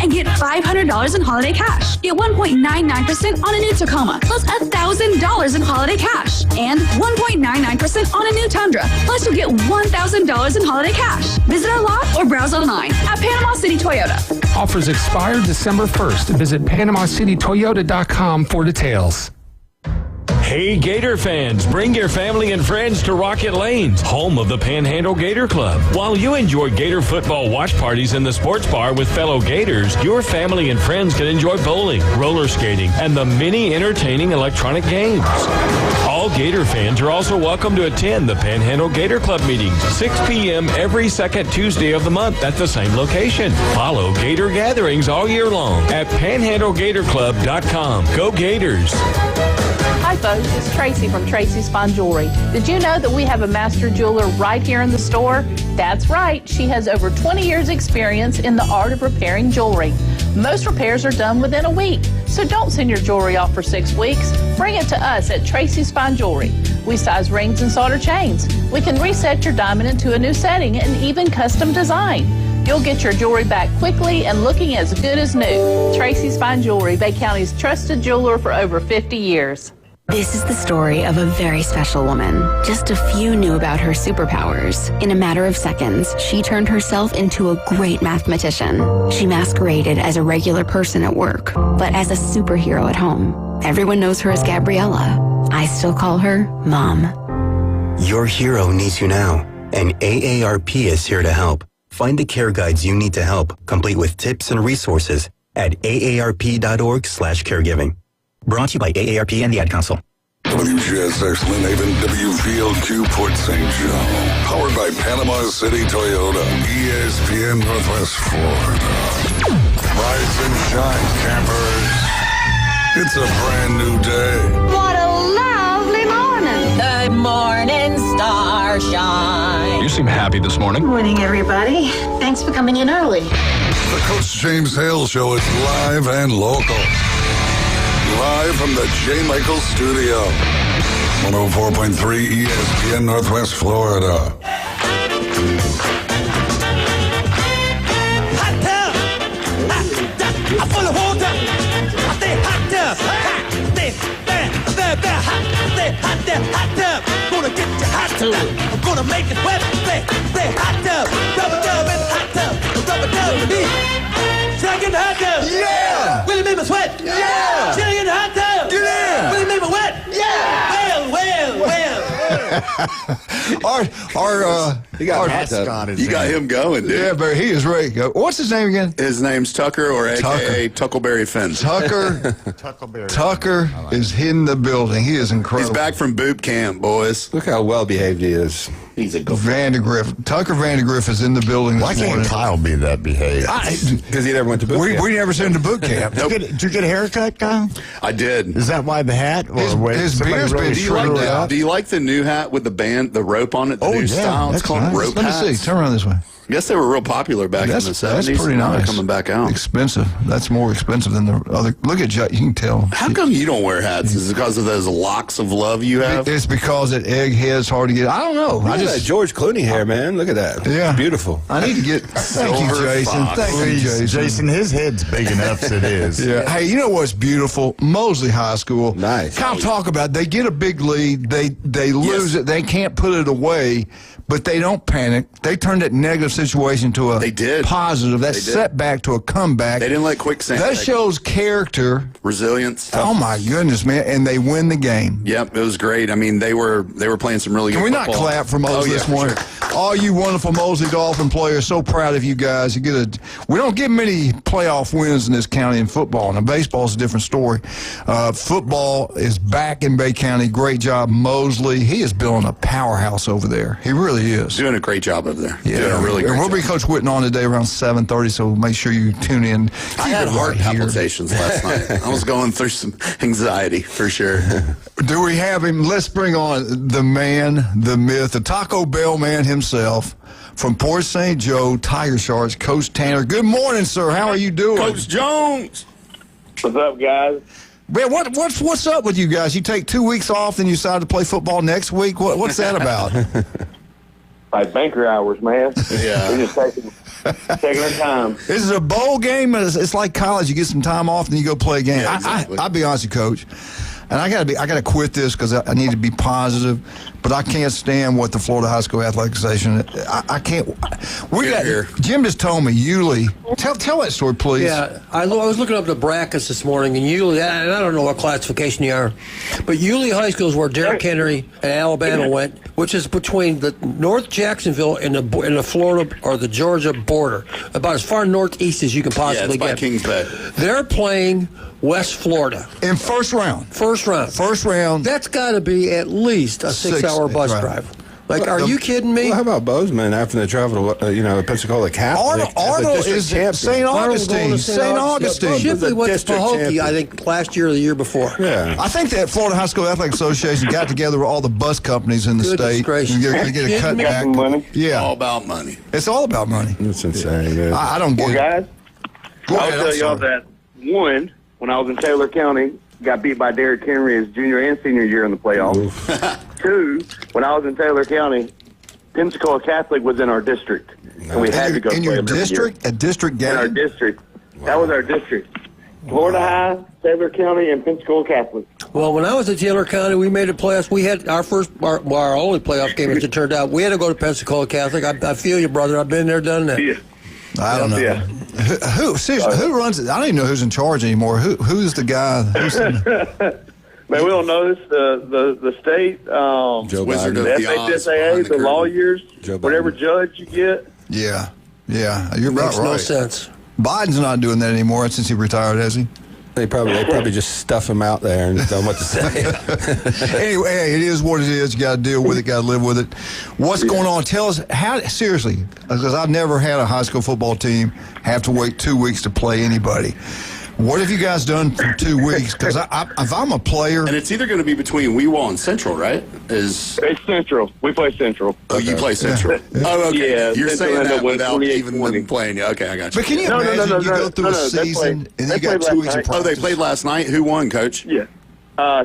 and get $500 in holiday cash. Get 1.99% on a new Tacoma, plus $1,000 in holiday cash. And 1.99% on a new Tundra, plus you'll get $1,000 in holiday cash. Visit our lot or browse online at Panama City Toyota. Offers expire December 1st. Visit PanamaCityToyota.com for details. Hey Gator fans, bring your family and friends to Rocket Lanes, home of the Panhandle Gator Club. While you enjoy Gator football watch parties in the sports bar with fellow Gators, your family and friends can enjoy bowling, roller skating, and the many entertaining electronic games. All Gator fans are also welcome to attend the Panhandle Gator Club meetings, 6 p.m. every second Tuesday of the month at the same location. Follow Gator gatherings all year long at panhandlegatorclub.com. Go Gators! Hi folks, it's Tracy from Tracy's Fine Jewelry. Did you know that we have a master jeweler right here in the store? That's right, she has over 20 years experience in the art of repairing jewelry. Most repairs are done within a week, so don't send your jewelry off for 6 weeks. Bring it to us at Tracy's Fine Jewelry. We size rings and solder chains. We can reset your diamond into a new setting and even custom design. You'll get your jewelry back quickly and looking as good as new. Tracy's Fine Jewelry, Bay County's trusted jeweler for over 50 years. This is the story of a very special woman. Just a few knew about her superpowers. In a matter of seconds, she turned herself into a great mathematician. She masqueraded as a regular person at work, but as a superhero at home. Everyone knows her as Gabriella. I still call her Mom. Your hero needs you now, and AARP is here to help. Find the care guides you need to help, complete with tips and resources at aarp.org/caregiving. Brought to you by AARP and the Ad Council. WGSX Lynn Haven, WVLQ Port St. Joe. Powered by Panama City Toyota. ESPN Northwest Florida. Rise and shine, campers. It's a brand new day. What a lovely morning. Good morning, starshine. You seem happy this morning. Good morning, everybody. Thanks for coming in early. The Coach James Hale Show is live and local. Live from the J. Michael Studio. 104.3 ESPN Northwest Florida. Hot tub! I'm full of water! I say hot tub! Stay hot tub! Gonna get you hot tub! I'm gonna make it wet! Stay hot tub! Rubber dub and hot tub! Rubber dub and me! Should I get the hot tub? Yeah! Will it make me sweat? Yeah! Should I get the hot tub? Yeah! Will it make me wet? Yeah! You got him going, dude. Yeah, but he is ready to go. What's his name again? His name's Tucker, or a.k.a. Tuckleberry Finn. Tucker is in the building. He is incredible. He's back from boot camp, boys. Look how well behaved he is. He's a good Vandergriff. Tucker Vandergriff is in the building this morning. Why can't Kyle be that behaved? Because he never went to boot camp. We never sent him to boot camp. Nope. Did you get a haircut, Kyle? I did. Is that why the hat? Or his beard's been shredded out. Do you like the new hat with the rope on it? The new style? It's called nice. rope hats. Let me see. Turn around this way. I guess they were real popular back in the 70s. That's pretty nice. Coming back out. Expensive. That's more expensive than the other. Look at you can tell. How come you don't wear hats? Is it because of those locks of love you have? It's because that egghead's hard to get. I don't know. I just that George Clooney hair, man. Look at that. Yeah. It's beautiful. I need to get. Thank you, Jason. Thank you, Jason. Jason, his head's big enough as it is. Yeah. Hey, you know what's beautiful? Mosley High School. Nice. Kyle, talk about it. They get a big lead. They lose it. They can't put it away, but they don't panic. They turned that negative situation to a positive. That setback to a comeback. They didn't let quicksand. That shows character, resilience. Oh my goodness, man! And they win the game. Yep, it was great. I mean, they were playing some really good football. Can we not clap for Mosley this morning? Sure. All you wonderful Mosley Dolphin players, so proud of you guys. We don't get many playoff wins in this county in football. Now, baseball is a different story. Football is back in Bay County. Great job, Mosley. He is building a powerhouse over there. He really is. Doing a great job over there. Yeah, doing a really great job. We'll be Coach Whitten on today around 7:30, so make sure you tune in. I had heart palpitations last night. I was going through some anxiety for sure. Do we have him? Let's bring on the man, the myth, the Taco Bell man himself from Port St. Joe, Tiger Sharks, Coach Tanner. Good morning, sir. How are you doing? Coach Jones. What's up, guys? Man, what's up with you guys? You take 2 weeks off, then you decide to play football next week? What's that about? like banker hours, man. Yeah. We're just taking our time. This is a bowl game. It's like college. You get some time off, and then you go play a game. Yeah, exactly. I'll be honest with you, Coach. And I gotta quit this because I need to be positive, but I can't stand what the Florida High School Athletic Association. I can't. Jim just told me Yulee. Tell that story, please. Yeah, I was looking up the brackets this morning, and Yulee. And I don't know what classification you are, but Yulee High School is where Derrick Henry and Alabama went, which is between the North Jacksonville and the Florida or the Georgia border, about as far northeast as you can possibly by get. Kings Bay. They're playing West Florida in first round. First round. That's got to be at least a 6-hour bus drive. Like, are you kidding me? Well, how about Bozeman after they travel to, Pensacola Catholic? Arnold is St. Augustine. St. Augustine. Shipley went to Pahokee, I think, last year or the year before. Yeah. I think that Florida High School Athletic Association got together with all the bus companies in the state. Gracious. And get a cutback. Money. Yeah. All about money. It's all about money. That's insane, man. I don't get it. Guys, Go I'll ahead, tell I'm y'all sorry. that, one, when I was in Taylor County, got beat by Derrick Henry his junior and senior year in the playoffs. 2, when I was in Taylor County, Pensacola Catholic was in our district, and we had to go in play your them every district, year. a district game. In our district. That was our district. Florida High, Taylor County, and Pensacola Catholic. Well, when I was at Taylor County, we made a playoffs. We had our only playoff game, as it turned out. We had to go to Pensacola Catholic. I feel you, brother. I've been there, done that. Yeah. I don't know. Yeah. Who runs it? I don't even know who's in charge anymore. Who's the guy? Man, we don't know this. The state, Wizard the of the Oz FHSAA, behind the curtain. lawyers, Joe Biden. whatever judge you get. Yeah, you're about Makes right. no sense. Biden's not doing that anymore since he retired, has he? They probably just stuff him out there and tell him what to say. Anyway, hey, it is what it is. You got to deal with it. Got to live with it. What's going on? Tell us seriously, because I've never had a high school football team have to wait 2 weeks to play anybody. What have you guys done for 2 weeks? Because if I'm a player, And it's either going to be between Weewall and Central, right? It's Central. We play Central. Oh, you play Central. Oh, okay. Yeah, You're Central saying ended that up with without 28-20. even them playing. Okay, I got you. but can you imagine you go through a season and you got 2 weeks of practice? Oh, they played last night? Who won, Coach? Yeah.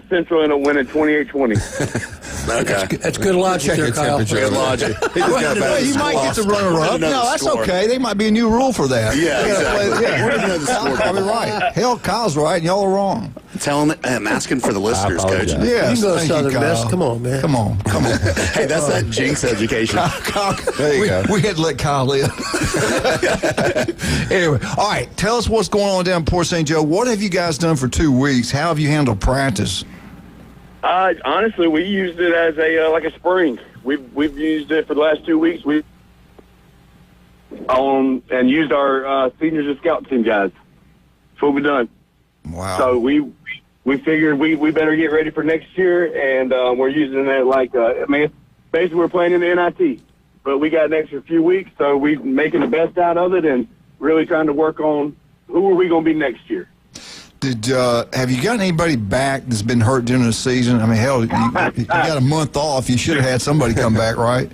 Central ended up winning 28-20. Okay. That's good logic there, Kyle. Good logic. Well, you might get the runner-up. No, that's okay. They might be a new rule for that. Yeah, They gotta exactly. play- We don't know the Kyle's score. probably right. Hell, Kyle's right, and y'all are wrong. I'm asking for the listeners, Coach. apologize. Yes, You can go to thank Southern Kyle. Miss. Come on, man. Come on. Hey, that's that jinx education. There you go. We had to let Kyle in. Anyway, all right. Tell us what's going on down in Port St. Joe. What have you guys done for 2 weeks? How have you handled practice? Honestly, we used it as a spring. We've used it for the last 2 weeks. We and used our seniors and scout team guys. That's what we've done. Wow. So we figured we better get ready for next year, and we're using it basically we're playing in the NIT, but we got an extra few weeks, so we're making the best out of it and really trying to work on who are we going to be next year. Have you gotten anybody back that's been hurt during the season? I mean, hell, you got a month off. You should have had somebody come back, right?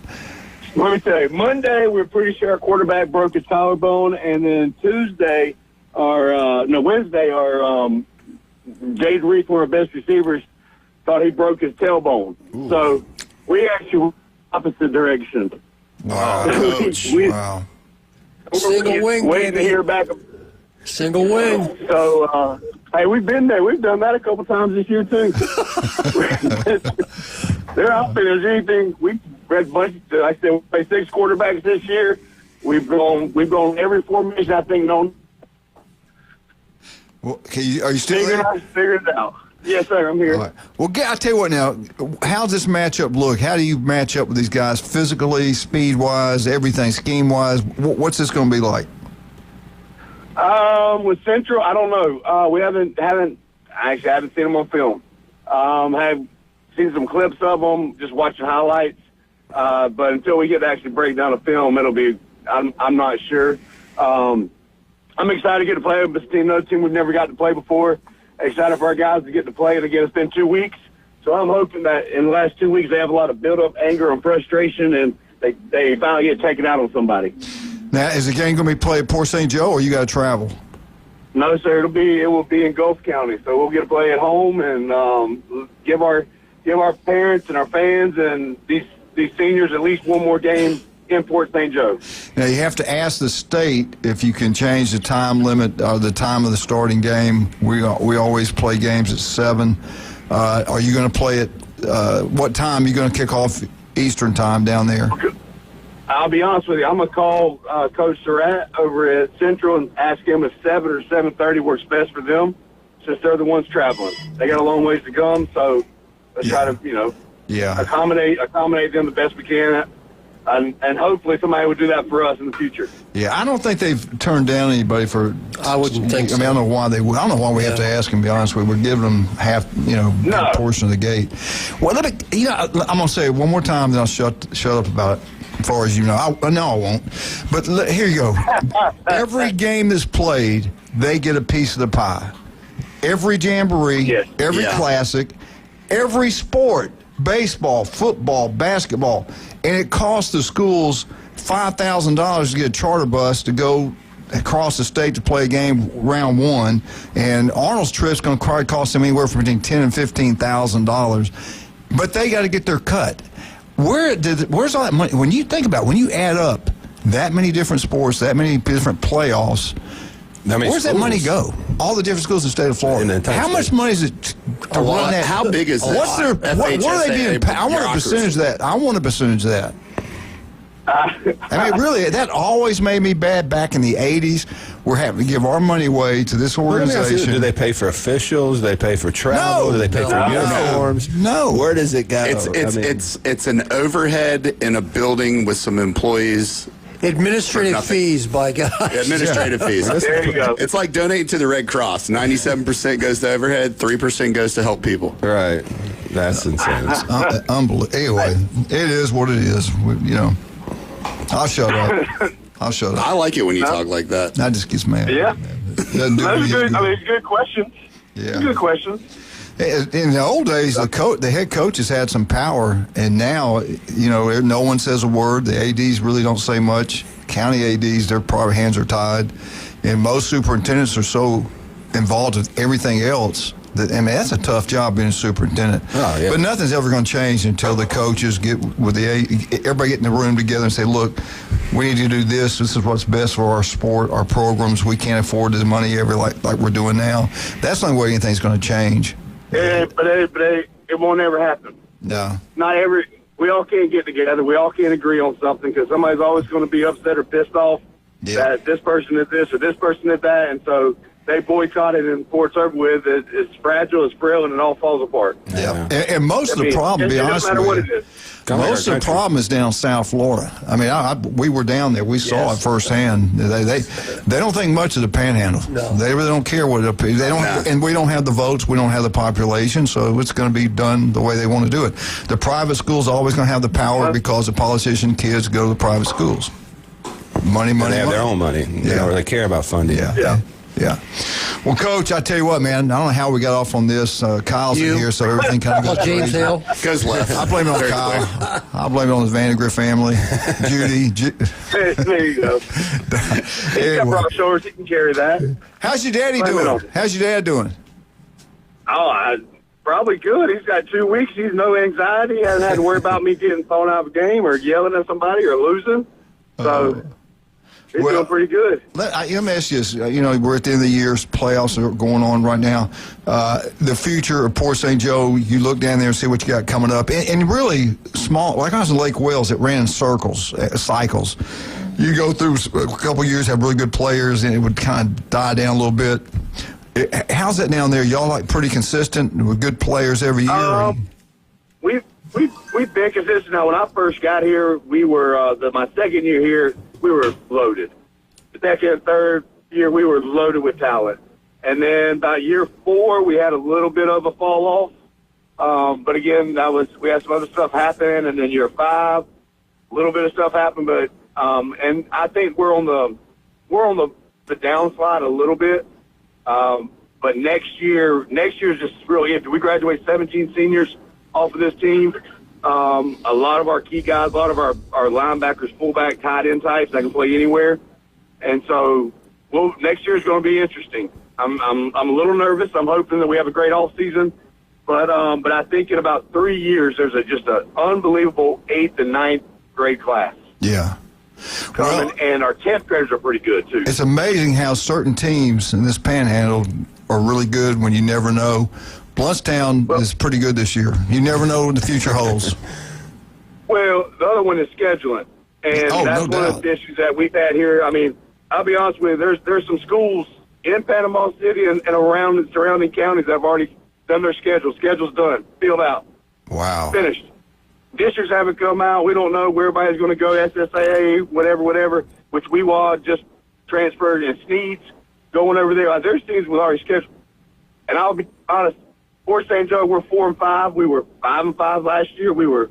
Let me tell you, Monday we're pretty sure our quarterback broke his collarbone, and then Wednesday, our Jade Reese, one of our best receivers, thought he broke his tailbone. Ooh. So we actually went opposite direction. Wow. Wow. Single wing, waiting to hear back. Single wing. So, hey, we've been there. We've done that a couple times this year, too. They're out there. There's anything. We've read a bunch. Like I said, we play 6 quarterbacks this year. We've gone every formation, I think, known. Well, are you still there? Figured it out. Yes, sir. I'm here. All right. Well, I'll tell you what now. How's this matchup look? How do you match up with these guys physically, speed-wise, everything, scheme-wise? What's this going to be like? With Central, I don't know. We haven't seen them on film. Have seen some clips of them, just watching highlights. But until we get to actually break down a film, I'm not sure. I'm excited to get to play with another team we've never got to play before. Excited for our guys to get to play, and again, it's been 2 weeks. So I'm hoping that in the last 2 weeks they have a lot of built-up anger and frustration, and they finally get taken out on somebody. Now, is the game going to be played at Port St. Joe, or you got to travel? No, sir. It will be in Gulf County, so we'll get to play at home and give our parents and our fans and these these seniors at least one more game in Port St. Joe. Now, you have to ask the state if you can change the time limit or the time of the starting game. We always play games at 7. Are you going to play at what time are you going to kick off Eastern time down there? I'll be honest with you. I'm going to call Coach Surratt over at Central and ask him if 7 or 7:30 works best for them, since they're the ones traveling. They got a long ways to come, so let's try to, accommodate them the best we can. And hopefully somebody would do that for us in the future. Yeah, I don't think they've turned down anybody for. I wouldn't think so. I mean, I don't know why they would. I don't know why we have to ask them. To be honest with you, we're giving them half, a portion of the gate. Well, I'm gonna say it one more time, then I'll shut up about it. As far as you know, I won't. But here you go. Every game that's played, they get a piece of the pie. Every jamboree, every classic, every sport. Baseball, football, basketball, and it costs the schools $5,000 to get a charter bus to go across the state to play a game round 1, and Arnold's trip's going to probably cost them anywhere from between $10,000 and $15,000, but they got to get their cut. Where's all that money? When you think about it, when you add up that many different sports, that many different playoffs, where's that money go? All the different schools in the state of Florida. How much money is it to run that? How big is that? What are they being? I want a percentage of that. I want a percentage of that. I mean, really, that always made me bad back in the 80s. We're having to give our money away to this organization. Do they pay for officials? Do they pay for travel? Do they pay for uniforms? No. Where does it go? It's an overhead in a building with some employees. Administrative fees, by God. Administrative fees. There you go. It's like donating to the Red Cross. 97% goes to overhead, 3% goes to help people. Right. That's insane. Unbelievable. Anyway, it is what it is. I'll shut up. I like it when you talk like that. That just gets mad. Yeah. That's good. I mean, it's a good question. Yeah. Good question. In the old days, the head coaches had some power, and now, no one says a word. The ADs really don't say much. County ADs, their probably hands are tied, and most superintendents are so involved with everything else that, I mean, that's a tough job being a superintendent. Oh, yeah. But nothing's ever going to change until the coaches get with everybody get in the room together and say, look, we need to do this. This is what's best for our sport, our programs. We can't afford the money like we're doing now. That's the only way anything's going to change. But it won't ever happen. No. We all can't get together. We all can't agree on something because somebody's always going to be upset or pissed off that this person did this or this person did that. And so they boycott it and before it's over with, it's fragile, it's frail, and it all falls apart. Yeah. And most of the problem, to be honest with you, most of the problem is down South Florida. I mean, we were down there. We saw it firsthand. They don't think much of the Panhandle. No. They really don't care what it is. They don't, and we don't have the votes. We don't have the population, so it's going to be done the way they want to do it. The private schools are always going to have the power because the politician kids go to the private schools. Money. They have their own money. Or they care about funding. Yeah. Well, Coach, I tell you what, man, I don't know how we got off on this. Kyle's in here, so everything kind of got James crazy. Hale. Goes left. I blame it on Kyle. I blame it on his Vandegrift family. Judy. There you go. He's got broad shoulders. He can carry that. How's your daddy doing? How's your dad doing? Probably good. He's got 2 weeks. He's no anxiety. He hasn't had to worry about me getting thrown out of a game or yelling at somebody or losing. So... He's doing pretty good. Let me ask you this. We're at the end of the year. Playoffs are going on right now. The future of Port St. Joe, you look down there and see what you got coming up. And really small, like I was in Lake Wales, it ran in cycles. You go through a couple of years, have really good players, and it would kind of die down a little bit. How's that down there? Y'all like pretty consistent with good players every year? We've been consistent. Now, when I first got here, we were my second year here. We were loaded. The second and third year, we were loaded with talent. And then by year 4, we had a little bit of a fall off. But again, we had some other stuff happen. And then year 5, a little bit of stuff happened. But and I think we're on the downslide a little bit. But next year's just really empty. We graduate 17 seniors off of this team. A lot of our key guys, a lot of our linebackers, fullback, tight end types that can play anywhere. And so next year is going to be interesting. I'm a little nervous. I'm hoping that we have a great off season But I think in about 3 years, there's just an unbelievable 8th and 9th grade class. Yeah. Coming, and our 10th graders are pretty good, too. It's amazing how certain teams in this panhandle are really good when you never know. Bluntstown is pretty good this year. You never know what the future holds. Well, the other one is scheduling. And that's one of the issues that we've had here. I mean, I'll be honest with you, there's some schools in Panama City and around the surrounding counties that have already done their schedule. Schedule's done. Filled out. Wow. Finished. Districts haven't come out. We don't know where everybody's going to go, SSAA, whatever, which WeWA just transferred, and Sneed's going over there. There's teams with already scheduled. And I'll be honest, Fort St. Joe, we're 4-5. We were 5-5 last year. We were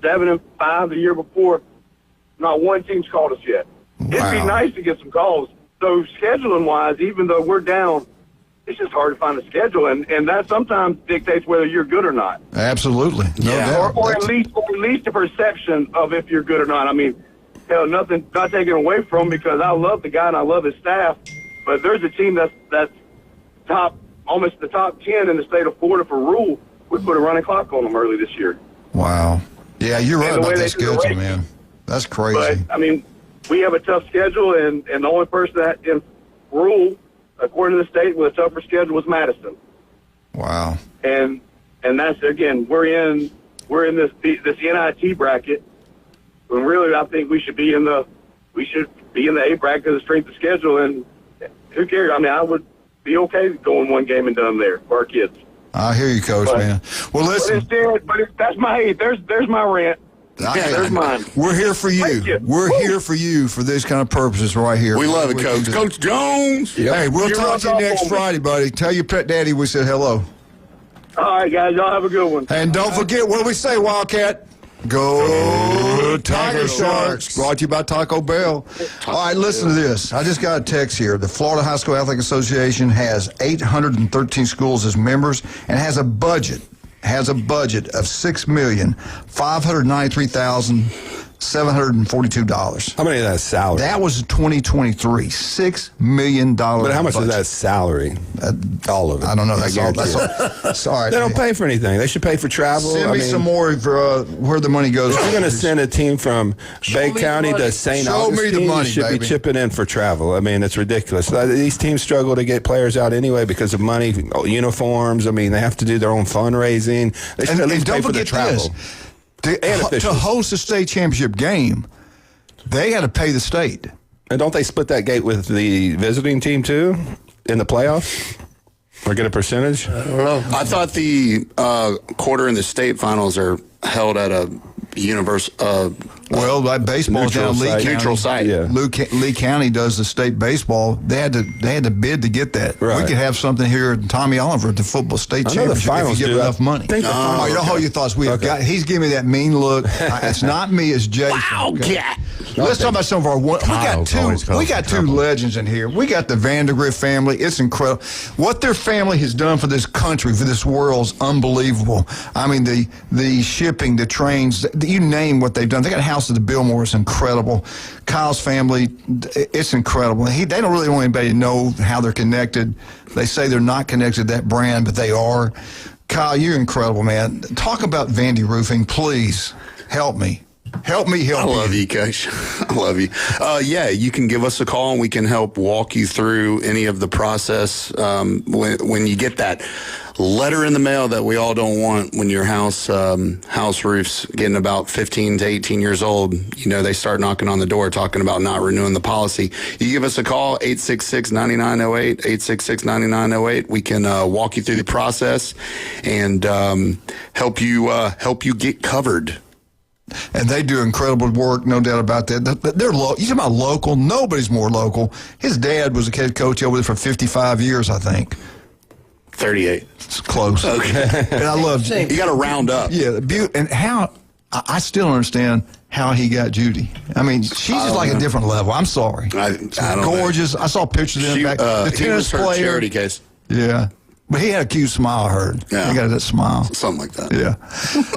7-5 the year before. Not one team's called us yet. Wow. It'd be nice to get some calls. So scheduling-wise, even though we're down, it's just hard to find a schedule, and that sometimes dictates whether you're good or not. Absolutely. No doubt. Or at least the perception of if you're good or not. I mean, hell, not taken away from him, because I love the guy and I love his staff, but there's a team that's almost the top 10 in the state of Florida for rule. We put a running clock on them early this year. Wow. Yeah, you're right about that schedule, man. That's crazy. But, I mean, we have a tough schedule, and the only person that in rule, according to the state, with a tougher schedule was Madison. Wow. And that's, again, we're in this NIT bracket, when really I think we should be in the A bracket of the strength of schedule, and who cares? I mean, I would be okay going one game and done there for our kids. I hear you, Coach, man. Well, listen. That's my there's my rant. There's mine. We're here for you. We're here for you for these kind of purposes right here. We love it, Coach. Coach Jones. Yep. Hey, we'll talk to you next Friday, buddy. Tell your pet daddy we said hello. All right, guys. Y'all have a good one. And don't forget, what do we say, Wildcat? Go Tiger Sharks. Brought to you by Taco Bell. All right, listen to this. I just got a text here. The Florida High School Athletic Association has 813 schools as members and has a budget of $6,593,742. How many of that is salary? That was 2023. $6 million. But how much is that salary? All of it. I don't know. That's all. Sorry. They don't pay for anything. They should pay for travel. Send me some more for where the money goes. If you're going to send a team from Bay County to St. Augustine, you should be chipping in for travel. I mean, it's ridiculous. These teams struggle to get players out anyway because of money, uniforms. I mean, they have to do their own fundraising. They should at least pay for the travel. To host a state championship game, they got to pay the state. And don't they split that gate with the visiting team too in the playoffs? Or get a percentage? I don't know. I thought the quarter and the state finals are held at a baseball's down Lee County. Neutral site. Yeah. Lee County does the state baseball. They had to bid to get that. Right. We could have something here at Tommy Oliver at the football state championship if you give enough money. You don't hold your thoughts. He's giving me that mean look. It's not me. It's Jason. Wildcat. Let's talk about some of our. We got two legends in here. We got the Vandergrift family. It's incredible what their family has done for this country, for this world. Is unbelievable. I mean, the shipping, the trains. You name what they've done. They got a house at the Billmore. It's incredible. Kyle's family, it's incredible. They don't really want anybody to know how they're connected. They say they're not connected to that brand, but they are. Kyle, you're incredible, man. Talk about Vandy Roofing, please. Help me. Help me. I love you, Coach. I love you. You can give us a call and we can help walk you through any of the process. When you get that letter in the mail that we all don't want, when your house roof's getting about 15 to 18 years old, they start knocking on the door talking about not renewing the policy. You give us a call, 866-9908, 866-9908. We can walk you through the process and help you get covered. And they do incredible work, no doubt about that. They're you talking about local? Nobody's more local. His dad was a head coach over there for 55 years, I think. 38. It's close. Okay. And I love you got to round up. Yeah. And how I still don't understand how he got Judy. I mean, she's just like a different level. I'm sorry. I don't gorgeous. know. I saw pictures of them back. The tennis was her player. Charity case. Yeah. But he had a cute smile, I heard. Yeah. He got that smile. Something like that. Yeah.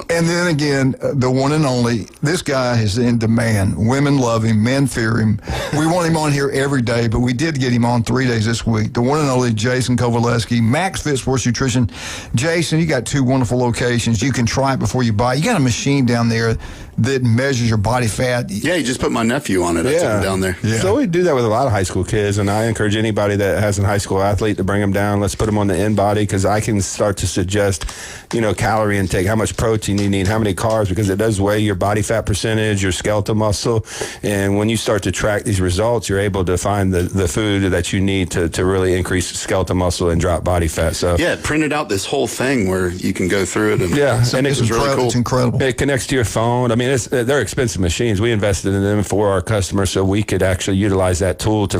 And then again, the one and only, this guy is in demand. Women love him. Men fear him. We want him on here every day, but we did get him on 3 days this week. The one and only Jason Kovaleski, Max Fit Sports Nutrition. Jason, you got 2 wonderful locations. You can try it before you buy it. You got a machine down there that measures your body fat. Yeah, you just put my nephew on it. I took him down there. Yeah. So we do that with a lot of high school kids, and I encourage anybody that has a high school athlete to bring them down. Let's put them on the InBody, because I can start to suggest, calorie intake, how much protein you need, how many carbs, because it does weigh your body fat percentage, your skeletal muscle, and when you start to track these results, you're able to find the food that you need to really increase skeletal muscle and drop body fat. So yeah, it printed out this whole thing where you can go through it. And and it's really cool. It's incredible. It connects to your phone. I mean, they're expensive machines. We invested in them for our customers so we could actually utilize that tool to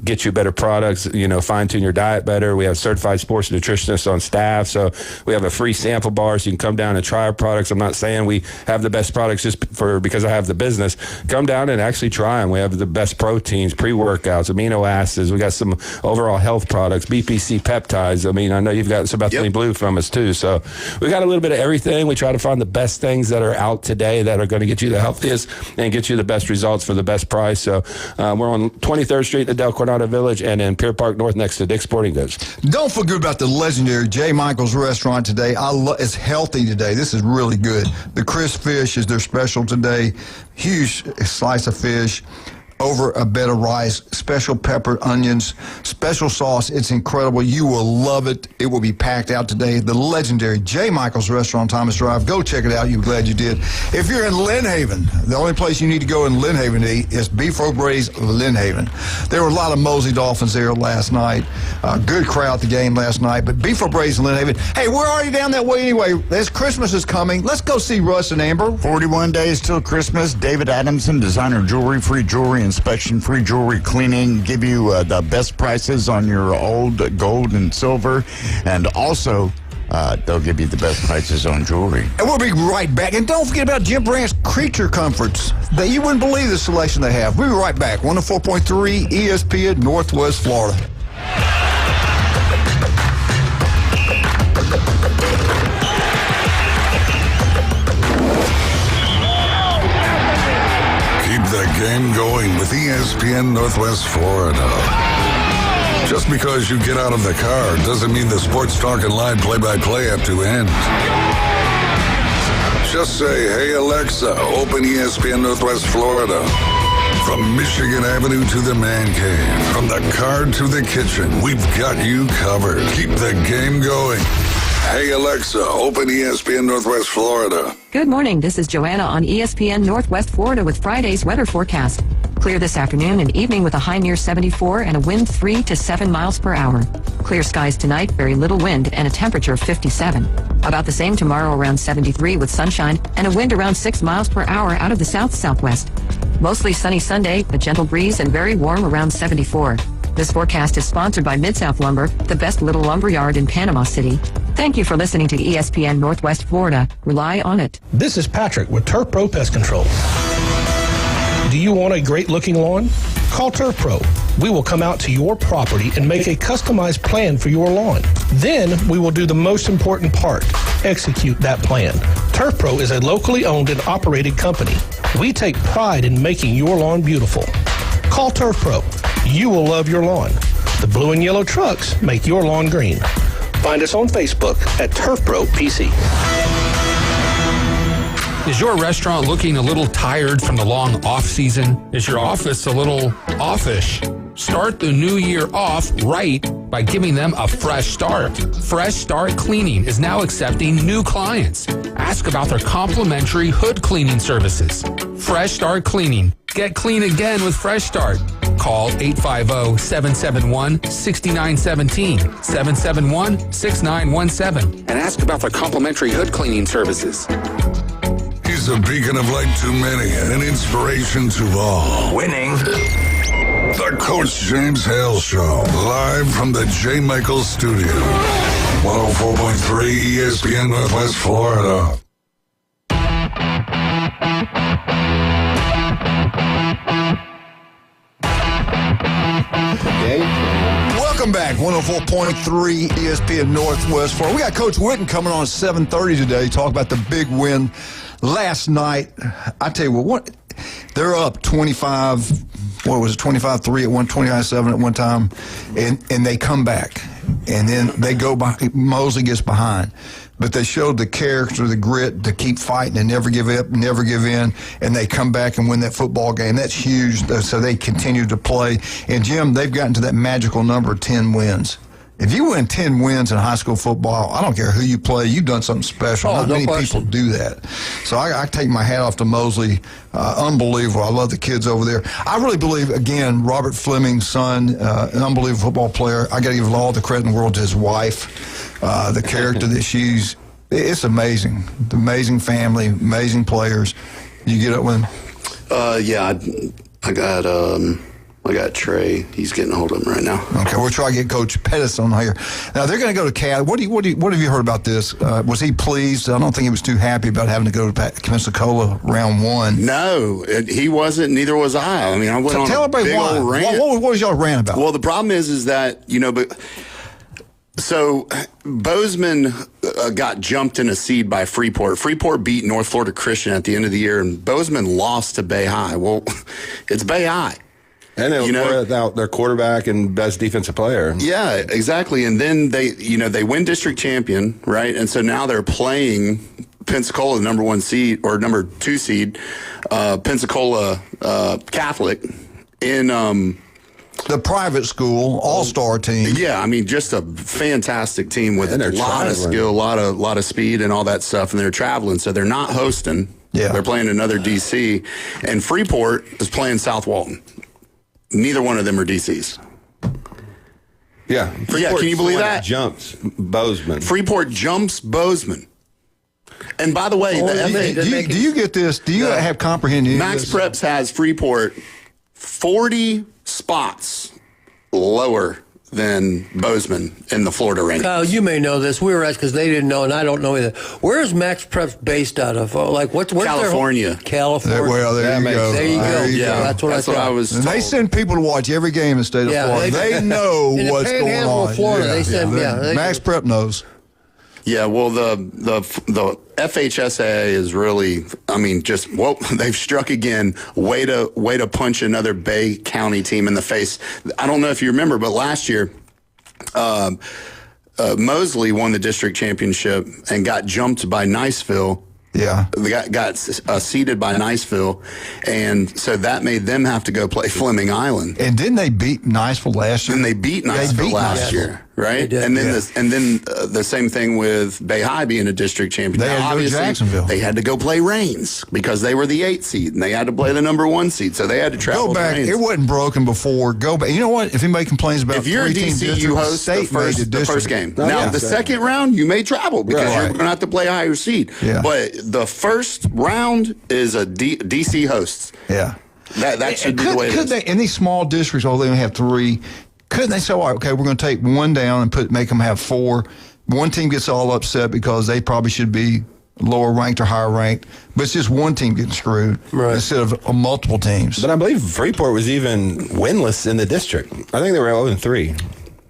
get you better products, fine tune your diet better. We have certified sports nutritionists on staff, so we have a free sample bar so you can come down and try our products. I'm not saying we have the best products just because I have the business. Come down and actually try them. We have the best proteins, pre-workouts, amino acids. We got some overall health products, BPC peptides. I mean, I know you've got some Bethany Blue from us too, so we got a little bit of everything. We try to find the best things that are out today that are going to get you the healthiest and get you the best results for the best price. So we're on 23rd Street in Del Coronado Village and in Pier Park North next to Dick's Sporting Goods. Don't forget about the legendary J. Michael's restaurant today. It's healthy today. This is really good. The crisp fish is their special today. Huge slice of fish over a bed of rice, special pepper, onions, special sauce. It's incredible. You will love it. It will be packed out today. The legendary J. Michael's Restaurant, Thomas Drive. Go check it out. You're glad you did. If you're in Lynn Haven, the only place you need to go in Lynn Haven to eat is Beef O'Brady's Lynn Haven. There were a lot of Mosley Dolphins there last night. Good crowd at the game last night. But Beef O'Brady's Lynn Haven. Hey, we're already down that way anyway. As Christmas is coming, let's go see Russ and Amber. 41 days till Christmas. David Adamson, designer jewelry, free jewelry inspection, free jewelry cleaning, give you the best prices on your old gold and silver, and also they'll give you the best prices on jewelry. And we'll be right back. And don't forget about Jim Brandt's Creature Comforts. You wouldn't believe the selection they have. We'll be right back. 104.3 ESPN Northwest Florida. The game going with ESPN Northwest Florida. Just because you get out of the car doesn't mean the sports talk and live play-by-play have to end. Just say, hey Alexa, open ESPN Northwest Florida. From Michigan Avenue to the man cave, from the car to the kitchen, we've got you covered. Keep the game going. Hey Alexa, open ESPN Northwest Florida. Good morning, this is Joanna on ESPN Northwest Florida with Friday's weather forecast. Clear this afternoon and evening with a high near 74 and a wind 3 to 7 miles per hour. Clear skies tonight, very little wind and a temperature of 57. About the same tomorrow, around 73 with sunshine and a wind around 6 miles per hour out of the south-southwest. Mostly sunny Sunday, a gentle breeze and very warm around 74. This forecast is sponsored by Mid-South Lumber, the best little lumber yard in Panama City. Thank you for listening to ESPN Northwest Florida. Rely on it. This is Patrick with Turf Pro Pest Control. Do you want a great-looking lawn? Call Turf Pro. We will come out to your property and make a customized plan for your lawn. Then we will do the most important part, execute that plan. Turf Pro is a locally owned and operated company. We take pride in making your lawn beautiful. Call Turf Pro. You will love your lawn. The blue and yellow trucks make your lawn green. Find us on Facebook at Turf Pro PC. Is your restaurant looking a little tired from the long off season? Is your office a little offish? Start the new year off right by giving them a fresh start. Fresh Start Cleaning is now accepting new clients. Ask about their complimentary hood cleaning services. Fresh Start Cleaning. Get clean again with Fresh Start. Call 850-771-6917, 771-6917, and ask about their complimentary hood cleaning services. He's a beacon of light to many and an inspiration to all. Winning. The Coach James Hale Show, live from the J. Michaels Studio. 104.3 ESPN Northwest Florida. Welcome back, 104.3 ESPN Northwest Florida. We got Coach Witten coming on at 7:30 today. Talk about the big win last night. I tell you what, they're up 25. What was it? 25-3 at one, 25-7 at one time, and they come back, and then they go by. Mosley gets behind. But they showed the character, the grit to keep fighting and never give up, never give in, and they come back and win that football game. That's huge, so they continue to play. And, Jim, they've gotten to that magical number of 10 wins. If you win 10 wins in high school football, I don't care who you play, you've done something special. Not many people do that. So I take my hat off to Mosley. Unbelievable. I love the kids over there. I really believe, again, Robert Fleming's son, an unbelievable football player. I got to give all the credit in the world to his wife. The character that it's amazing. The amazing family, amazing players. You get up with him? Yeah, I got Trey. He's getting a hold of him right now. Okay, we'll try to get Coach Pettis on here. Now they're going to go to Cal. What have you heard about this? Was he pleased? I don't think he was too happy about having to go to Pensacola round one. No, he wasn't. Neither was I. I mean, I went on a big old rant. What was y'all rant about? Well, the problem is that So Bozeman got jumped in a seed by Freeport. Freeport beat North Florida Christian at the end of the year, and Bozeman lost to Bay High. Well, it's Bay High. And they were without their quarterback and best defensive player. Yeah, exactly. And then they win district champion, right? And so now they're playing Pensacola, the number 1 seed or number 2 seed, Pensacola Catholic in the private school all-star team. Yeah, I mean, just a fantastic team with a lot of skill, a lot of speed, and all that stuff. And they're traveling, so they're not hosting. Yeah, they're playing another DC, and Freeport is playing South Walton. Neither one of them are DCs. Yeah, Freeport, can you believe that? Jumps Bozeman. Freeport jumps Bozeman. And by the way, do you get this? Do you have comprehension? Max Preps has Freeport 40 spots lower than Bozeman in the Florida rankings. Kyle, you may know this. We were asked because they didn't know, and I don't know either. Where is Max Preps based out of? Where's California. California. Well, there you go. There you go. Yeah, that's what I was told. They send people to watch every game in the state of Florida. They know what's going on. In Florida, they send. Max Prep knows. Yeah, well, the FHSAA is really, I mean, they've struck again. Way to punch another Bay County team in the face. I don't know if you remember, but last year, Mosley won the district championship and got jumped by Niceville. Yeah. They got seeded by Niceville, and so that made them have to go play Fleming Island. And didn't they beat Niceville last year? And they beat Niceville last year, right? And then the same thing with Bay High being a district champion. They had to go to Jacksonville. They had to go play Rains because they were the 8th seed, and they had to play the number 1 seed, so they had to travel. Go back. It wasn't broken before. Go back. You know what? If anybody complains about if you're a DC, you host the first game. Now the second round, you may travel because you're going to have to play a higher seed. Yeah. But the first round is a DC hosts. Yeah. That should be the way it is. Could they, in these small districts, although they only have 3, couldn't they say, all right, okay, we're going to take 1 down and make them have 4. One team gets all upset because they probably should be lower ranked or higher ranked, but it's just one team getting screwed instead of multiple teams. But I believe Freeport was even winless in the district. I think they were 0-3.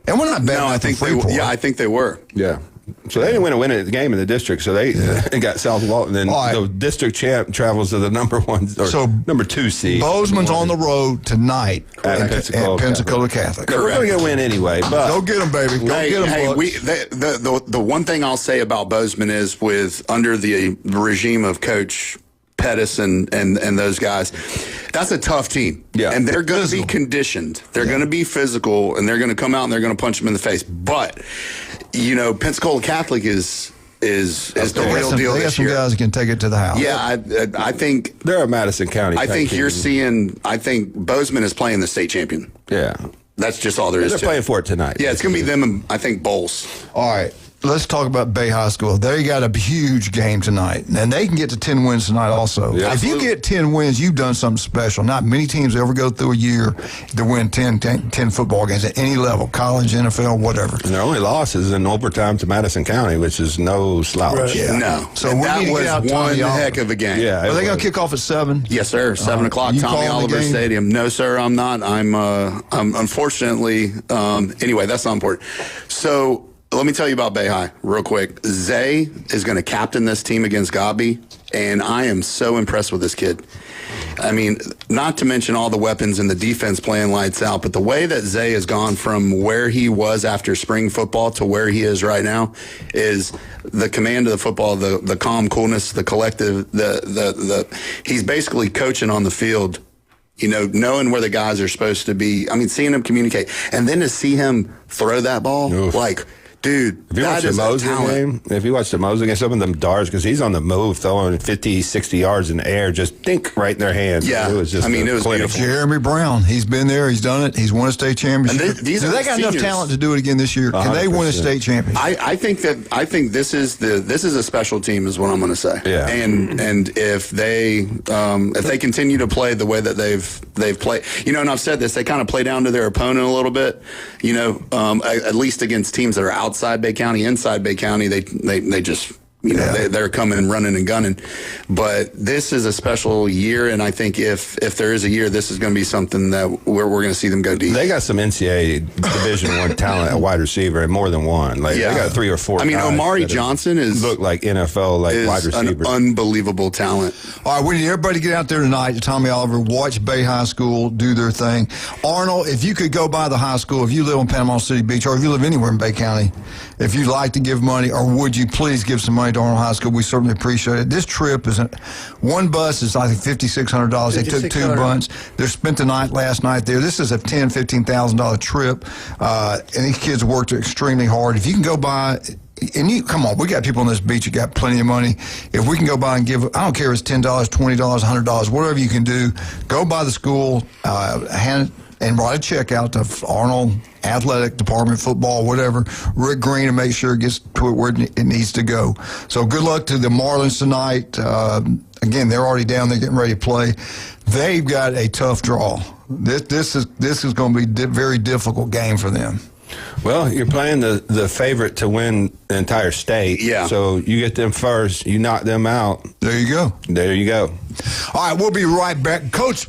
And we're not bad. No, I think I think they were. Yeah. So they didn't win a game in the district, so they got South Walton. Then the district champ travels to the number 2 seed. Bozeman's on the road tonight at Pensacola Catholic. We're going to win anyway. But go get them, baby. Go get them. The one thing I'll say about Bozeman is under the regime of Coach Pettis and those guys, that's a tough team. Yeah. And they're going to be conditioned. They're going to be physical, and they're going to come out and they're going to punch them in the face. But, Pensacola Catholic is the real deal they this year. They got some guys that can take it to the house. Yeah, I think they're a Madison County. I think I think Bozeman is playing the state champion. Yeah. That's just all there is. They're playing for it tonight. Yeah, it's going to be them and I think Bowles. All right. let's talk about Bay High School. They got a huge game tonight, and they can get to 10 wins tonight also. Yeah, if you get 10 wins, you've done something special. Not many teams ever go through a year to win 10 football games at any level, college, NFL, whatever. And their only loss is in overtime to Madison County, which is no slouch. Right. Yeah. No. So and we that need to was get out one Tommy heck Oliver. of a game. Yeah. Are they going to kick off at 7? Yes, sir. 7 o'clock, You Tommy calling the Oliver game? Stadium. No, sir, I'm not. I'm unfortunately, anyway, that's not important. So let me tell you about Bay High real quick. Zay is going to captain this team against Gabi, and I am so impressed with this kid. I mean, not to mention all the weapons and the defense playing lights out, but the way that Zay has gone from where he was after spring football to where he is right now is the command of the football, the calm, coolness, the collective, he's basically coaching on the field, you know, knowing where the guys are supposed to be. I mean, seeing him communicate, and then to see him throw that ball, like, dude, if you watch the Mosley game, some of them darts, because he's on the move, throwing 50, 60 yards in the air, just think right in their hands. Yeah, it was just it was beautiful. Jeremy Brown, he's been there, he's done it, he's won a state championship. And they got enough talent to do it again this year. Can they win a state championship? I think this is a special team, is what I'm going to say. Yeah. And if they continue to play the way that they've played, you know, and I've said this, they kind of play down to their opponent a little bit, you know, at least against teams that are outside Bay County. Inside Bay County, they just, you know, they're coming and running and gunning. But this is a special year, and I think if there is a year, this is going to be something that we're going to see them go deep. They got some NCAA Division I talent at wide receiver, and more than one. Like, they got 3 or 4 I mean, guys Omari Johnson look like NFL wide receiver. An unbelievable talent. All right, we need everybody to get out there tonight to Tommy Oliver, watch Bay High School do their thing. Arnold, if you could go by the high school, if you live on Panama City Beach, or if you live anywhere in Bay County, if you'd like to give money, or would you please give some money to Arnold High School? We certainly appreciate it. This trip is one bus is, I think, $5,600. They took 2 buses. They spent the night last night there. This is a $10,000-$15,000 trip, and these kids worked extremely hard. If you can go by. And come on, we got people on this beach that got plenty of money. If we can go by and give, I don't care if it's $10, $20, $100, whatever you can do, go by the school, and write a check out to Arnold Athletic Department, football, whatever, Rick Green, and make sure it gets to it where it needs to go. So good luck to the Marlins tonight. Again, they're already down there getting ready to play. They've got a tough draw. This is going to be a very difficult game for them. Well, you're playing the favorite to win the entire state. Yeah. So you get them first. You knock them out. There you go. There you go. All right, we'll be right back. Coach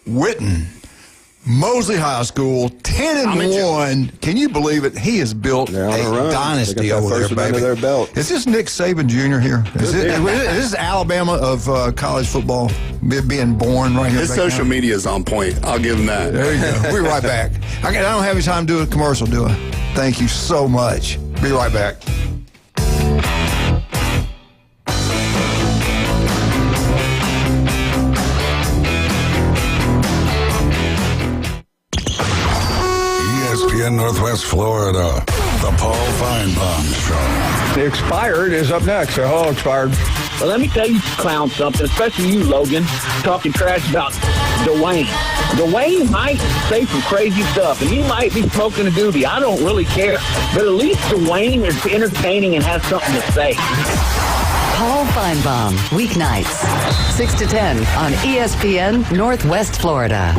Witten, Mosley High School, 10-1. Can you believe it? He has built a dynasty over there, baby. Their belt. Is this Nick Saban Jr. here? Is this Alabama of college football being born right here? His social media is on point. I'll give him that. There you go. We'll be right back. I don't have any time to do a commercial, do I? Thank you so much. Be right back. ESPN Northwest Florida, the Paul Feinbaum Show. The Expired is up next. Hello, Expired. Well, let me tell you, clown, something, especially you, Logan, talking trash about Dwayne. Dwayne might say some crazy stuff, and he might be smoking a doobie. I don't really care. But at least Dwayne is entertaining and has something to say. Paul Feinbaum, weeknights, 6 to 10 on ESPN Northwest Florida.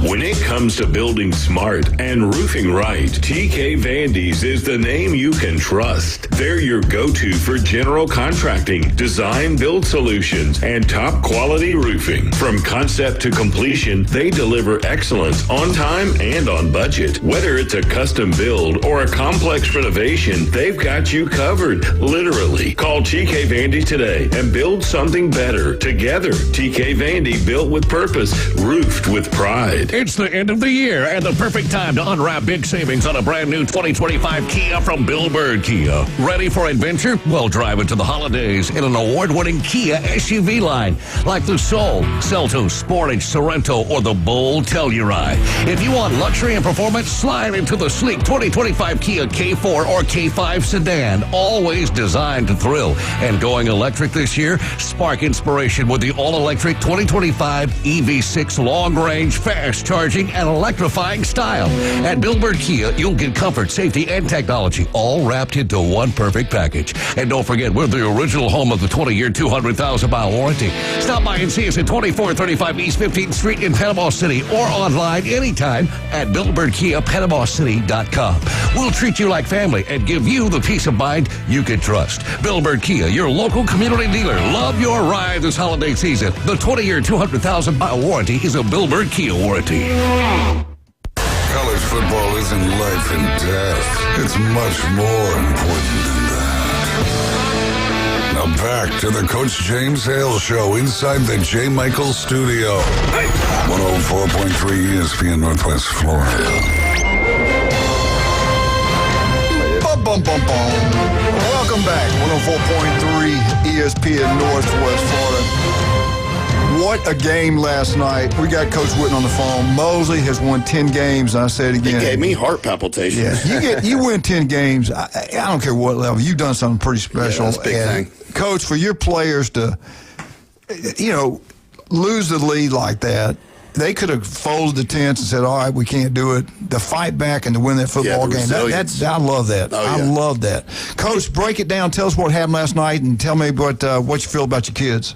When it comes to building smart and roofing right, TK Vandy's is the name you can trust. They're your go-to for general contracting, design, build solutions, and top quality roofing. From concept to completion, they deliver excellence on time and on budget. Whether it's a custom build or a complex renovation, they've got you covered, literally. Call TK Vandy today and build something better together. TK Vandy, built with purpose, roofed with pride. It's the end of the year and the perfect time to unwrap big savings on a brand new 2025 Kia from Bill Bird Kia. Ready for adventure? Well, drive into the holidays in an award-winning Kia SUV line like the Soul, Seltos, Sportage, Sorento, or the bold Telluride. If you want luxury and performance, slide into the sleek 2025 Kia K4 or K5 sedan, always designed to thrill. And going electric this year? Spark inspiration with the all-electric 2025 EV6 long-range fast fast-charging, and electrifying style. At Bill Bird Kia, you'll get comfort, safety, and technology all wrapped into one perfect package. And don't forget, we're the original home of the 20-year, 200,000-mile warranty. Stop by and see us at 2435 East 15th Street in Panama City or online anytime at BillBirdKiaPanamaCity.com. We'll treat you like family and give you the peace of mind you can trust. Bill Bird Kia, your local community dealer. Love your ride this holiday season. The 20-year, 200,000-mile warranty is a Bill Bird Kia warranty. College football isn't life and death. It's much more important than that. Now back to the Coach James Hale Show inside the J. Michael Studio. 104.3 ESPN Northwest Florida. Bum, bum, bum. Welcome back. 104.3 ESPN Northwest Florida. What a game last night. We got Coach Witten on the phone. Mosley has won 10 games. I say it again. It gave me heart palpitations. Yeah. You win 10 games. I don't care what level. You've done something pretty special. Yeah, that's a big thing. Coach, for your players to, lose the lead like that, they could have folded the tents and said, all right, we can't do it. To fight back and to win that football game. I love that. I love that. Coach, break it down. Tell us what happened last night and tell me what you feel about your kids.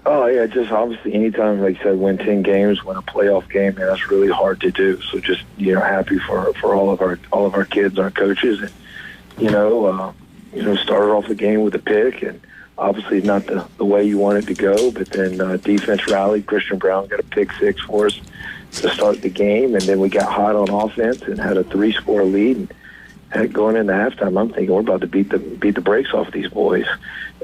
Oh, yeah, just obviously anytime, like you said, win 10 games, win a playoff game, man, that's really hard to do. So just, happy for all of our kids, our coaches. And, started off the game with a pick and obviously not the way you want it to go, but then defense rallied. Christian Brown got a pick six for us to start the game, and then we got hot on offense and had a 3-score lead. And going into halftime, I'm thinking we're about to beat the brakes off these boys.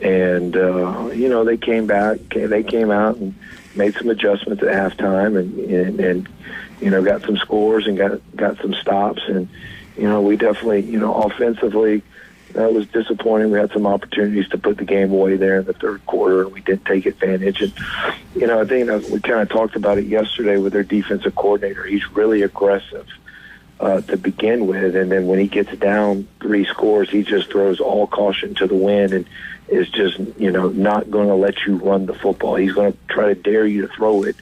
And they came back. They came out and made some adjustments at halftime, and got some scores and got some stops. And we definitely offensively. That was disappointing. We had some opportunities to put the game away there in the third quarter, and we didn't take advantage. And, I think we kind of talked about it yesterday with their defensive coordinator. He's really aggressive to begin with, and then when he gets down 3 scores, he just throws all caution to the wind and is just, not going to let you run the football. He's going to try to dare you to throw it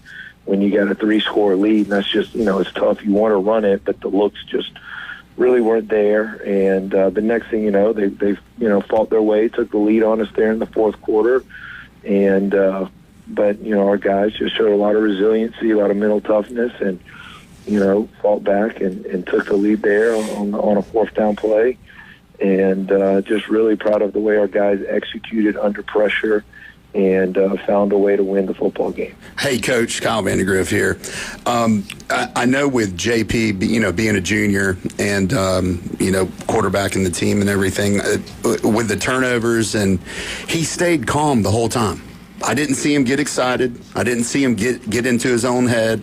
when you got a 3-score lead, and that's just, it's tough. You want to run it, but the looks just really weren't there, and the next thing they fought their way, took the lead on us there in the fourth quarter, and but our guys just showed a lot of resiliency, a lot of mental toughness, and fought back and took the lead there on a 4th down play, and just really proud of the way our guys executed under pressure and found a way to win the football game. Hey, Coach, Kyle Vandegrift here. I know with JP, being a junior and, quarterbacking the team and everything, with the turnovers, and he stayed calm the whole time. I didn't see him get excited. I didn't see him get into his own head.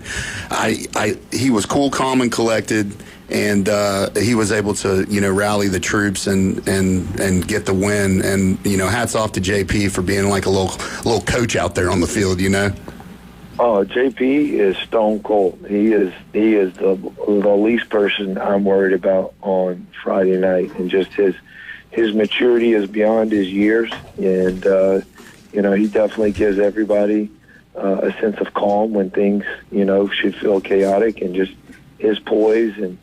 He was cool, calm, and collected. And he was able to, rally the troops and get the win. And hats off to JP for being like a little coach out there on the field. Oh, JP is stone cold. He is the least person I'm worried about on Friday night, and just his maturity is beyond his years. And he definitely gives everybody a sense of calm when things should feel chaotic, and just his poise and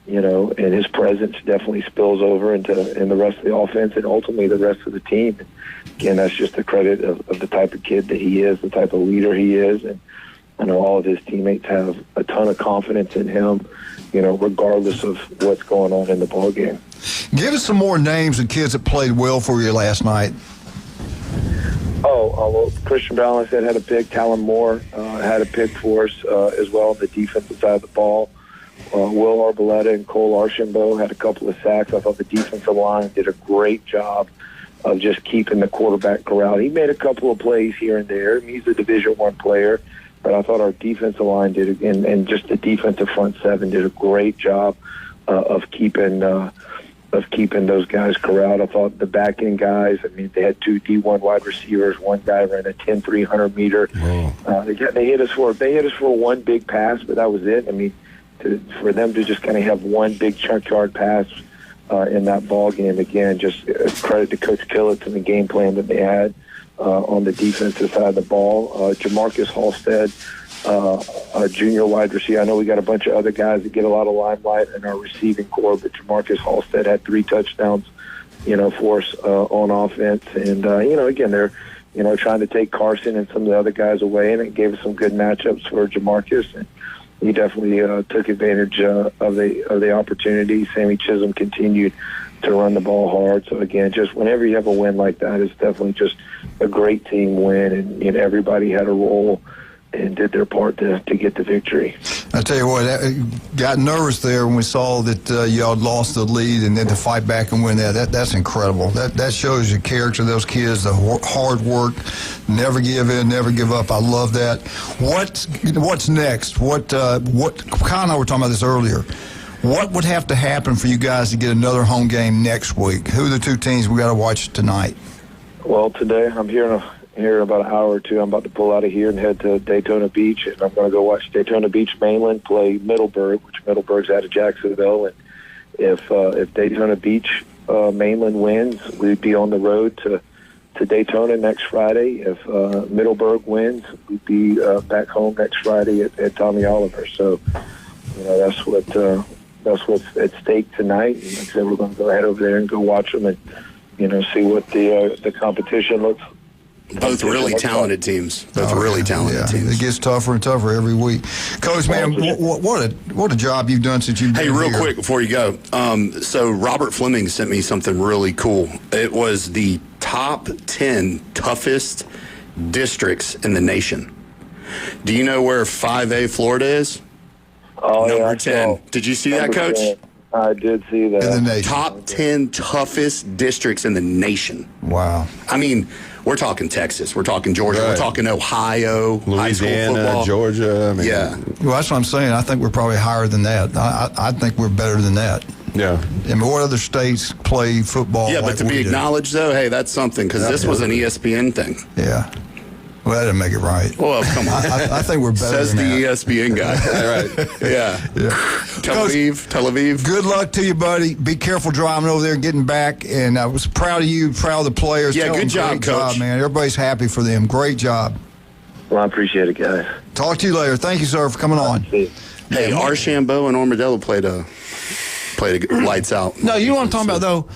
his presence definitely spills over in the rest of the offense and ultimately the rest of the team. And again, that's just the credit of the type of kid that he is, the type of leader he is. And I know all of his teammates have a ton of confidence in him, regardless of what's going on in the ball game. Give us some more names of kids that played well for you last night. Well, Christian Brown, I said, had a pick. Talon Moore had a pick for us as well on the defensive side of the ball. Will Arboleta and Cole Archambault had a couple of sacks. I thought the defensive line did a great job of just keeping the quarterback corralled. He made a couple of plays here and there. I mean, he's a Division I player, but I thought our defensive line did, and just the defensive front seven did a great job of keeping those guys corralled. I thought the back end guys, they had 2 D1 wide receivers. One guy ran a 10 300-meter. They hit us for one big pass, but that was it. For them to just kind of have one big chunk yard pass in that ball game, again, just credit to Coach Killett and the game plan that they had on the defensive side of the ball. Jamarcus Halstead a junior wide receiver. I know we got a bunch of other guys that get a lot of limelight in our receiving core, but Jamarcus Halstead had 3 touchdowns, for us on offense. And, again, they're, trying to take Carson and some of the other guys away, and it gave us some good matchups for Jamarcus. And he definitely took advantage of the opportunity. Sammy Chisholm continued to run the ball hard. So, again, just whenever you have a win like that, it's definitely just a great team win, and everybody had a role and did their part to get the victory. I tell you what, I got nervous there when we saw that y'all lost the lead and then to fight back and win that's incredible. That shows the character of those kids, the hard work, never give in, never give up. I love that. What's next? What Kyle and I were talking about this earlier. What would have to happen for you guys to get another home game next week? Who are the 2 teams we got to watch tonight? Well, today I'm here in about an hour or 2. I'm about to pull out of here and head to Daytona Beach, and I'm going to go watch Daytona Beach Mainland play Middleburg, which Middleburg's out of Jacksonville. And if Daytona Beach Mainland wins, we'd be on the road to Daytona next Friday. If Middleburg wins, we'd be back home next Friday at Tommy Oliver. So, that's what's at stake tonight. And like I said, we're going to go ahead over there and go watch them and see what the competition looks like. Both really talented teams. Both really talented teams. It gets tougher and tougher every week. Coach, man, what a job you've done since you've been here. Hey, real quick before you go. So Robert Fleming sent me something really cool. It was the top 10 toughest districts in the nation. Do you know where 5A Florida is? Oh, Number 10. Did you see that, Coach? 10. I did see that. In the nation. Top 10 toughest districts in the nation. Wow. I mean, we're talking Texas. We're talking Georgia. We're talking Ohio. Louisiana, high school football. Georgia. Yeah. Well, that's what I'm saying. I think we're probably higher than that. I think we're better than that. Yeah. And what other states play football? Yeah, but to be acknowledged, though, hey, that's something, because this was an ESPN thing. Yeah. Well, that didn't make it right. Well, come on. I think we're better Says than the that. ESPN guy. Right. Yeah. Tel Aviv. Good luck to you, buddy. Be careful driving over there and getting back. And I was proud of you, proud of the players. Yeah, Tell good them job, great Coach. job, man. Everybody's happy for them. Great job. Well, I appreciate it, guys. Talk to you later. Thank you, sir, for coming on. Hey, Archambault and Armadillo played lights out. No, you know what I'm talking about, though?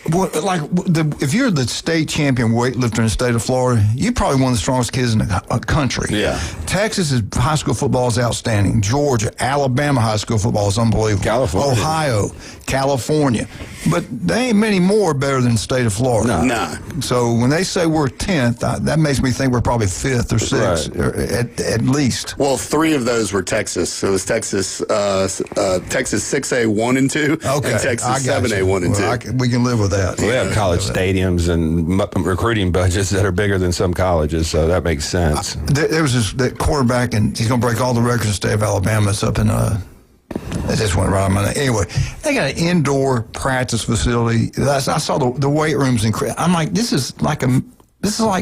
If you're the state champion weightlifter in the state of Florida, you're probably one of the strongest kids in the country. Yeah. Texas' high school football is outstanding. Georgia, Alabama high school football is unbelievable. California. Ohio, California. But there ain't many more better than the state of Florida. Nah. So when they say we're 10th, that makes me think we're probably 5th or 6th, or at least. Well, 3 of those were Texas. So it was Texas 6A 1 and 2, Okay, and Texas I got 7A you. 1 and 2. Well, we can live with that. We have college stadiums and recruiting budgets that are bigger than some colleges, so that makes sense. There was that quarterback, and he's going to break all the records in the state of Alabama. It's up in I just went right on my name. Anyway, they got an indoor practice facility. I saw the weight rooms incredible. I'm like, this is like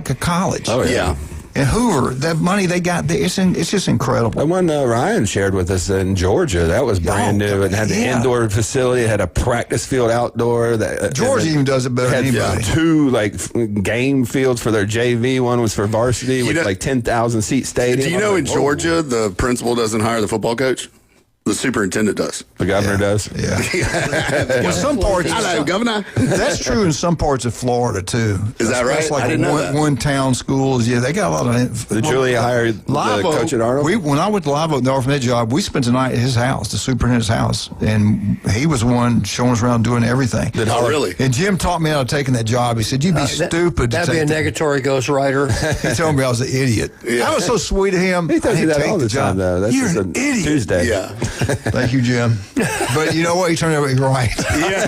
a college. Oh yeah. And Hoover, that money they got there, it's just incredible. The one Ryan shared with us in Georgia, that was brand new. It had the indoor facility, it had a practice field outdoor. Georgia even does it better than anybody. 2 game fields for their JV. One was for varsity with like 10,000 seat stadium. Do you know in Georgia the principal doesn't hire the football coach? The superintendent does. The governor does? Yeah. Well, some parts. Hello, Governor. That's true in some parts of Florida, too. Is that right? That's like I didn't know that. one town schools. Yeah, they got a lot of. Did Julia hire the coach at Arnold? When I went to Live Oak, the orphanage job, we spent the night at his house, the superintendent's house, and he was the one showing us around doing everything. Oh, really? And Jim taught me how to take that job. He said, "You'd be stupid to That'd be a take negatory ghostwriter." He told me I was an idiot. Yeah. I was so sweet of him. He tells you that all the time, though. That's You're just an idiot. Tuesday. Yeah. Thank you, Jim. But you know what? He turned out to be right. Yeah.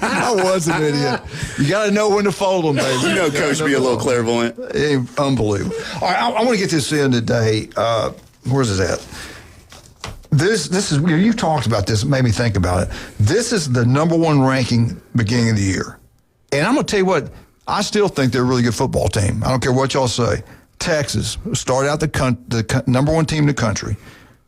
I was an idiot. You got to know when to fold them, baby. You know, Coach, be a little clairvoyant. Unbelievable. All right, I want to get this in today. Where's it at? This is, you've talked about this. It made me think about it. This is the number 1 ranking beginning of the year. And I'm going to tell you what, I still think they're a really good football team. I don't care what y'all say. Texas started out the number 1 team in the country.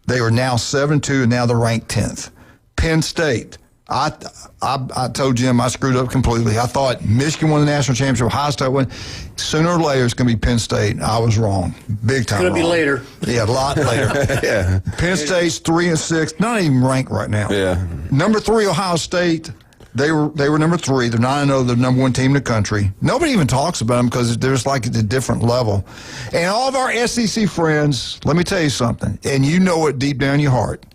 They are now 7-2, and now they're ranked 10th. Penn State, I told Jim I screwed up completely. I thought Michigan won the national championship, Ohio State won. Sooner or later, it's going to be Penn State. I was wrong. Big time It's going to be wrong. later. Yeah, a lot later. Yeah. Penn State's 3-6, not even ranked right now. Yeah. Number 3, Ohio State. They were number 3. They're 9-0. They're the number 1 team in the country. Nobody even talks about them because they're just like at a different level. And all of our SEC friends, let me tell you something, and you know it deep down in your heart.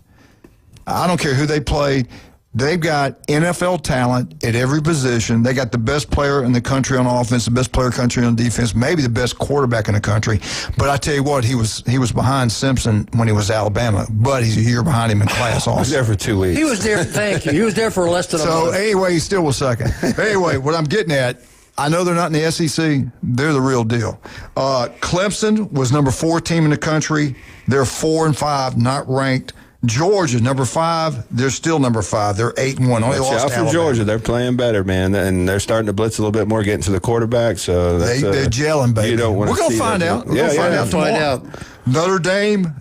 I don't care who they played. They've got NFL talent at every position. They got the best player in the country on offense, the best player in the country on defense, maybe the best quarterback in the country. But I tell you what, he was behind Simpson when he was at Alabama, but he's a year behind him in class also. He was there for 2 weeks. He was there, thank you. He was there for less than a month. So anyway, he still was second. Anyway, what I'm getting at, I know they're not in the SEC. They're the real deal. Clemson was number 4 team in the country. They're 4-5, not ranked. Georgia, number 5, they're still number 5. They're 8-1. Only lost out to from Alabama. Georgia. They're playing better, man, and they're starting to blitz a little bit more, getting to the quarterback. So that's, they're gelling, baby. You don't want We're going to find out. We're going to find out. Notre Dame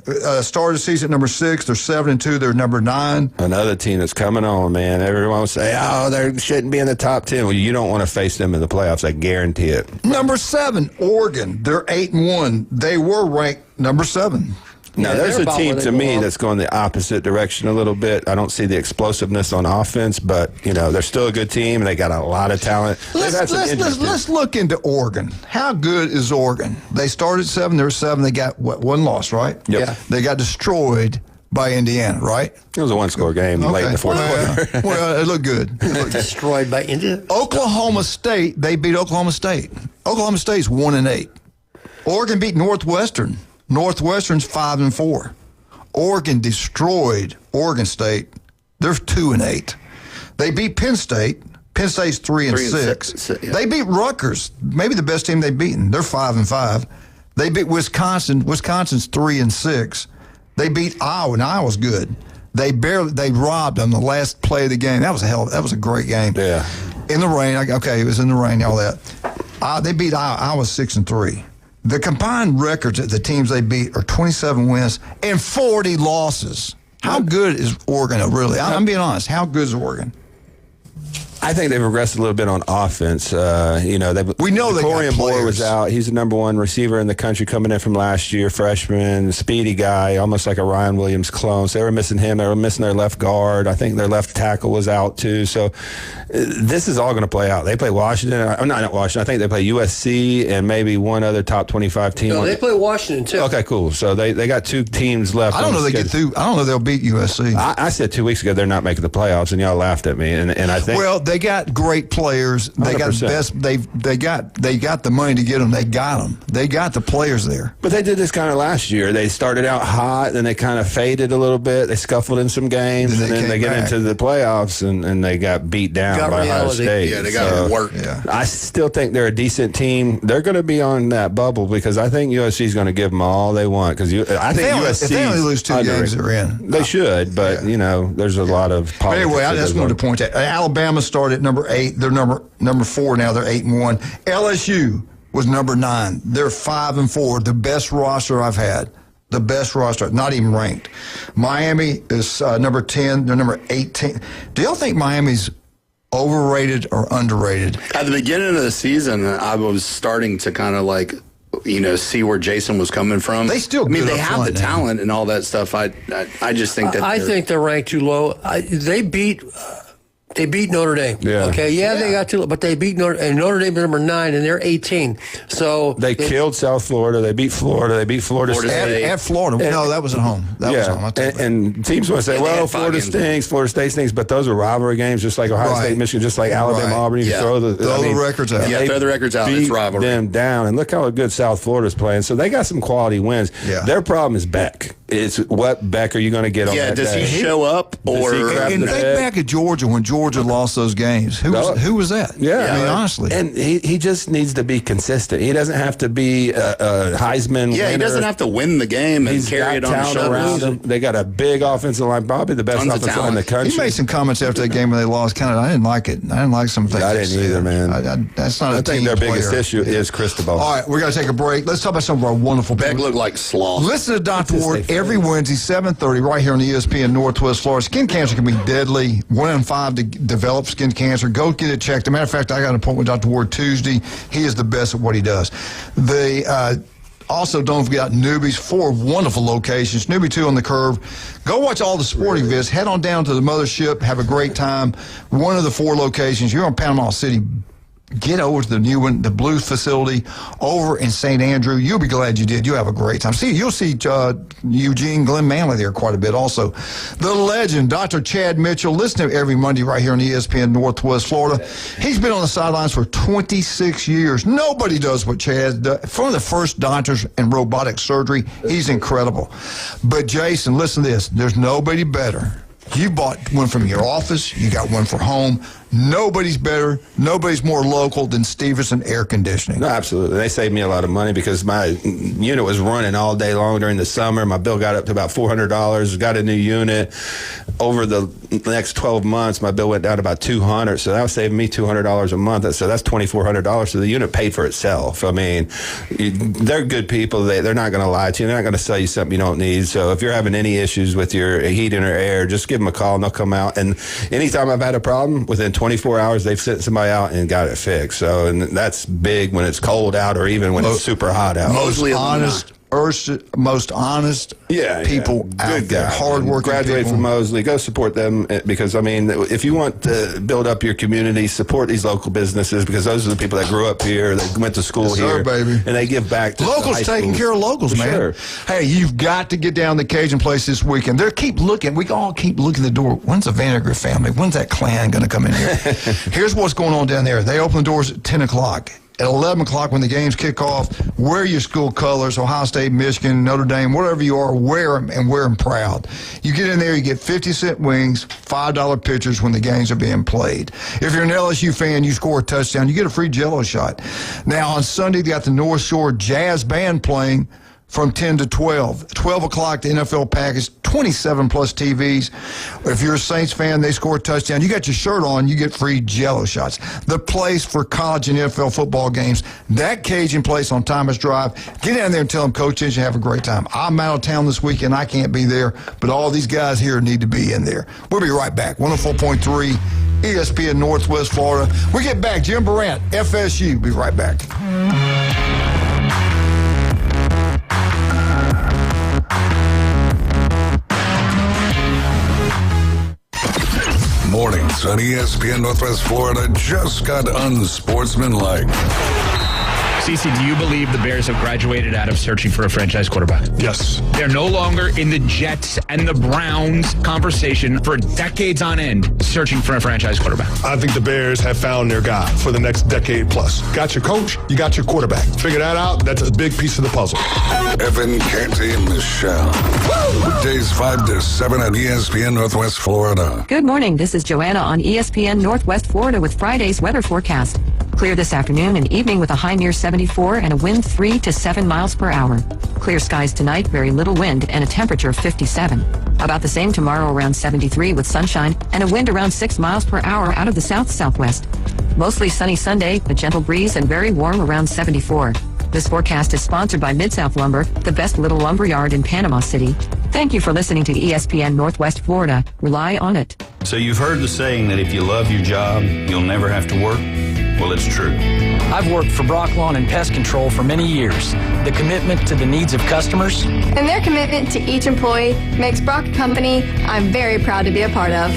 started the season at number 6. They're 7-2. They're number 9. Another team that's coming on, man. Everyone will say, "Oh, they shouldn't be in the top 10." Well, you don't want to face them in the playoffs. I guarantee it. Number 7, Oregon. They're 8-1. They were ranked number 7. Now, there's a team to me that's going the opposite direction a little bit. I don't see the explosiveness on offense, but, they're still a good team, and they got a lot of talent. Let's look into Oregon. How good is Oregon? They started 7. They were 7. They got, 1 loss, right? Yep. Yeah. They got destroyed by Indiana, right? It was a 1-score game late in the fourth quarter. Well, it looked good. Destroyed by Indiana. Oklahoma State, they beat Oklahoma State. Oklahoma State's 1-8. Oregon beat Northwestern. Northwestern's 5-4. Oregon destroyed Oregon State. They're 2-8. They beat Penn State. Penn State's 3-6. Yeah. They beat Rutgers, maybe the best team they've beaten. They're 5-5. They beat Wisconsin. Wisconsin's 3-6. They beat Iowa, and Iowa's good. They robbed them the last play of the game. That was a great game. Yeah. In the rain. Okay, it was in the rain. All that. They beat Iowa. Iowa's 6-3. The combined records that the teams they beat are 27 wins and 40 losses. How good is Oregon, really? I'm being honest. How good is Oregon? I think they've regressed a little bit on offense. We know they got Corian Moore players. was out. He's the number 1 receiver in the country coming in from last year, freshman, speedy guy, almost like a Ryan Williams clone. So they were missing him. They were missing their left guard. I think their left tackle was out too. So this is all going to play out. They play Washington. Not Washington. I think they play USC and maybe one other top 25 team. No, they play Washington too. Okay, cool. So they got 2 teams left. I don't know they get through. I don't know they'll beat USC. I said 2 weeks ago they're not making the playoffs, and y'all laughed at me. And I think they got great players. They 100%. got the best. They got the money to get them. They got them. They got the players there. But they did this kind of last year. They started out hot, then they kind of faded a little bit. They scuffled in some games, and then they get into the playoffs, and they got beat down by Ohio State. Yeah, they got worked. Yeah. I still think they're a decent team. They're going to be on that bubble because I think USC is going to give them all they want. Because I think USC, if they only lose 2 games, they're in. They should, but there's a lot of politics. But anyway, I just wanted to point out Alabama started at number 8. They're number 4 now. They're 8-1. LSU was number 9. They're 5-4. The best roster I've had. The best roster, not even ranked. Miami is number 10. They're number 18. Do y'all think Miami's overrated or underrated? At the beginning of the season, I was starting to kind of see where Jason was coming from. They still, they have the talent and all that stuff. I just think that I think they're ranked too low. They beat Notre Dame. Yeah. Okay. Yeah, they got too, but they beat Notre Dame number 9, and they're 18. So they killed South Florida. They beat Florida. They beat Florida State at Florida. No, that was at home. That was home. And teams want to say, well, Florida stinks, Florida State stinks, but those are rivalry games, just like Ohio State, Michigan, just like Alabama, Auburn. You can throw the records out. Yeah, throw the records out. It's rivalry. Them down, and look how good South Florida's playing. So they got some quality wins. Yeah. Their problem is Beck. It's what Beck are you going to get on that does day? he show up or? And think back at Georgia when Georgia lost those games. Who was that? Yeah, I mean, honestly. And he just needs to be consistent. He doesn't have to be a Heisman winner. He doesn't have to win the game and carry it on his shoulders. They got a big offensive line, probably the best offensive line in the country. He made some comments after that game when they lost. I didn't like it. I didn't like some things. I didn't either, man. That's not I think their biggest issue is Cristobal. All right, we're going to take a break. Let's talk about some of our wonderful Beck looked like sloth. Listen to Dr. Ward every every Wednesday, 7:30, right here on ESPN Northwest Florida. Skin cancer can be deadly. 1 in 5 to develop skin cancer. Go get it checked. As a matter of fact, I got an appointment with Dr. Ward Tuesday. He is the best at what he does. Also, don't forget Newbie's 4 wonderful locations. Newbie 2 on the Curve. Go watch all the sporting events. Head on down to the mothership. Have a great time. One of the 4 locations. You're in Panama City. Get over to the new one, the Blues facility over in St. Andrew. You'll be glad you did. You'll have a great time. You'll see Eugene Glenn Manley there quite a bit also. The legend, Dr. Chad Mitchell. Listen to every Monday right here on ESPN Northwest Florida. He's been on the sidelines for 26 years. Nobody does what Chad does. One of the first doctors in robotic surgery. He's incredible. But, Jason, listen to this. There's nobody better. You bought one from your office. You got one for home. Nobody's better. Nobody's more local than Stevenson Air Conditioning. No, absolutely. They saved me a lot of money because my unit was running all day long during the summer. My bill got up to about $400. Got a new unit. Over the next 12 months, my bill went down to about $200. So that was saving me $200 a month. So that's $2,400. So the unit paid for itself. I mean, they're good people. They're not going to lie to you. They're not going to sell you something you don't need. So if you're having any issues with your heating or air, just give them a call and they'll come out. And anytime I've had a problem, within 24 hours, they've sent somebody out and got it fixed. So, and that's big when it's cold out or even when it's super hot out. Most honest people out there, hard-working graduate people. from Mosley. Go support them because, I mean, if you want to build up your community, support these local businesses because those are the people that grew up here, that went to school here, baby. And they give back to locals taking care of locals, man. Sure. Hey, you've got to get down to the Cajun Place this weekend. We all keep looking at the door. When's the Vandergrift family? When's that clan going to come in here? Here's what's going on down there. They open the doors at 10 o'clock. At 11 o'clock when the games kick off, wear your school colors, Ohio State, Michigan, Notre Dame, whatever you are, wear them and wear them proud. You get in there, you get 50-cent wings, $5 pitchers when the games are being played. If you're an LSU fan, you score a touchdown, you get a free Jell-O shot. Now, on Sunday, they got the North Shore Jazz Band playing from 10 to 12. 12 o'clock, the NFL package, 27-plus TVs. If you're a Saints fan, they score a touchdown. You got your shirt on, you get free Jell-O shots. The place for college and NFL football games, that Cajun Place on Thomas Drive. Get down there and tell them Coach sent you have a great time. I'm out of town this weekend. I can't be there, but all these guys here need to be in there. We'll be right back. 104.3 ESPN Northwest Florida. We get back. Jim Durant, FSU. Be right back. Mornings on ESPN Northwest Florida just got unsportsmanlike. CeCe, do you believe the Bears have graduated out of searching for a franchise quarterback? Yes. They're no longer in the Jets and the Browns conversation for decades on end searching for a franchise quarterback. I think the Bears have found their guy for the next decade plus. Got your coach, you got your quarterback. Figure that out, that's a big piece of the puzzle. Evan, Canty, and Michelle. Weekdays 5 to 7 on ESPN Northwest Florida. Good morning. This is Joanna on ESPN Northwest Florida with Friday's weather forecast. Clear this afternoon and evening with a high near 74 and a wind 3 to 7 miles per hour. Clear skies tonight, very little wind and a temperature of 57. About the same tomorrow around 73 with sunshine and a wind around 6 miles per hour out of the south-southwest. Mostly sunny Sunday, a gentle breeze and very warm around 74. This forecast is sponsored by Mid-South Lumber, the best little lumber yard in Panama City. Thank you for listening to ESPN Northwest Florida. Rely on it. So you've heard the saying that if you love your job, you'll never have to work? Well, it's true. I've worked for Brock Lawn and Pest Control for many years. The commitment to the needs of customers and their commitment to each employee makes Brock a company I'm very proud to be a part of.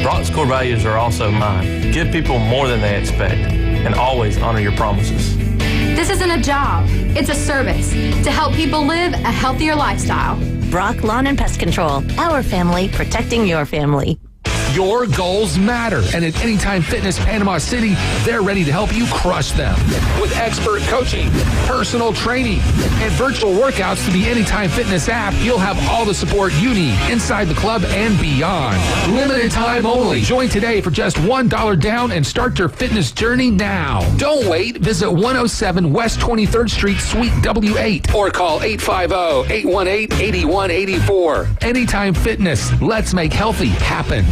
Brock's core values are also mine. Give people more than they expect and always honor your promises. This isn't a job, it's a service to help people live a healthier lifestyle. Brock Lawn and Pest Control, our family protecting your family. Your goals matter, and at Anytime Fitness Panama City, they're ready to help you crush them. With expert coaching, personal training, and virtual workouts through the Anytime Fitness app, you'll have all the support you need inside the club and beyond. Limited time only. Join today for just $1 down and start your fitness journey now. Don't wait. Visit 107 West 23rd Street, Suite W8, or call 850-818-8184. Anytime Fitness. Let's make healthy happen.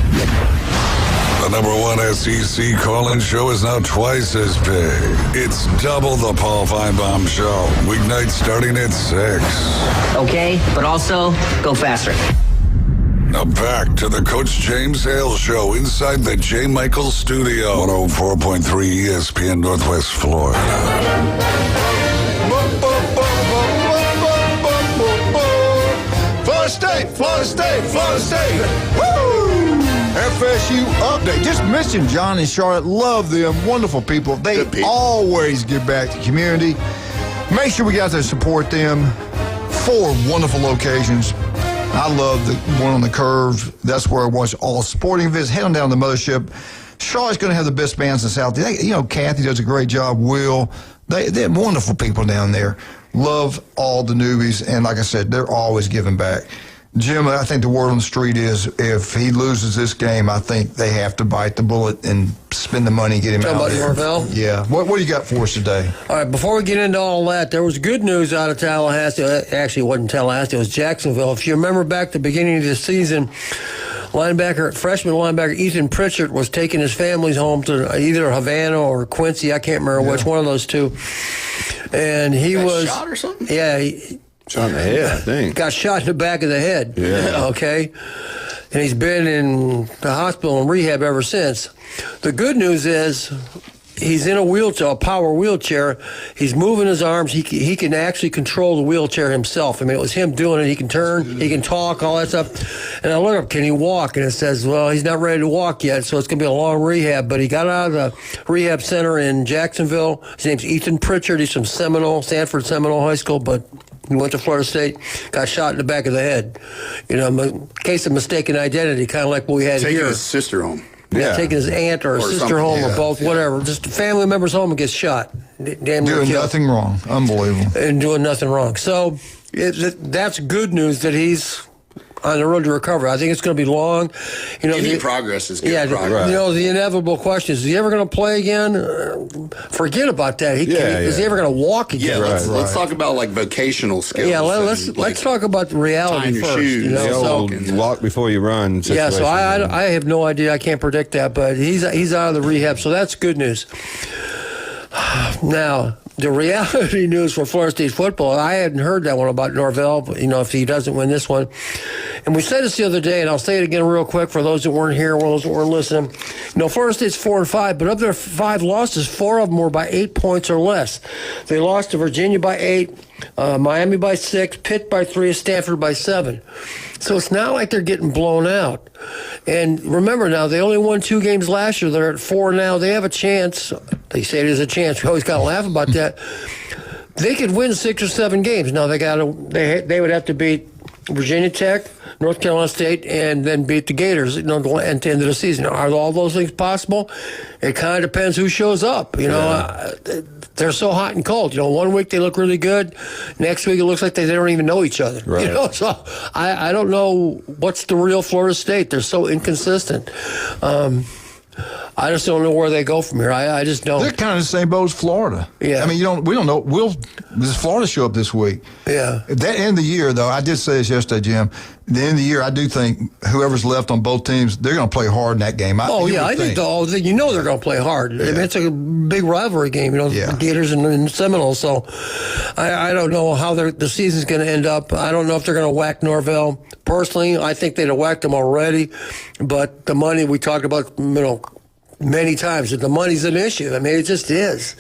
The #1 SEC call-in show is now twice as big. It's double the Paul Feinbaum Show. Weeknights starting at 6. Okay, but also go faster. Now back to the Coach James Hale Show inside the J. Michael Studio. 104.3 ESPN Northwest Florida. Florida State. Woo! FSU update. Just mentioned John and Charlotte. Love them. Wonderful people. They always give back to the community. Make sure we get out there to support them. 4 wonderful locations. I love the one on the curve. That's where I watch all sporting events. Head on down to the mothership. Charlotte's going to have the best bands in South. Kathy does a great job. Will. They're wonderful people down there. Love all the newbies. And like I said, they're always giving back. Jim, I think the word on the street is if he loses this game, I think they have to bite the bullet and spend the money and get him out there. Norvell? Yeah. What do you got for us today? All right, before we get into all that, there was good news out of Tallahassee. Actually, it wasn't Tallahassee, it was Jacksonville. If you remember back to the beginning of the season, freshman linebacker Ethan Pritchard was taking his families home to either Havana or Quincy. I can't remember which one of those two. And he was shot or something? Yeah, shot in the head, I think. Got shot in the back of the head. Yeah. Okay. And he's been in the hospital and rehab ever since. The good news is he's in a power wheelchair. He's moving his arms. He can actually control the wheelchair himself. I mean, it was him doing it. He can turn, he can talk, all that stuff. And I look up, can he walk? And it says, well, he's not ready to walk yet, so it's going to be a long rehab. But he got out of the rehab center in Jacksonville. His name's Ethan Pritchard. He's from Sanford Seminole High School, but he went to Florida State, got shot in the back of the head. Case of mistaken identity, kind of like what we had here. Taking his sister home. Yeah, taking his aunt or sister home or both, whatever. Just a family member's home and gets shot. Damn near doing nothing wrong. Unbelievable. And doing nothing wrong. So that's good news that he's on the road to recovery. I think it's going to be long. Any progress is good progress. The inevitable question is he ever going to play again? Forget about that. Is he ever going to walk again? Yeah, let's talk about like vocational skills. Yeah, let's talk about the reality first. Shoes, walk before you run. Yeah, so I have no idea. I can't predict that, but he's out of the rehab, so that's good news. Now, the reality news for Florida State football, I hadn't heard that one about Norvell, but, if he doesn't win this one. And we said this the other day, and I'll say it again real quick for those that weren't here, those that weren't listening. Florida State's 4-5, but of their 5 losses, 4 of them were by 8 points or less. They lost to Virginia by 8, Miami by 6, Pitt by 3, Stanford by 7. So it's not like they're getting blown out. And remember now, they only won 2 games last year. They're at 4 now. They have a chance. They say there's a chance. We always got to laugh about that. They could win 6 or 7 games. Now they would have to beat Virginia Tech, North Carolina State, and then beat the Gators at the end of the season. Are all those things possible? It kind of depends who shows up. They're so hot and cold. One week they look really good. Next week it looks like they don't even know each other. Right. So I don't know what's the real Florida State. They're so inconsistent. I just don't know where they go from here. I just don't. They're kind of the same boat as Florida. Yeah. I mean, we don't know. Does Florida show up this week? Yeah. At the end of the year, though, I did say this yesterday, Jim. At the end of the year, I do think whoever's left on both teams, they're going to play hard in that game. I think they're going to play hard. Yeah. I mean, it's a big rivalry game, the Gators and Seminoles. So I don't know how the season's going to end up. I don't know if they're going to whack Norvell. Personally, I think they'd have whacked them already. But the money we talked about, many times that the money's an issue. I mean, it just is.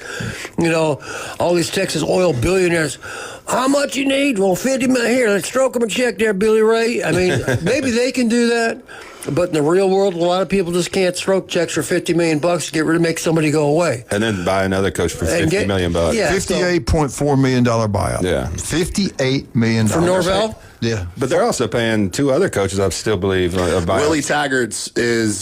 All these Texas oil billionaires, how much you need? Well, $50 million. Here, let's stroke them a check there, Billy Ray. I mean, maybe they can do that. But in the real world, a lot of people just can't stroke checks for $50 million to make somebody go away. And then buy another coach for $50 million. Yeah, $58.4 million buyout. Yeah. $58 million. For Norvell? Yeah. But they're also paying 2 other coaches, I still believe, a buyout. Willie Taggart's is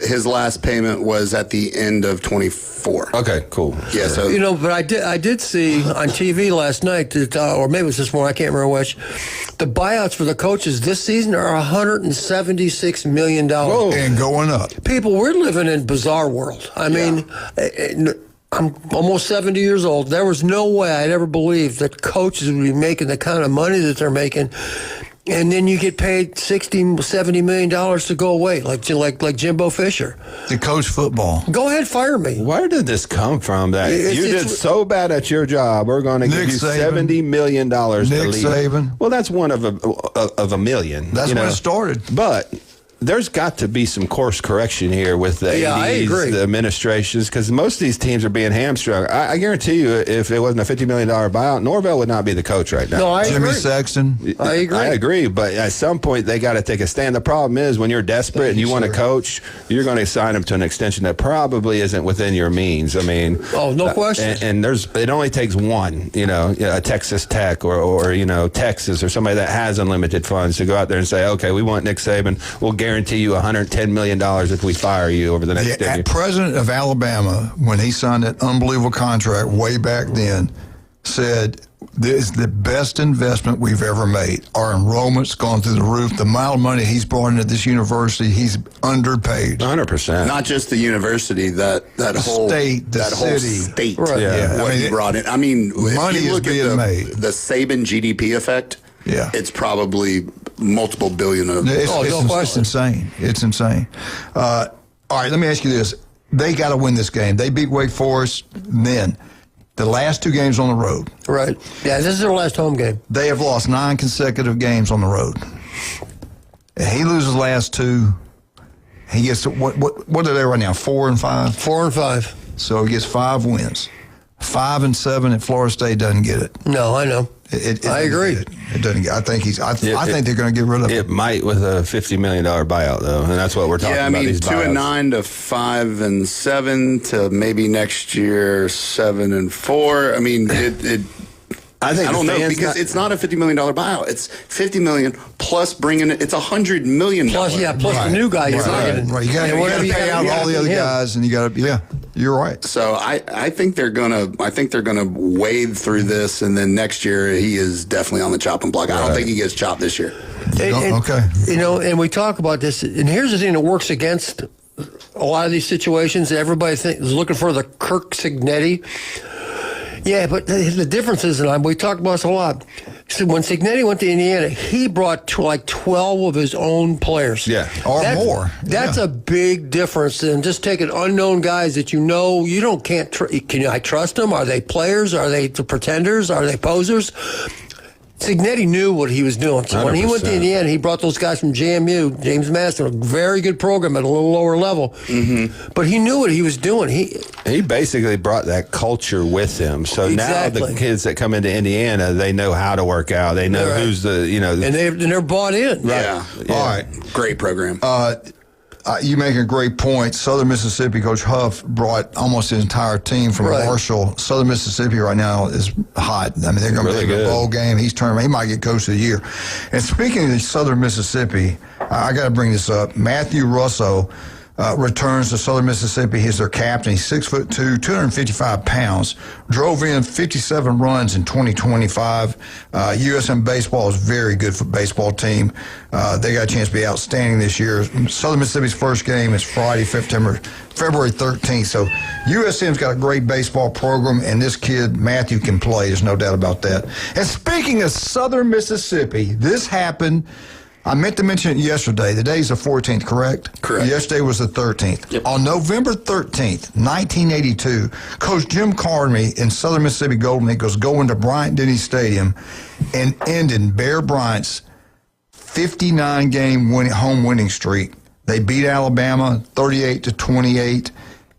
his last payment was at the end of 24. Okay, cool. Yeah, so but I did see on TV last night that, or maybe it was this morning, I can't remember which. The buyouts for the coaches this season are $176 million. Whoa. And going up. People, we're living in bizarre world. I mean, I'm almost 70 years old. There was no way I'd ever believe that coaches would be making the kind of money that they're making. And then you get paid $60-70 million to go away, like Jimbo Fisher. To coach football. Go ahead, fire me. Where did this come from? That you did so bad at your job, we're going to give you $70 million to leave. Nick Saban. Well, that's one of a million. That's when it started. But there's got to be some course correction here with the ADs, the administrations, because most of these teams are being hamstrung. I guarantee you, if it wasn't a $50 million buyout, Norvell would not be the coach right now. No, I Jimmy agree. Sexton. I agree. I agree, but at some point they got to take a stand. The problem is when you're desperate and you want to coach, you're going to sign them to an extension that probably isn't within your means. I mean, no question. And it only takes one, a Texas Tech or Texas or somebody that has unlimited funds to go out there and say, okay, we want Nick Saban. We'll guarantee you $110 million if we fire you over the next decade. The president of Alabama, when he signed that unbelievable contract way back then, said, this is the best investment we've ever made. Our enrollment's gone through the roof. The amount of money he's brought into this university, he's underpaid. 100%. Not just the university, that whole state, the whole city. state. Right. Yeah. What he brought in. I mean, money if you look is being at made. The Saban GDP effect, it's probably multiple billion of it's insane. It's insane. All right, let me ask you this. They got to win this game. They beat Wake Forest then. The last 2 games on the road. Right. Yeah, this is their last home game. They have lost 9 consecutive games on the road. And he loses the last 2. He gets what are they right now? 4 and 5? 4 and 5. So he gets 5 wins. 5 and 7 at Florida State doesn't get it. No, I know. I agree. It doesn't get. I think they're going to get rid of it. It might with a $50 million buyout though, and that's what we're talking about. These 2-9 to 5-7 to maybe next year 7-4. I mean, I don't know because it's not a $50 million buyout. It's $50 million plus bringing it. It's $100 million plus the new guy. Right. You got to pay out all the other guys, and you got to. Yeah, you're right. So I think they're gonna wade through this, and then next year he is definitely on the chopping block. I don't think he gets chopped this year. Okay. And we talk about this, and here's the thing that works against a lot of these situations. Everybody is looking for the Kirk Cignetti. Yeah, but the difference is, and we talked about this a lot. So when Cignetti went to Indiana, he brought 12 of his own players. Yeah, or more. That's a big difference than just taking unknown guys that can I trust them? Are they players? Are they pretenders? Are they posers? Cignetti knew what he was doing. So when he went to Indiana, he brought those guys from JMU, James Madison, a very good program at a little lower level. Mm-hmm. But he knew what he was doing. He basically brought that culture with him. So now the kids that come into Indiana, they know how to work out. They know who's and they're bought in. Right. Yeah. All right. Great program. You make a great point. Southern Mississippi, Coach Huff brought almost his entire team from Marshall. Southern Mississippi right now is hot. I mean, they're going to be in a bowl game. He might get Coach of the Year. And speaking of Southern Mississippi, I got to bring this up. Matthew Russo returns to Southern Mississippi. He's their captain. He's 6'2", 255 pounds. Drove in 57 runs in 2025. USM Baseball is very good for baseball team. They got a chance to be outstanding this year. Southern Mississippi's first game is Friday, February 13th. So USM's got a great baseball program, and this kid, Matthew, can play. There's no doubt about that. And speaking of Southern Mississippi, this happened. I meant to mention it yesterday. The day's the 14th, correct? Correct. Yesterday was the 13th. Yep. On November 13th, 1982, Coach Jim Carney in Southern Mississippi Golden Eagles go into Bryant-Denny Stadium and ended Bear Bryant's 59-game home winning streak. They beat Alabama 38-28.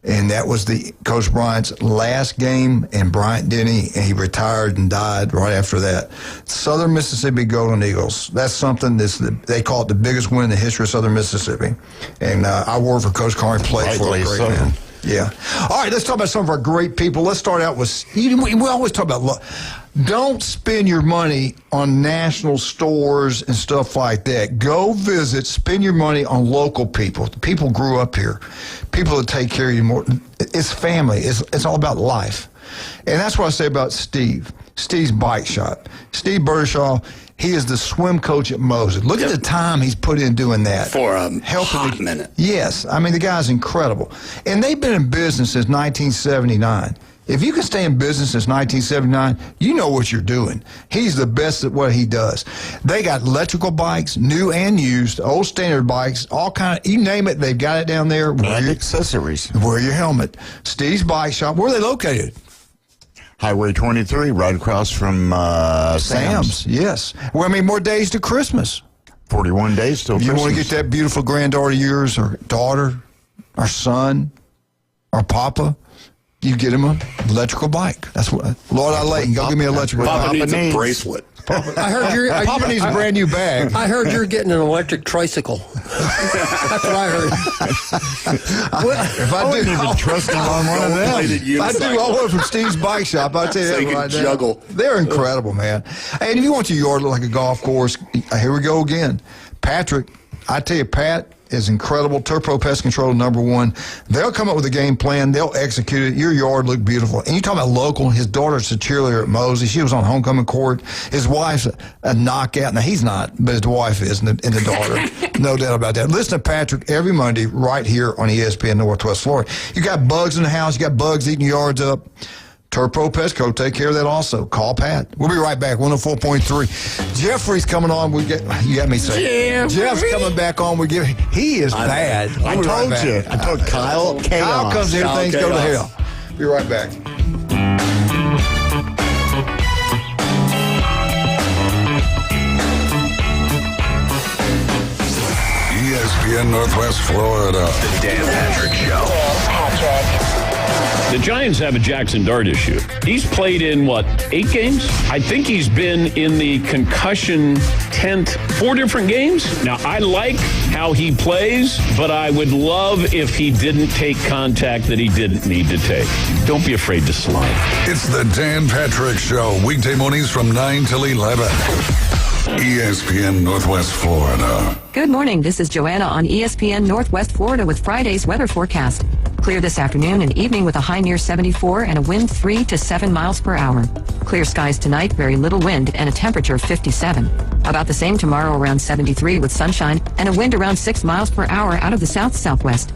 And that was Coach Bryant's last game in Bryant-Denny, and he retired and died right after that. Southern Mississippi Golden Eagles. That's something they call it the biggest win in the history of Southern Mississippi. And I worked for Coach Carney, played for a great man. Yeah. All right, let's talk about some of our great people. Let's start out with, we always talk about, don't spend your money on national stores and stuff like that. Go visit, spend your money on local people. People grew up here. People that take care of you more. It's family. It's all about life. And that's what I say about Steve's Bike Shop. Steve Burtishaw, he is the swim coach at Moses. Look at the time he's put in doing that. For a hot minute. Yes. I mean, the guy's incredible. And they've been in business since 1979. If you can stay in business since 1979, you know what you're doing. He's the best at what he does. They got electrical bikes, new and used, old standard bikes, all kind of, you name it, they've got it down there. And accessories. Wear your helmet. Steve's Bike Shop. Where are they located? Highway 23, right across from Sam's. Yes. Well, I mean, more days to Christmas. 41 days till Christmas. You want to get that beautiful granddaughter of yours, or daughter, or son, or papa, you get him an electrical bike. That's what. Lord, I Layton, go give me an electrical bike. Papa needs a bracelet. I heard you're. Papa needs a brand new bag. I heard you're getting an electric tricycle. That's what I heard. If I wouldn't even trust him on one of them. I do all over from Steve's Bike Shop. I tell you So that you can right now. juggle. They're incredible, man. Hey, and if you want your yard to look like a golf course, here we go again. Patrick, I tell you, Pat is incredible. Turpro Pest Control #1. They'll come up with a game plan. They'll execute it. Your yard look beautiful. And you talk about local. His daughter's a cheerleader at Mosey. She was on homecoming court. His wife's a knockout. Now, he's not, but his wife is, and the daughter. No doubt about that. Listen to Patrick every Monday right here on ESPN Northwest Florida. You got bugs in the house. You got bugs eating your yards up. Turpro Pestco, take care of that also. Call Pat. We'll be right back. 104.3. Jeffrey's coming on. You got me saying. Jeff's coming back on. He is bad. I told you. I told Kyle. Kyle comes here, things go to hell. Be right back. ESPN Northwest Florida. The Dan Patrick Show. The Giants have a Jackson Dart issue. He's played in, 8 games? I think he's been in the concussion tent 4 different games. Now, I like how he plays, but I would love if he didn't take contact that he didn't need to take. Don't be afraid to slide. It's the Dan Patrick Show, weekday mornings from 9 till 11. ESPN Northwest Florida. Good morning. This is Joanna on ESPN Northwest Florida with Friday's weather forecast. Clear this afternoon and evening with a high near 74 and a wind 3 to 7 miles per hour. Clear skies tonight, very little wind and a temperature of 57. About the same tomorrow, around 73 with sunshine and a wind around 6 miles per hour out of the south-southwest.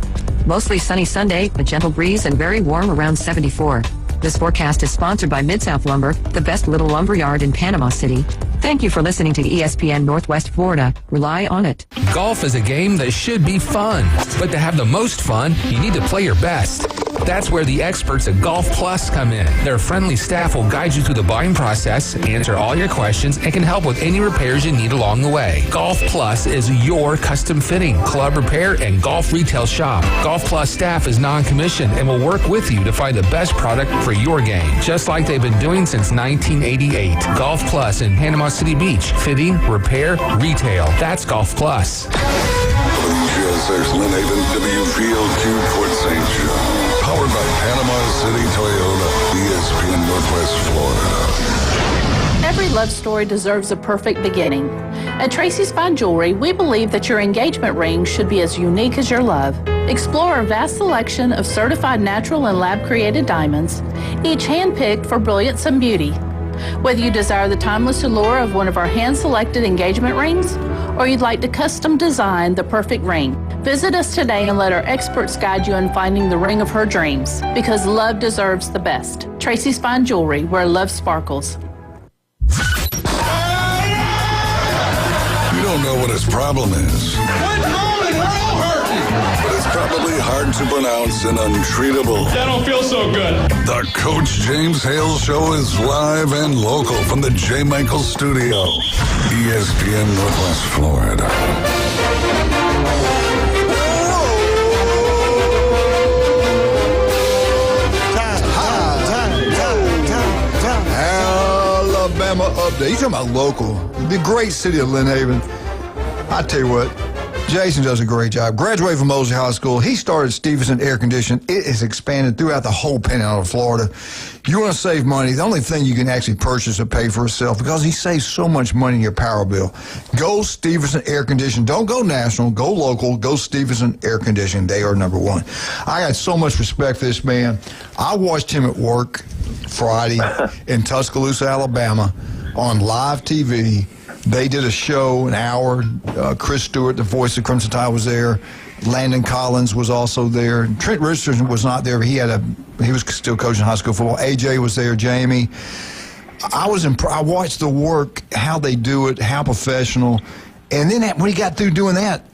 Mostly sunny Sunday, a gentle breeze and very warm around 74. This forecast is sponsored by Mid-South Lumber, the best little lumber yard in Panama City. Thank you for listening to ESPN Northwest Florida. Rely on it. Golf is a game that should be fun, but to have the most fun, you need to play your best. That's where the experts at Golf Plus come in. Their friendly staff will guide you through the buying process, answer all your questions, and can help with any repairs you need along the way. Golf Plus is your custom fitting, club repair, and golf retail shop. Golf Plus staff is non-commissioned and will work with you to find the best product for your game, just like they've been doing since 1988. Golf Plus in Panama City Beach. Fitting, repair, retail. That's Golf Plus. WGL6 Lynn Haven, WVLQ Port St. Joe. Powered by Panama City Toyota, ESPN Northwest Florida. Every love story deserves a perfect beginning. At Tracy's Fine Jewelry, we believe that your engagement ring should be as unique as your love. Explore our vast selection of certified natural and lab-created diamonds, each hand-picked for brilliance and beauty. Whether you desire the timeless allure of one of our hand-selected engagement rings, or you'd like to custom design the perfect ring, visit us today and let our experts guide you in finding the ring of her dreams, because love deserves the best. Tracy's Fine Jewelry, where love sparkles. You don't know what his problem is. But it's probably hard to pronounce and untreatable. That don't feel so good. The Coach James Hale Show is live and local from the J. Michael Studio. ESPN Northwest Florida. Alabama update. You talking about local. The great city of Lynn Haven. I tell you what, Jason does a great job. Graduated from Mosey High School. He started Stevenson Air Conditioning. It is expanded throughout the whole Panhandle of Florida. You want to save money, the only thing you can actually purchase or pay for itself, because he saves so much money in your power bill. Go Stevenson Air Conditioning. Don't go national. Go local. Go Stevenson Air Conditioning. They are #1. I got so much respect for this man. I watched him at work Friday in Tuscaloosa, Alabama, on live TV. They did a show, an hour. Chris Stewart, the voice of Crimson Tide, was there. Landon Collins was also there. Trent Richardson was not there, but he was still coaching high school football. AJ was there, Jamie. I watched the work, how they do it, how professional. And then when he got through doing that,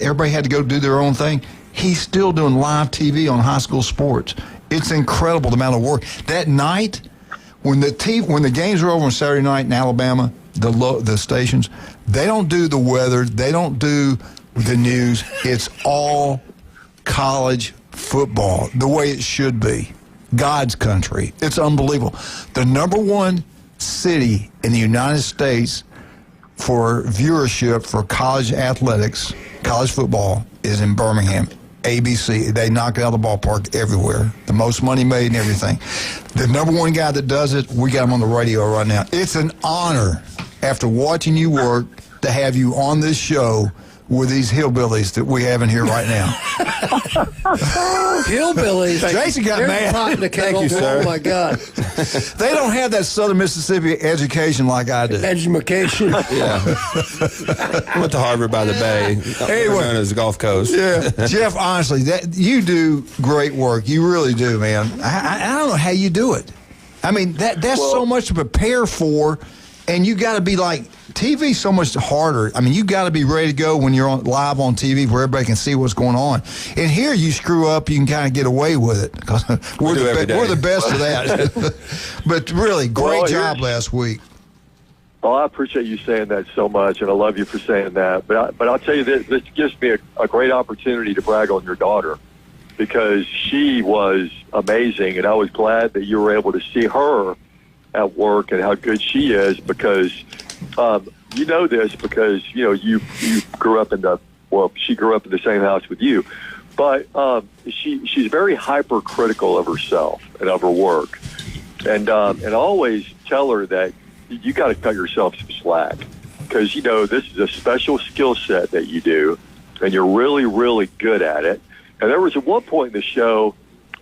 everybody had to go do their own thing. He's still doing live TV on high school sports. It's incredible the amount of work. That night, when the games are over on Saturday night in Alabama, the stations, they don't do the weather, they don't do the news. It's all college football, the way it should be. God's country. It's unbelievable. The number one city in the United States for viewership for college athletics, college football, is in Birmingham. ABC. They knock it out of the ballpark everywhere. The most money made and everything. The number one guy that does it, we got him on the radio right now. It's an honor, after watching you work, to have you on this show with these hillbillies that we have in here right now. Hillbillies? Jason got mad. Thank you, sir. Oh, my God. They don't have that Southern Mississippi education like I do. Education. Yeah. I went to Harvard by the Bay, anyway, known as the Gulf Coast. Yeah. Jeff, honestly, you do great work. You really do, man. I don't know how you do it. I mean, that's so much to prepare for, and you got to be like, TV's so much harder. I mean, you got to be ready to go when you're live on TV where everybody can see what's going on. And here, you screw up, you can kind of get away with it because we're the best of that. But really, great job last week. Well, I appreciate you saying that so much, and I love you for saying that. But I'll tell you this gives me a great opportunity to brag on your daughter, because she was amazing, and I was glad that you were able to see her at work and how good she is, because you know this because, you know, you grew up she grew up in the same house with you. But she's very hypercritical of herself and of her work. And I always tell her that you got to cut yourself some slack, because, you know, this is a special skill set that you do, and you're really, really good at it. And there was at one point in the show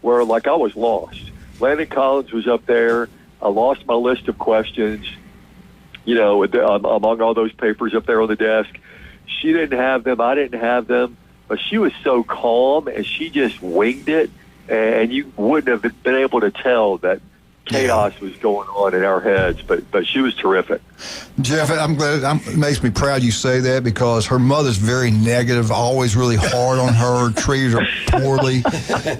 where, like, I was lost. Landon Collins was up there. I lost my list of questions, you know, among all those papers up there on the desk. She didn't have them. I didn't have them. But she was so calm, and she just winged it. And you wouldn't have been able to tell that chaos was going on in our heads. But she was terrific. Jeff, I'm glad. It makes me proud you say that, because her mother's very negative, always really hard on her, treated her poorly.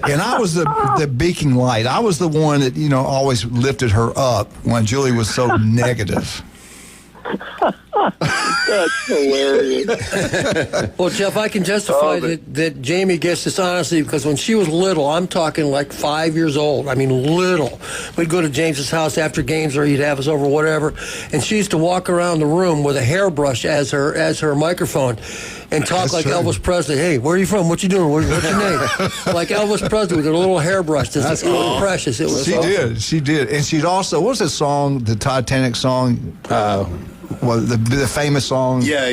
And I was the beacon light. I was the one that, you know, always lifted her up when Julie was so negative. That's hilarious. Well, Jeff, I can justify that Jamie gets this honestly, because when she was little, I'm talking like 5 years old. I mean, little. We'd go to James's house after games, or he'd have us over, whatever, and she used to walk around the room with a hairbrush as her microphone, and talk like Elvis Presley. Hey, where are you from? What you doing? What's your name? Like Elvis Presley with a little hairbrush. That's cool. Precious. It was. She did, and she'd also. What was the song? The Titanic song. Well, the famous song. Yeah.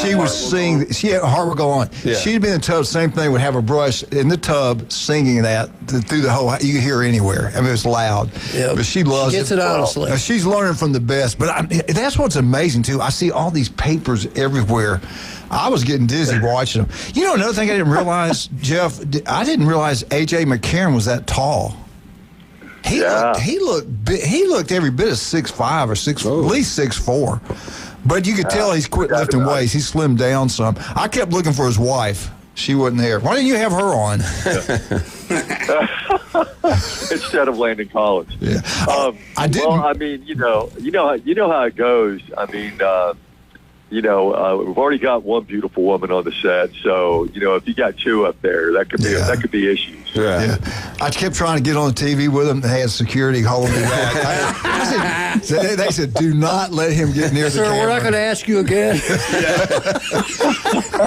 She would sing. She had Heart Will Go On. Yeah. She'd be in the tub. Same thing. Would have a brush in the tub singing that through the whole. You could hear it anywhere. I mean, it was loud. Yeah. But she loves it. She gets it honestly. She's learning from the best. But that's what's amazing too. I see all these papers everywhere. I was getting dizzy watching them. You know, another thing I didn't realize, Jeff. I didn't realize A.J. McCarron was that tall. He looked every bit of 6'5" or 6, at least 6'4". But you could tell he's quit lifting weights. He slimmed down some. I kept looking for his wife. She wasn't there. Why didn't you have her on? Instead of Landon Collins. Yeah. I didn't. Well, I mean, you know how it goes. I mean, we've already got one beautiful woman on the set, so if you got two up there, that could be issues. Yeah. I kept trying to get on the TV with them. They had security holding me back. They said, "Do not let him get near the camera." Sir, we're not going to ask you again.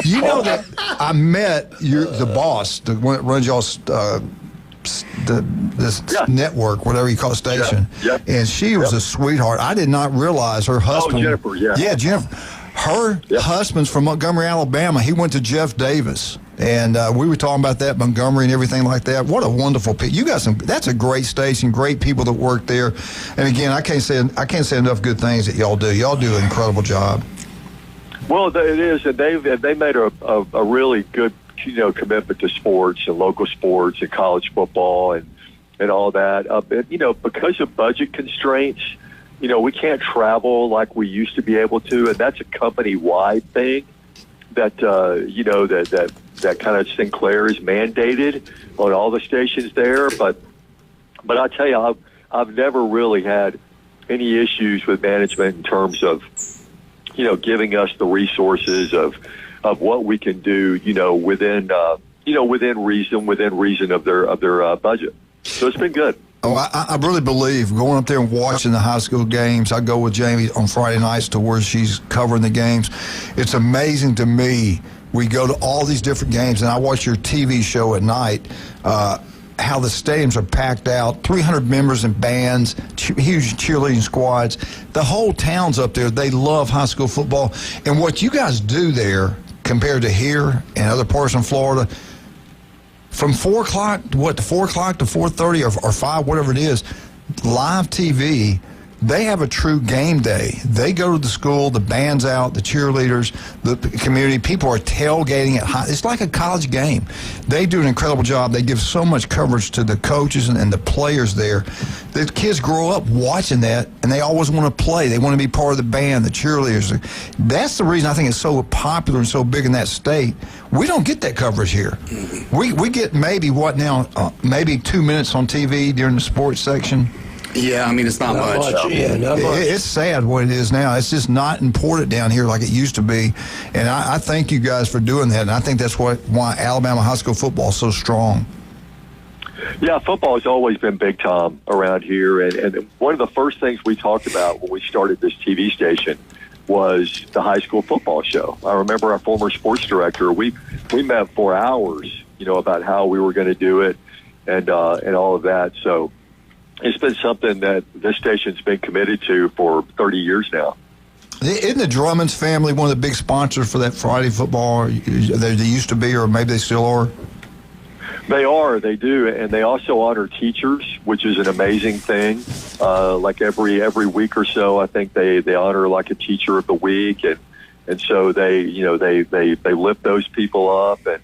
You know that I met the boss, the one that runs y'all's this network, whatever you call it, station. Yeah. And she was a sweetheart. I did not realize her husband. Oh, Jennifer. Yeah, Jennifer. Her husband's from Montgomery, Alabama. He went to Jeff Davis. And we were talking about that, Montgomery and everything like that. What a wonderful people. You got that's a great station, great people that work there. And again, I can't say enough good things that y'all do. Y'all do an incredible job. Well, it is, and they made a really good commitment to sports and local sports and college football and all that. Because of budget constraints, we can't travel like we used to be able to, and that's a company-wide thing that that kind of Sinclair is mandated on all the stations there. But I tell you, I've never really had any issues with management in terms of giving us the resources of what we can do within reason of their budget. So it's been good. Oh, I really believe going up there and watching the high school games. I go with Jamie on Friday nights to where she's covering the games. It's amazing to me. We go to all these different games, and I watch your TV show at night, how the stadiums are packed out, 300 members and bands, huge cheerleading squads. The whole town's up there. They love high school football. And what you guys do there compared to here and other parts in Florida, from 4 o'clock, to 4 o'clock to 4:30 or 5, whatever it is, live TV, they have a true game day. They go to the school, the band's out, the cheerleaders, the community. People are tailgating at high. It's like a college game. They do an incredible job. They give so much coverage to the coaches and the players there. The kids grow up watching that, and they always want to play. They want to be part of the band, the cheerleaders. That's the reason I think it's so popular and so big in that state. We don't get that coverage here. We get maybe, maybe 2 minutes on TV during the sports section. Yeah, I mean, it's not much. Yeah, not much. It's sad what it is now. It's just not important down here like it used to be. And I thank you guys for doing that. And I think that's why Alabama high school football is so strong. Yeah, football has always been big time around here. And one of the first things we talked about when we started this TV station was the high school football show. I remember our former sports director, we met for hours, about how we were going to do it and all of that. So it's been something that this station's been committed to for 30 years now. Isn't the Drummond's family one of the big sponsors for that Friday football? They used to be, or maybe they still are? They are. They do. And they also honor teachers, which is an amazing thing. Like every week or so, I think they honor like a teacher of the week. And so they lift those people up, and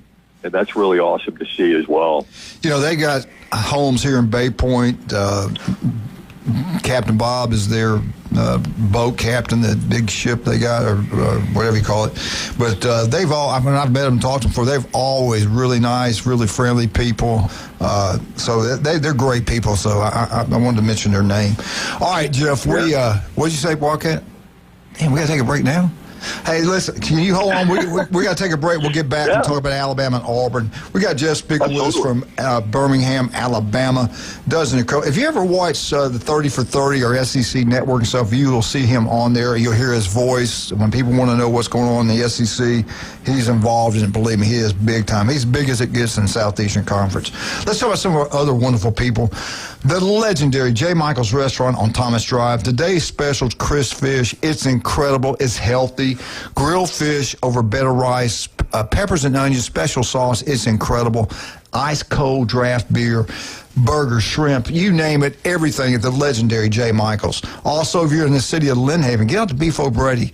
that's really awesome to see as well. They got homes here in Bay Point. Captain Bob is their boat captain, the big ship they got, or whatever you call it. But they've all, I've met them and talked to them before, they've always really nice, really friendly people. So they're great people. So I wanted to mention their name. All right, Jeff, what did you say, Wildcat? Damn, we got to take a break now? Hey, listen, can you hold on? We got to take a break. We'll get back and talk about Alabama and Auburn. We got Jeff Spiegel with us from Birmingham, Alabama. If you ever watch the 30 for 30 or SEC Network and stuff, you will see him on there. You'll hear his voice. When people want to know what's going on in the SEC, he's involved, and believe me, he is big time. He's big as it gets in the Southeastern Conference. Let's talk about some of our other wonderful people. The legendary J. Michael's Restaurant on Thomas Drive. Today's special is crisp fish. It's incredible. It's healthy. Grilled fish over bed of rice, peppers and onions, special sauce. It's incredible. Ice cold draft beer, burgers, shrimp, you name it, everything at the legendary J. Michael's. Also, if you're in the city of Lynn Haven, get out to Beef O'Brady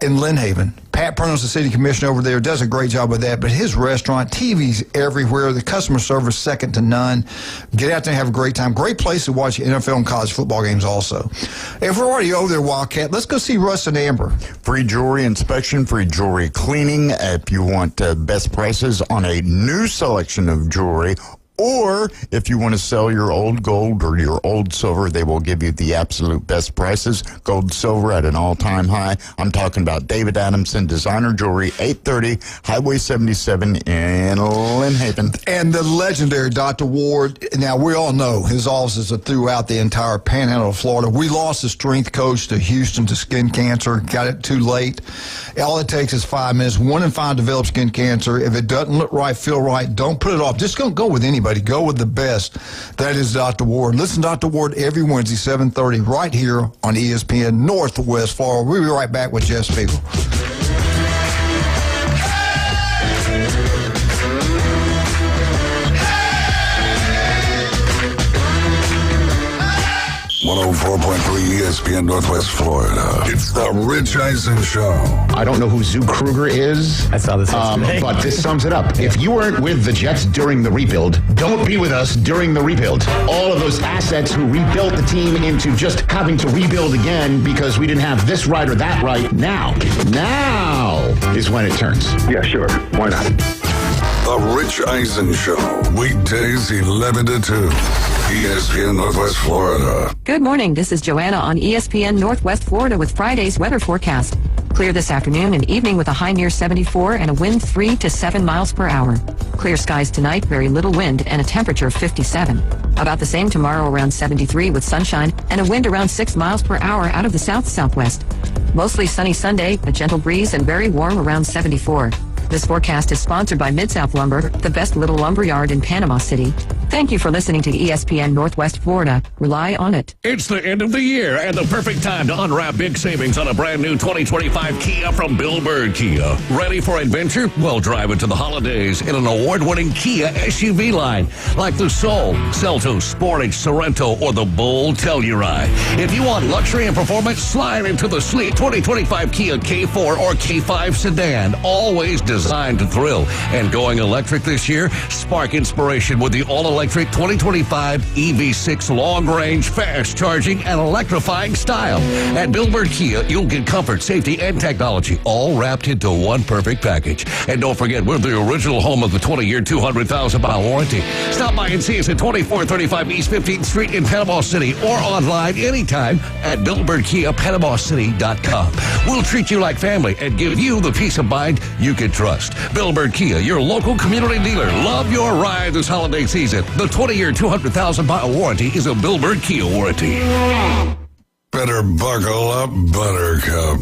in Lynn Haven. Pat Perno's the city commissioner over there, does a great job with that, but his restaurant, TV's everywhere, the customer service second to none. Get out there and have a great time. Great place to watch NFL and college football games also. If we're already over there, Wildcat, let's go see Russ and Amber. Free jewelry inspection, free jewelry cleaning. If you want best prices on a new selection of jewelry, or if you want to sell your old gold or your old silver, they will give you the absolute best prices. Gold and silver at an all-time high. I'm talking about David Adamson Designer Jewelry, 830 Highway 77 in Lynn Haven. And the legendary Dr. Ward. Now, we all know his offices are throughout the entire panhandle of Florida. We lost the strength coach to Houston to skin cancer. Got it too late. All it takes is 5 minutes. 1 in 5 develop skin cancer. If it doesn't look right, feel right, don't put it off. Just don't go with anybody. Go with the best. That is Dr. Ward. Listen to Dr. Ward every Wednesday, 7:30, right here on ESPN Northwest Florida. We'll be right back with Jeff Spiegel. 104.3 ESPN Northwest Florida. It's the Rich Eisen Show. I don't know who Zoo Kruger is. I saw this yesterday. But this sums it up. If you weren't with the Jets during the rebuild, don't be with us during the rebuild. All of those assets who rebuilt the team into just having to rebuild again because we didn't have this right or that right. Now is when it turns. Yeah, sure. Why not? The Rich Eisen Show. Weekdays 11 to 2. ESPN Northwest Florida. Good morning. This is Joanna on ESPN Northwest Florida with Friday's weather forecast. Clear this afternoon and evening with a high near 74 and a wind 3 to 7 miles per hour. Clear skies tonight, very little wind and a temperature of 57. About the same tomorrow around 73 with sunshine and a wind around 6 miles per hour out of the south-southwest. Mostly sunny Sunday, a gentle breeze and very warm around 74. This forecast is sponsored by Mid-South Lumber, the best little lumber yard in Panama City. Thank you for listening to ESPN Northwest Florida. Rely on it. It's the end of the year and the perfect time to unwrap big savings on a brand new 2025 Kia from Bill Bird Kia. Ready for adventure? Well, drive into the holidays in an award-winning Kia SUV line like the Soul, Seltos, Sportage, Sorento, or the bold Telluride. If you want luxury and performance, slide into the sleek 2025 Kia K4 or K5 sedan, always designed to thrill. And going electric this year, spark inspiration with the all-electric 2025 EV6 long-range, fast-charging, and electrifying style. At Bill Bird Kia, you'll get comfort, safety, and technology all wrapped into one perfect package. And don't forget, we're the original home of the 20-year, 200,000-mile warranty. Stop by and see us at 2435 East 15th Street in Panama City or online anytime at BillBirdKiaPanamaCity.com. We'll treat you like family and give you the peace of mind you can trust. Bill Bird Kia, your local community dealer. Love your ride this holiday season. The 20-year, 200,000-mile warranty is a Bill Bird Kia warranty. Better buckle up, Buttercup.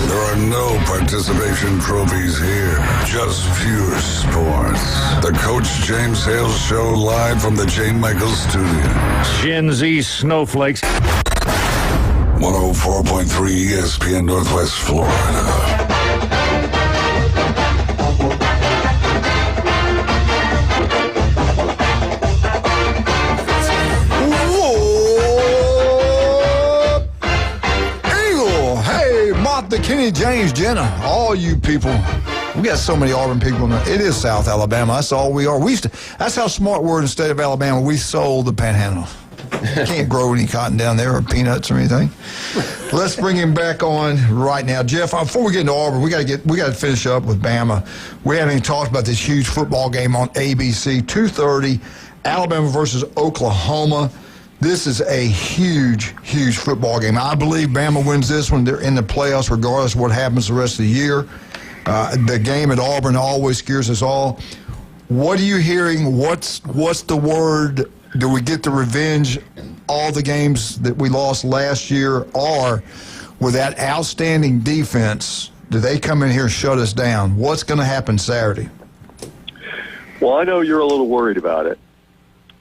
There are no participation trophies here, just pure sports. The Coach James Hale Show live from the Jane Michaels Studios. Gen Z snowflakes. 104.3 ESPN Northwest Florida. The Kenny James Jenna, all you people. We got so many Auburn people in there. It is South Alabama. That's all we are. That's how smart we're in the state of Alabama. We sold the Panhandle. Can't grow any cotton down there or peanuts or anything. Let's bring him back on right now. Jeff, before we get into Auburn, we got to finish up with Bama. We haven't even talked about this huge football game on ABC, 2:30, Alabama versus Oklahoma. This is a huge, huge football game. I believe Bama wins this one. They're in the playoffs regardless of what happens the rest of the year. The game at Auburn always scares us all. What are you hearing? What's the word? Do we get the revenge? All the games that we lost last year, or with that outstanding defense, do they come in here and shut us down? What's going to happen Saturday? Well, I know you're a little worried about it.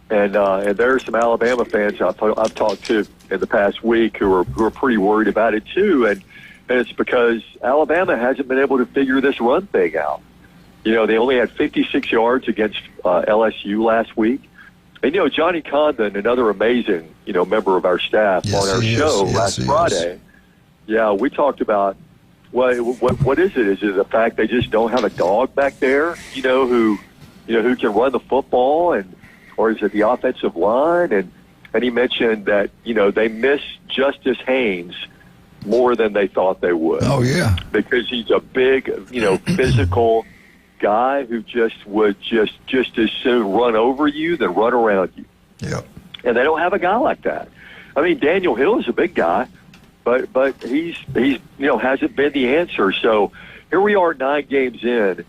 And there are some Alabama fans I've talked to in the past week who are pretty worried about it too, and it's because Alabama hasn't been able to figure this run thing out. You know, they only had 56 yards against LSU last week, and Johnny Condon, another amazing member of our staff on our show last Friday. Yeah, we talked about what is it? Is it the fact they just don't have a dog back there? Who can run the football or is it the offensive line? And he mentioned that, they miss Justice Haynes more than they thought they would. Oh, yeah. Because he's a big, physical guy who would just as soon run over you than run around you. Yep. And they don't have a guy like that. I mean, Daniel Hill is a big guy, but he's hasn't been the answer. So here we are 9 games in,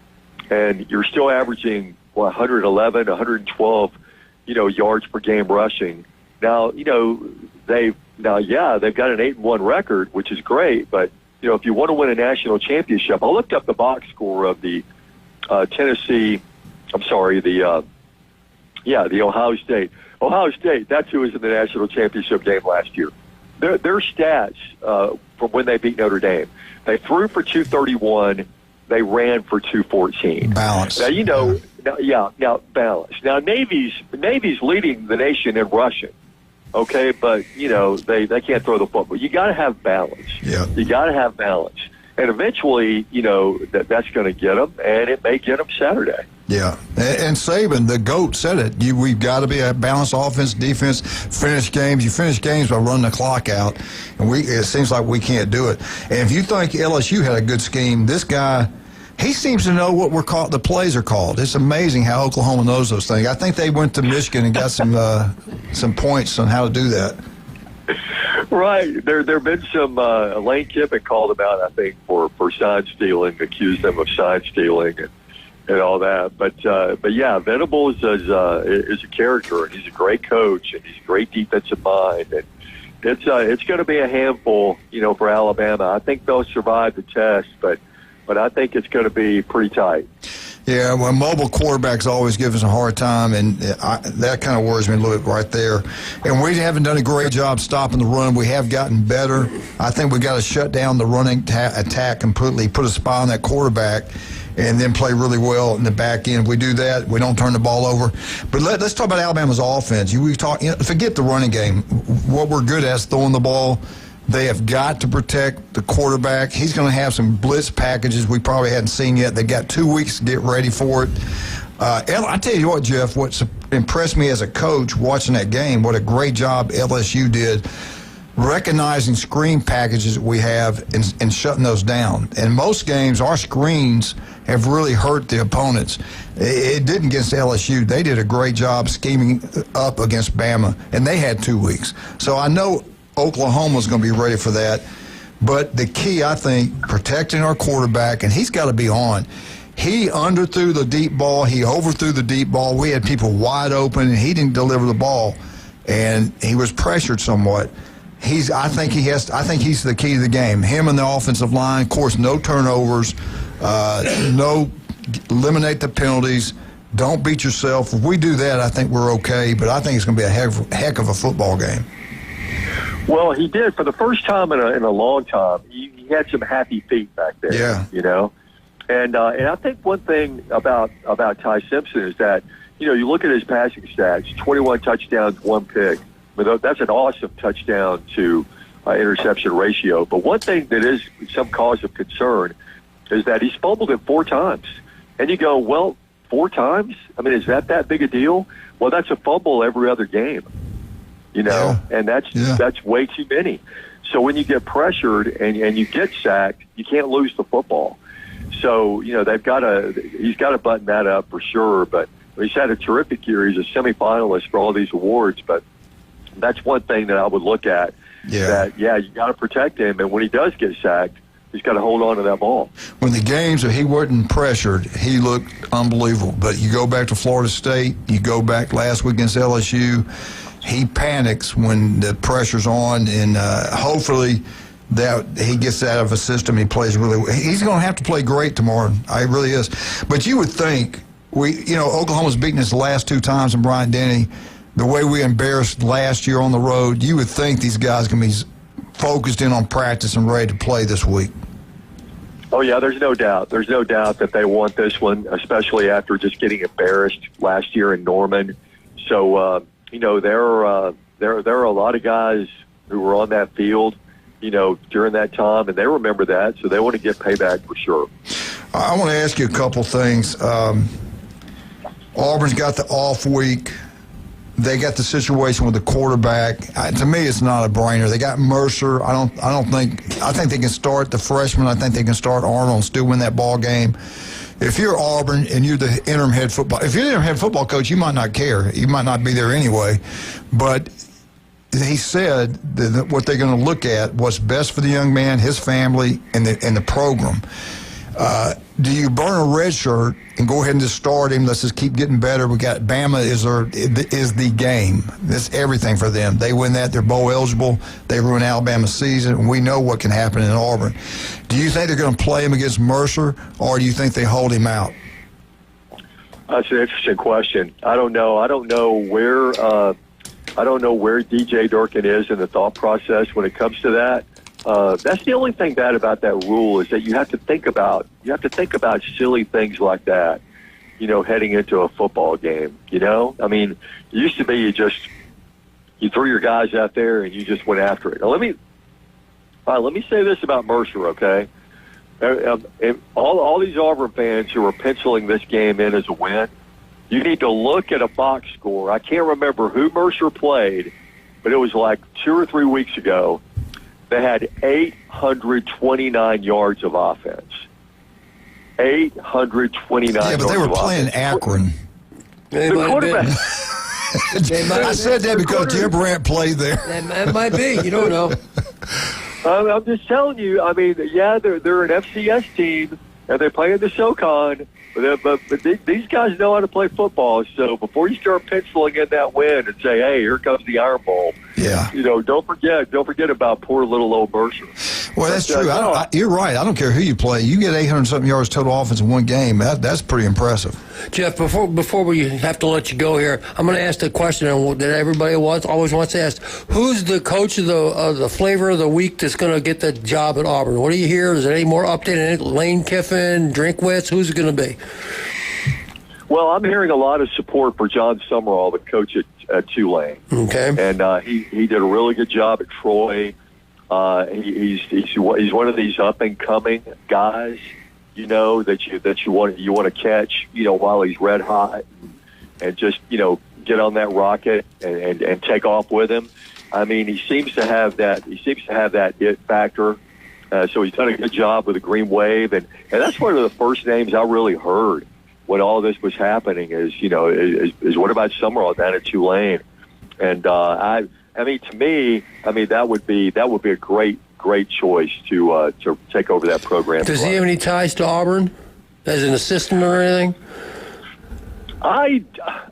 and you're still averaging 111, 112 yards per game rushing. Now, they've got an 8-1 record, which is great. But if you want to win a national championship, I looked up the box score of the the Ohio State. Ohio State, that's who was in the national championship game last year. Their stats from when they beat Notre Dame: they threw for 231, they ran for 214. Balance. Now, balance. Now, Navy's leading the nation in rushing. Okay, but they can't throw the football. You got to have balance. Yeah. You got to have balance, and eventually, that's going to get them, and it may get them Saturday. Yeah, and Saban, the GOAT, said it. We've got to be a balanced offense, defense, finish games. You finish games by running the clock out, and it seems like we can't do it. And if you think LSU had a good scheme, this guy, he seems to know what the plays are called. It's amazing how Oklahoma knows those things. I think they went to Michigan and got some points on how to do that. Right. There have been some, Lane Kiffin called them out, I think, for sign stealing, accused them of sign stealing and all that. But yeah, Venables is a character, and he's a great coach, and he's a great defensive mind. And it's going to be a handful, for Alabama. I think they'll survive the test, but I think it's going to be pretty tight. Yeah, well, mobile quarterbacks always give us a hard time, and that kind of worries me a little bit right there. And we haven't done a great job stopping the run. We have gotten better. I think we got to shut down the running attack completely, put a spy on that quarterback, and then play really well in the back end. If we do that, we don't turn the ball over. But let's talk about Alabama's offense. Forget the running game. What we're good at is throwing the ball. They have got to protect the quarterback. He's going to have some blitz packages we probably hadn't seen yet. They got 2 weeks to get ready for it. I tell you what, Jeff, what's impressed me as a coach watching that game, what a great job LSU did recognizing screen packages that we have and shutting those down. In most games, our screens have really hurt the opponents. It didn't against LSU. They did a great job scheming up against Bama, and they had 2 weeks. So I know Oklahoma's going to be ready for that. But the key, I think, protecting our quarterback, and he's got to be on. He underthrew the deep ball. He overthrew the deep ball. We had people wide open, and he didn't deliver the ball. And he was pressured somewhat. I think he's the key to the game. Him and the offensive line, of course, no turnovers, eliminate the penalties. Don't beat yourself. If we do that, I think we're okay. But I think it's going to be a heck of a football game. Well, he did for the first time in a long time. He had some happy feet back there. Yeah. And I think one thing about Ty Simpson is that you look at his passing stats: 21 touchdowns, 1 pick. I mean, that's an awesome touchdown to interception ratio. But one thing that is some cause of concern is that he's fumbled it 4 times. And you go, well, 4 times? I mean, is that big a deal? Well, that's a fumble every other game. And that's way too many. So when you get pressured and you get sacked, you can't lose the football. So, he's got to button that up for sure. But he's had a terrific year. He's a semifinalist for all these awards. But that's one thing that I would look at. You got to protect him. And when he does get sacked, he's got to hold on to that ball. When the games that he wasn't pressured, he looked unbelievable. But you go back to Florida State, you go back last week against LSU, he panics when the pressure's on, and hopefully that he gets out of a system. He plays really well. He's going to have to play great tomorrow. He really is. But you would think Oklahoma's beaten us the last 2 times in Bryant-Denny. The way we embarrassed last year on the road, you would think these guys can be focused in on practice and ready to play this week. Oh, yeah, there's no doubt. There's no doubt that they want this one, especially after just getting embarrassed last year in Norman. So, there are a lot of guys who were on that field, during that time, and they remember that, so they want to get payback for sure. I want to ask you a couple things. Auburn's got the off week. They got the situation with the quarterback. To me, it's not a brainer. They got Mercer. I think they can start the freshman. I think they can start Arnold and still win that ball game. If you're Auburn and you're the interim head football, if you're the interim head football coach, you might not care. You might not be there anyway. But he said that what they're going to look at, what's best for the young man, his family, and the program. Do you burn a red shirt and go ahead and just start him? Let's just keep getting better. We got Bama is the game. That's everything for them. They win that, they're bowl eligible. They ruin Alabama's season, and we know what can happen in Auburn. Do you think they're going to play him against Mercer, or do you think they hold him out? That's an interesting question. I don't know. I don't know where DJ Durkin is in the thought process when it comes to that. That's the only thing bad about that rule is that you have to think about silly things like that, heading into a football game. I mean, it used to be you just you threw your guys out there and you just went after it. Now, let me say this about Mercer, okay? And all these Auburn fans who are penciling this game in as a win, you need to look at a box score. I can't remember who Mercer played, but it was like 2 or 3 weeks ago. They had 829 yards of offense. 829 yards. Yeah, but they were playing Akron. The quarterback. I said that because Jim Brandt played there. That might be. You don't know. I'm just telling you. I mean, yeah, they're an FCS team, and they play in the SoCon. But these guys know how to play football. So before you start penciling in that win and say, "Hey, here comes the Iron Bowl," yeah, don't forget about poor little old Mercer. Well, that's true. You're right. I don't care who you play. You get 800-something yards total offense in one game. That's pretty impressive. Jeff, before we have to let you go here, I'm going to ask the question that everybody always wants to ask: who's the coach of the flavor of the week that's going to get the job at Auburn? What do you hear? Is there any more update? Lane Kiffin, Drinkwitz? Who's it going to be? Well, I'm hearing a lot of support for John Summerall, the coach at Tulane. Okay, and he did a really good job at Troy. He's one of these up and coming guys, that you want to catch, while he's red hot, and just get on that rocket and take off with him. I mean, he seems to have that it factor. So he's done a good job with the Green Wave, and that's one of the first names I really heard when all this was happening. Is what about Summerall down at Tulane? And I mean, to me, that would be a great choice to take over that program. Does he have any ties to Auburn as an assistant or anything? I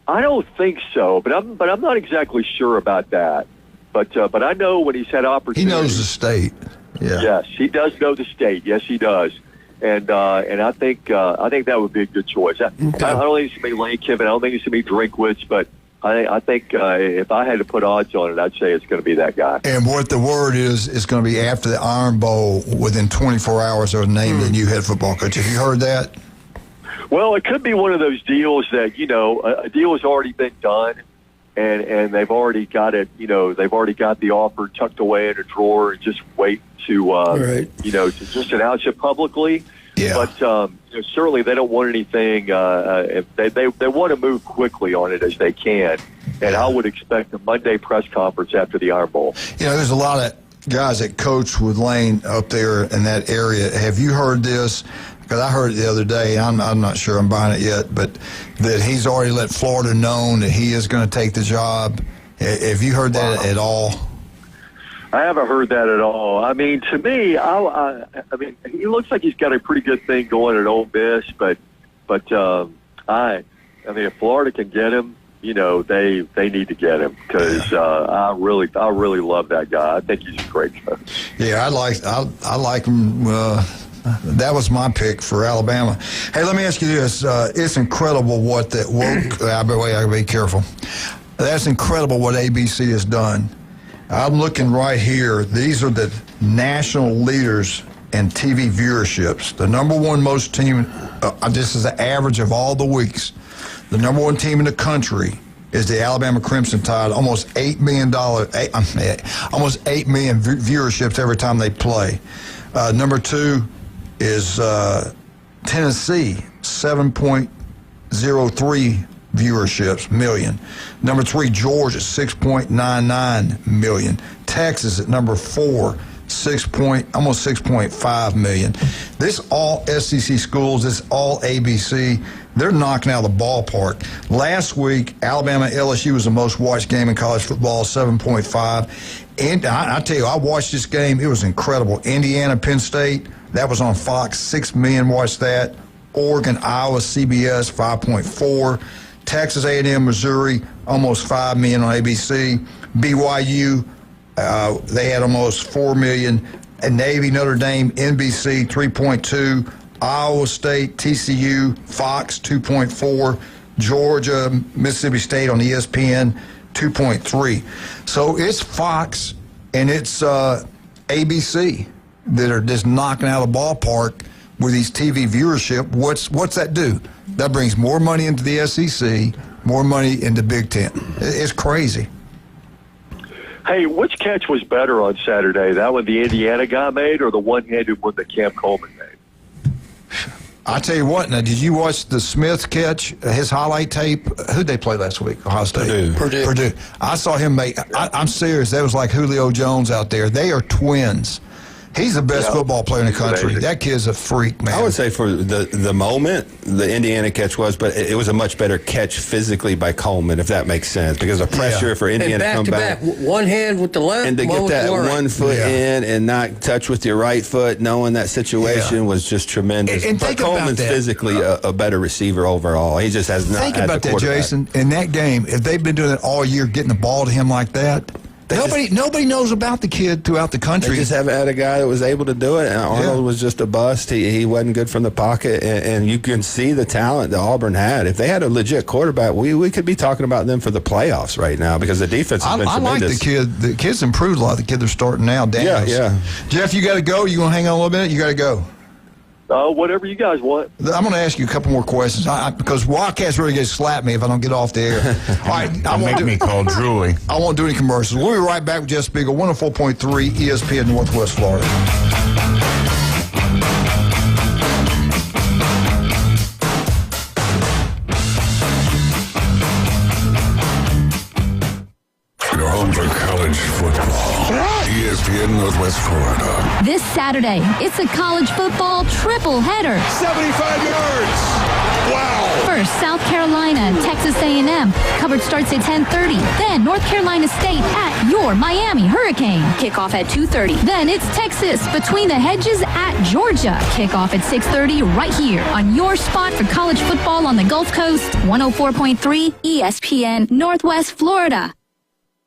don't think so, but I'm not exactly sure about that. But I know when he's had opportunities. He knows the state. Yeah. Yes, he does know the state. Yes, he does. And I think that would be a good choice. I don't think it's going to be Lane Kiffin. I don't think it's going to be Drinkwitz, but I think if I had to put odds on it, I'd say it's going to be that guy. And what the word is going to be after the Iron Bowl, within 24 hours, they'll name the new head football coach. Have you heard that? Well, it could be one of those deals that, a deal has already been done, and they've already got it, they've already got the offer tucked away in a drawer and just wait to, to just announce it publicly. Yeah. But certainly they don't want anything. They want to move quickly on it as they can. And I would expect a Monday press conference after the Iron Bowl. There's a lot of guys that coach with Lane up there in that area. Have you heard this? Because I heard it the other day. I'm not sure I'm buying it yet, but that he's already let Florida know that he is going to take the job. Have you heard that at all? I haven't heard that at all. I mean, to me, I mean, he looks like he's got a pretty good thing going at Ole Miss, but I mean, if Florida can get him, they need to get him because I really love that guy. I think he's a great coach. Yeah, I like him. That was my pick for Alabama. Hey, let me ask you this: it's incredible what that woke. I gotta be careful. That's incredible what ABC has done. I'm looking right here. These are the national leaders in TV viewerships. The number one most team, this is the average of all the weeks. The number one team in the country is the Alabama Crimson Tide. Almost $8 million, almost 8 million viewerships every time they play. Number two is Tennessee, 7.03 viewerships million. Number three, Georgia, 6.99 million. Texas at number four, almost 6.5 million. This all SEC schools, this all ABC. They're knocking out of the ballpark. Last week, Alabama LSU was the most watched game in college football, 7.5. And I tell you, I watched this game. It was incredible. Indiana, Penn State, that was on Fox. 6 million watched that. Oregon, Iowa, CBS, 5.4. Texas A&M, Missouri, almost 5 million on ABC. BYU, they had almost 4 million. And Navy, Notre Dame, NBC, 3.2. Iowa State, TCU, Fox, 2.4. Georgia, Mississippi State on ESPN, 2.3. So it's Fox and it's ABC that are just knocking out of the ballpark with these TV viewership. What's that do? That brings more money into the SEC, more money into Big Ten. It's crazy. Hey, which catch was better on Saturday? That one the Indiana guy made, or the one-handed one that Cam Coleman made? I tell you what. Now, did you watch the Smith catch? His highlight tape. Who'd they play last week? Ohio State. Purdue. I saw him make. I'm serious. That was like Julio Jones out there. They are twins. He's the best football player in the country. Amazing. That kid's a freak, man. I would say for the moment, the Indiana catch was, but it was a much better catch physically by Coleman, if that makes sense, because the pressure for Indiana to come back. One hand with the left, and to get that one foot in and not touch with your right foot, knowing that situation was just tremendous. And but Coleman's physically a better receiver overall. He just has not. Think about that, Jason. In that game, if they've been doing it all year, getting the ball to him like that. Nobody knows about the kid throughout the country. They just haven't had a guy that was able to do it, and Arnold was just a bust. He wasn't good from the pocket, and you can see the talent that Auburn had. If they had a legit quarterback, we could be talking about them for the playoffs right now because the defense has been tremendous. I like the kid. The kid's improved a lot. The kid they're starting now, Daniels. Yeah. Jeff, you got to go. You going to hang on a little bit? You got to go. Whatever you guys want. I'm going to ask you a couple more questions because Wildcats really get slap me if I don't get off the air. All right, make me call Julie. I won't do any commercials. We'll be right back with Jeff Spiegel, 104.3 ESPN Northwest Florida. Your home for college football. ESPN Northwest Florida. This Saturday, it's a college football triple header. 75 yards. Wow. First, South Carolina, Texas A&M. Coverage starts at 10:30. Then North Carolina State at your Miami Hurricane. Kickoff at 2:30. Then it's Texas between the hedges at Georgia. Kickoff at 6:30 right here on your spot for college football on the Gulf Coast. 104.3 ESPN Northwest Florida.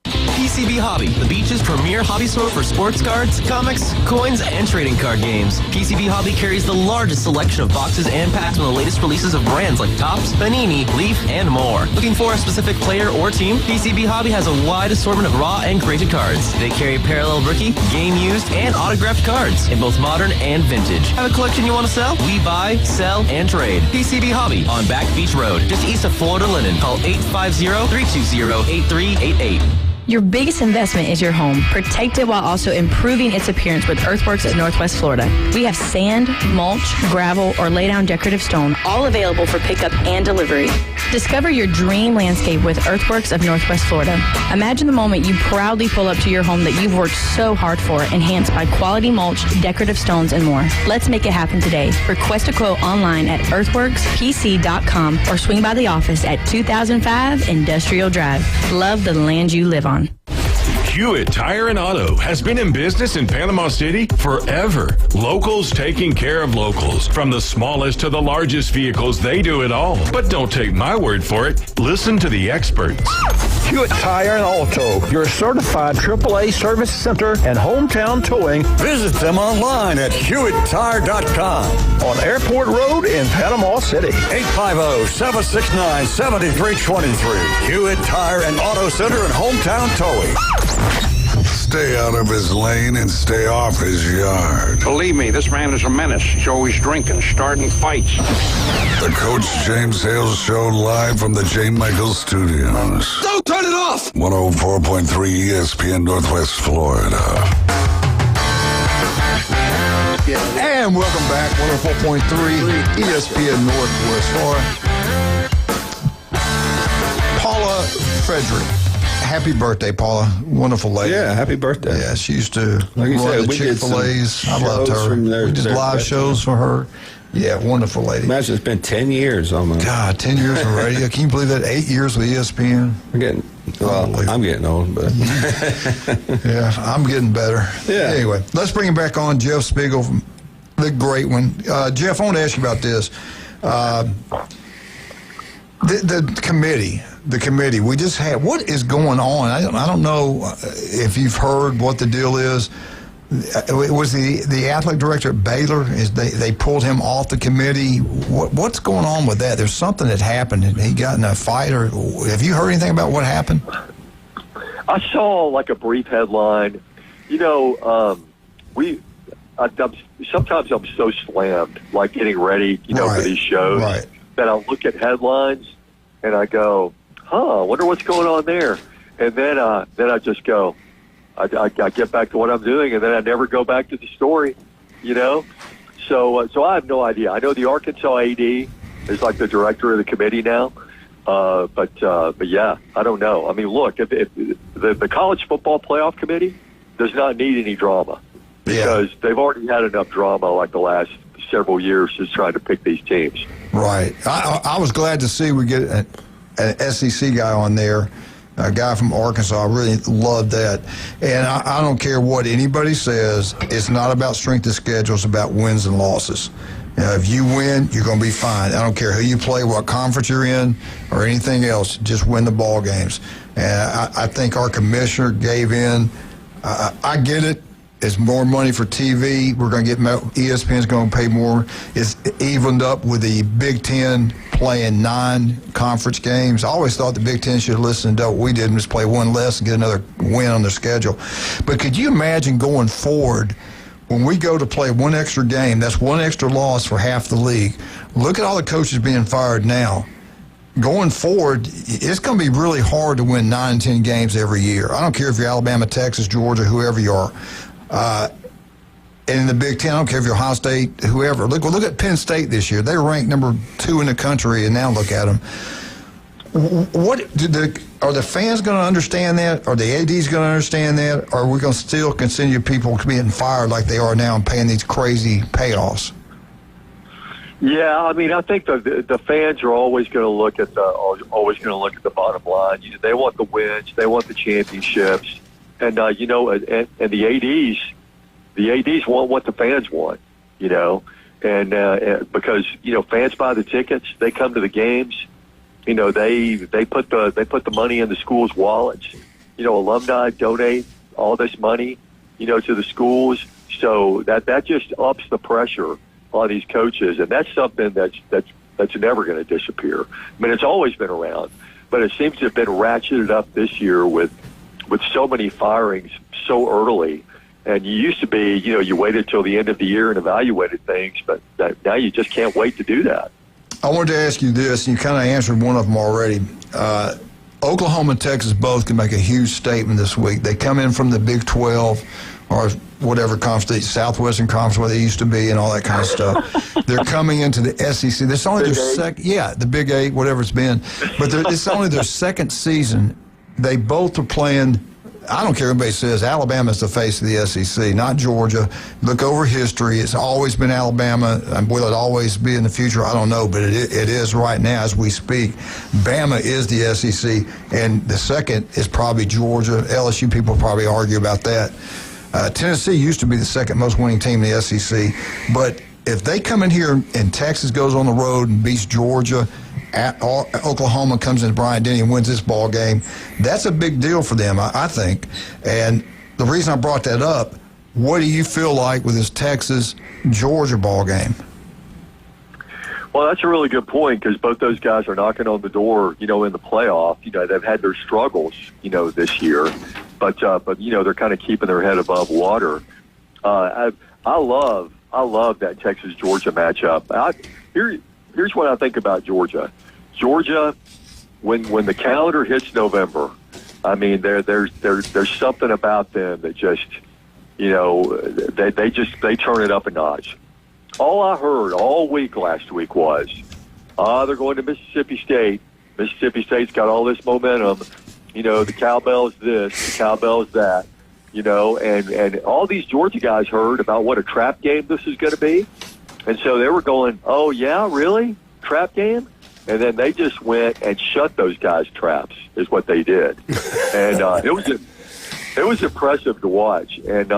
PCB Hobby, the beach's premier hobby store for sports cards, comics, coins, and trading card games. PCB Hobby carries the largest selection of boxes and packs from the latest releases of brands like Topps, Panini, Leaf, and more. Looking for a specific player or team? PCB Hobby has a wide assortment of raw and graded cards. They carry parallel rookie, game used, and autographed cards in both modern and vintage. Have a collection you want to sell? We buy, sell, and trade. PCB Hobby on Back Beach Road, just east of Florida Linen. Call 850-320-8388. Your biggest investment is your home. Protect it while also improving its appearance with Earthworks of Northwest Florida. We have sand, mulch, gravel, or lay down decorative stone, all available for pickup and delivery. Discover your dream landscape with Earthworks of Northwest Florida. Imagine the moment you proudly pull up to your home that you've worked so hard for, enhanced by quality mulch, decorative stones, and more. Let's make it happen today. Request a quote online at earthworkspc.com or swing by the office at 2005 Industrial Drive. Love the land you live on. Hewitt Tire and Auto has been in business in Panama City forever. Locals taking care of locals. From the smallest to the largest vehicles, they do it all. But don't take my word for it. Listen to the experts. Hewitt Tire and Auto, your certified AAA service center and hometown towing. Visit them online at HewittTire.com. On Airport Road in Panama City. 850-769-7323. Hewitt Tire and Auto Center and hometown towing. Stay out of his lane and stay off his yard. Believe me, this man is a menace. He's always drinking, starting fights. The Coach James Hale Show live from the J. Michael Studios. Don't turn it off! 104.3 ESPN Northwest Florida. And welcome back, 104.3 ESPN Northwest Florida. Paula Frederick. Happy birthday, Paula. Wonderful lady. Yeah, happy birthday. Yeah, she used to run the Chick-fil-A's. I loved her. We did live shows for her. Yeah, wonderful lady. Imagine it's been 10 years almost. God, 10 years on radio. Can you believe that? 8 years with ESPN. I'm getting old, but yeah, I'm getting better. Yeah. Anyway, let's bring him back on. Jeff Spiegel, the great one. Jeff, I want to ask you about this. The committee. We just had. What is going on? I don't know if you've heard what the deal is. It was the athletic director at Baylor. They pulled him off the committee. What's going on with that? There's something that happened, and he got in a fight. Or have you heard anything about what happened? I saw like a brief headline. Sometimes I'm so slammed, like getting ready, for these shows, that I'll look at headlines and I go, I wonder what's going on there. And then I just go, I get back to what I'm doing, and then I never go back to the story, you know. So I have no idea. I know the Arkansas AD is like the director of the committee now, but yeah, I don't know. I mean, look, if the college football playoff committee does not need any drama because they've already had enough drama like the last several years just trying to pick these teams. Right. I was glad to see we get an SEC guy on there. A guy from Arkansas. I really love that. And I don't care what anybody says. It's not about strength of schedule. It's about wins and losses. If you win, you're going to be fine. I don't care who you play, what conference you're in, or anything else. Just win the ball games. And I think our commissioner gave in. I get it. It's more money for TV. We're going to get ESPN's going to pay more. It's evened up with the Big Ten playing 9 conference games. I always thought the Big Ten should listen to what we did and just play one less and get another win on their schedule. But could you imagine going forward when we go to play one extra game, that's one extra loss for half the league. Look at all the coaches being fired now. Going forward, it's going to be really hard to win 9 and 10 games every year. I don't care if you're Alabama, Texas, Georgia, whoever you are. And in the Big Ten, I don't care if you're Ohio State, whoever. Look at Penn State this year. They were ranked number 2 in the country, and now look at them. Are the fans going to understand that? Are the ADs going to understand that? Or are we going to still continue people being fired like they are now and paying these crazy payoffs? Yeah, I mean, I think the fans are always going to look at the bottom line. You know, they want the wins, they want the championships, and you know, and the ADs want what the fans want. You know, and because you know, fans buy the tickets, they come to the games. You know, they put the money in the schools' wallets. You know, alumni donate all this money, you know, to the schools. So that just ups the pressure on these coaches, and that's something that's never going to disappear. I mean, it's always been around, but it seems to have been ratcheted up this year with so many firings so early. And you used to be, you know, you waited till the end of the year and evaluated things, but now you just can't wait to do that. I wanted to ask you this, and you kind of answered one of them already. Oklahoma and Texas both can make a huge statement this week. They come in from the Big 12 or whatever conference, Southwestern Conference, where they used to be, and all that kind of stuff. They're coming into the SEC. This is only their second, the Big 8, whatever it's been. But it's only their second season. They both are playing. I don't care what anybody says. Alabama's the face of the SEC, not Georgia. Look over history. It's always been Alabama. And will it always be in the future? I don't know, but it is right now as we speak. Bama is the SEC, and the second is probably Georgia. LSU people probably argue about that. Tennessee used to be the second most winning team in the SEC, but if they come in here and Texas goes on the road and beats Georgia, Oklahoma comes into Bryant-Denny and wins this ball game, that's a big deal for them, I think. And the reason I brought that up, what do you feel like with this Texas-Georgia ball game? Well, that's a really good point because both those guys are knocking on the door, you know, in the playoff. You know, they've had their struggles, you know, this year, but you know, they're kind of keeping their head above water. I love that Texas-Georgia matchup. Here's what I think about Georgia. Georgia, when the calendar hits November, I mean, there's something about them that just, you know, they turn it up a notch. All I heard all week last week was, they're going to Mississippi State. Mississippi State's got all this momentum. You know, the cowbell's this, the cowbell's that. You know, and all these Georgia guys heard about what a trap game this is going to be. And so they were going, oh, yeah, really? Trap game? And then they just went and shut those guys' traps is what they did. And it was impressive to watch. And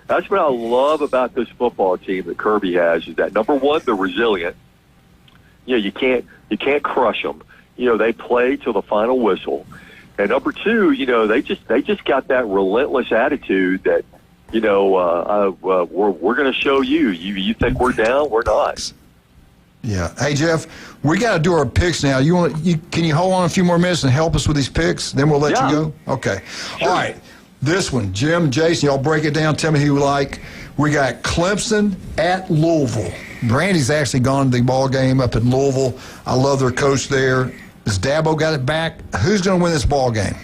that's what I love about this football team that Kirby has is that, number one, they're resilient. You know, you can't crush them. You know, they play till the final whistle. And number two, you know, they just got that relentless attitude that, you know, we're going to show you. You think we're down? We're not. Yeah. Hey, Jeff, we got to do our picks now. Can you hold on a few more minutes and help us with these picks? Then we'll let you go. Okay. Sure. All right. This one, Jim, Jason, y'all break it down. Tell me who you like. We got Clemson at Louisville. Brandy's actually gone to the ball game up in Louisville. I love their coach there. Has Dabo got it back? Who's going to win this ball game?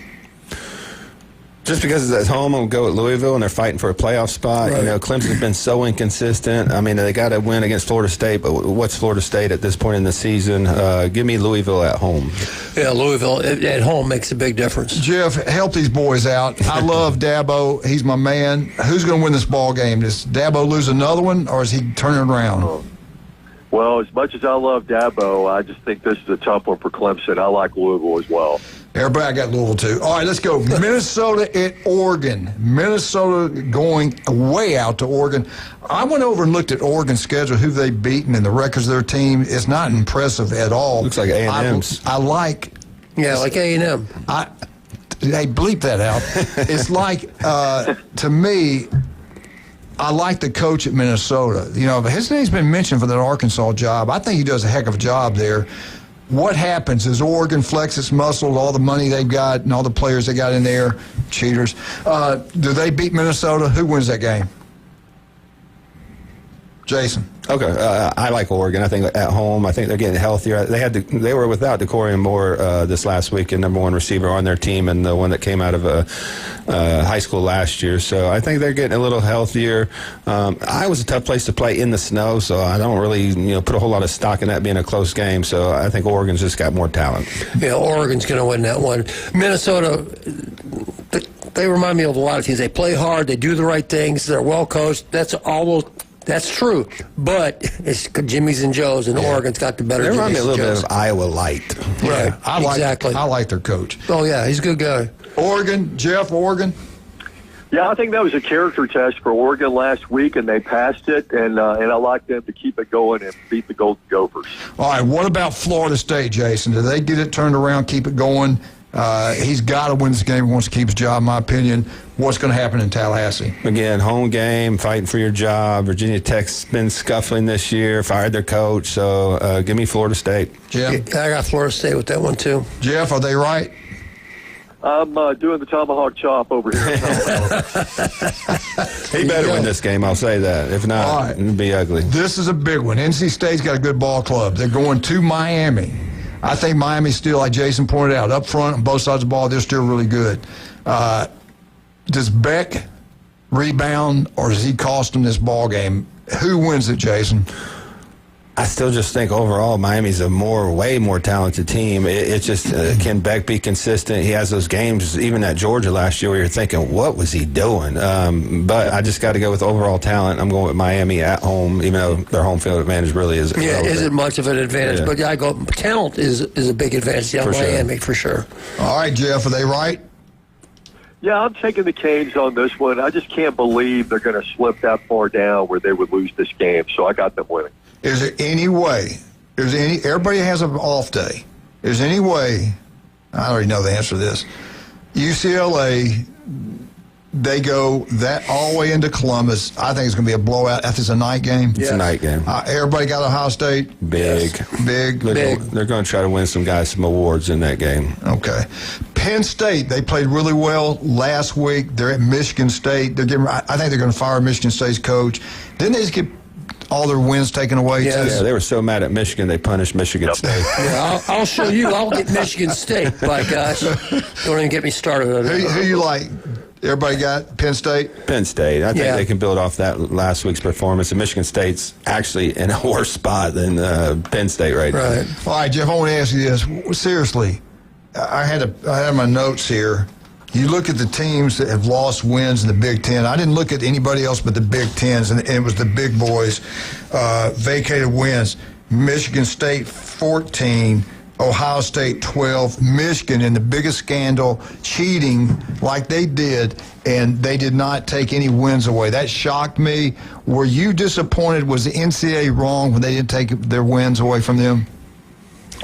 Just because it's at home, I'll go at Louisville, and they're fighting for a playoff spot. Right. You know, Clemson's been so inconsistent. I mean, they got to win against Florida State, but what's Florida State at this point in the season? Give me Louisville at home. Yeah, Louisville at home makes a big difference. Jeff, help these boys out. I love Dabo. He's my man. Who's going to win this ball game? Does Dabo lose another one, or is he turning around? Well, as much as I love Dabo, I just think this is a tough one for Clemson. I like Louisville as well. Everybody, I got Louisville too. All right, let's go. Minnesota at Oregon. Minnesota going way out to Oregon. I went over and looked at Oregon's schedule, who they've beaten, and the records of their team. It's not impressive at all. Looks like A&M's. I like. Yeah, like A&M. Hey, bleep that out. It's like, to me, I like the coach at Minnesota. You know, his name's been mentioned for that Arkansas job. I think he does a heck of a job there. What happens is Oregon flex its muscle, all the money they've got and all the players they got in there, cheaters. Do they beat Minnesota? Who wins that game? Jason. Okay, I like Oregon. I think at home, I think they're getting healthier. They were without Decorian Moore this last week, and number one receiver on their team, and the one that came out of high school last year. So I think they're getting a little healthier. Iowa's a tough place to play in the snow, so I don't really put a whole lot of stock in that being a close game. So I think Oregon's just got more talent. Yeah, Oregon's going to win that one. Minnesota, they remind me of a lot of teams. They play hard. They do the right things. They're well coached. That's true, but it's Jimmy's and Joe's, and Oregon's got the better. They remind me a little bit of Iowa light. Right, exactly. I like their coach. Oh, yeah, he's a good guy. Oregon, Jeff, Oregon? Yeah, I think that was a character test for Oregon last week, and they passed it, and I like them to keep it going and beat the Golden Gophers. All right, what about Florida State, Jason? Do they get it turned around, keep it going? He's got to win this game if he wants to keep his job, in my opinion. What's going to happen in Tallahassee? Again, home game, fighting for your job. Virginia Tech's been scuffling this year, fired their coach. So give me Florida State. Jeff? I got Florida State with that one, too. Jeff, are they right? I'm doing the tomahawk chop over here. He better win this game, I'll say that. If not, it'll be ugly. This is a big one. NC State's got a good ball club. They're going to Miami. I think Miami's still, like Jason pointed out, up front on both sides of the ball, they're still really good. Does Beck rebound, or does he cost them this ball game? Who wins it, Jason? I still just think overall Miami's a way more talented team. It's just, can Beck be consistent? He has those games, even at Georgia last year, where you're thinking, what was he doing? But I just got to go with overall talent. I'm going with Miami at home, even though their home field advantage really isn't. Yeah, isn't much of an advantage. Yeah. But I go, talent is a big advantage down Miami, for sure. All right, Jeff, are they right? Yeah, I'm taking the Canes on this one. I just can't believe they're going to slip that far down where they would lose this game. So I got them winning. Is there any way, everybody has an off day. Is there any way, I already know the answer to this, UCLA, they go that all the way into Columbus. I think it's going to be a blowout. If it's a night game. It's a night game. Everybody got Ohio State? Big. Yes. Big. They're going to try to win some guys some awards in that game. Okay. Penn State, they played really well last week. They're at Michigan State. I think they're going to fire Michigan State's coach. Didn't they just get all their wins taken away, too? Yeah, they were so mad at Michigan, they punished Michigan State. Yeah, I'll show you. I'll get Michigan State, by gosh. Don't even get me started on it. Who you like? Everybody got Penn State? Penn State. I think they can build off that last week's performance. And Michigan State's actually in a worse spot than Penn State right now. All right, Jeff, I want to ask you this. Seriously, I had my notes here. You look at the teams that have lost wins in the Big Ten. I didn't look at anybody else but the Big Tens, and it was the big boys. Vacated wins. Michigan State 14, Ohio State 12, Michigan in the biggest scandal, cheating like they did, and they did not take any wins away. That shocked me. Were you disappointed? Was the NCAA wrong when they didn't take their wins away from them?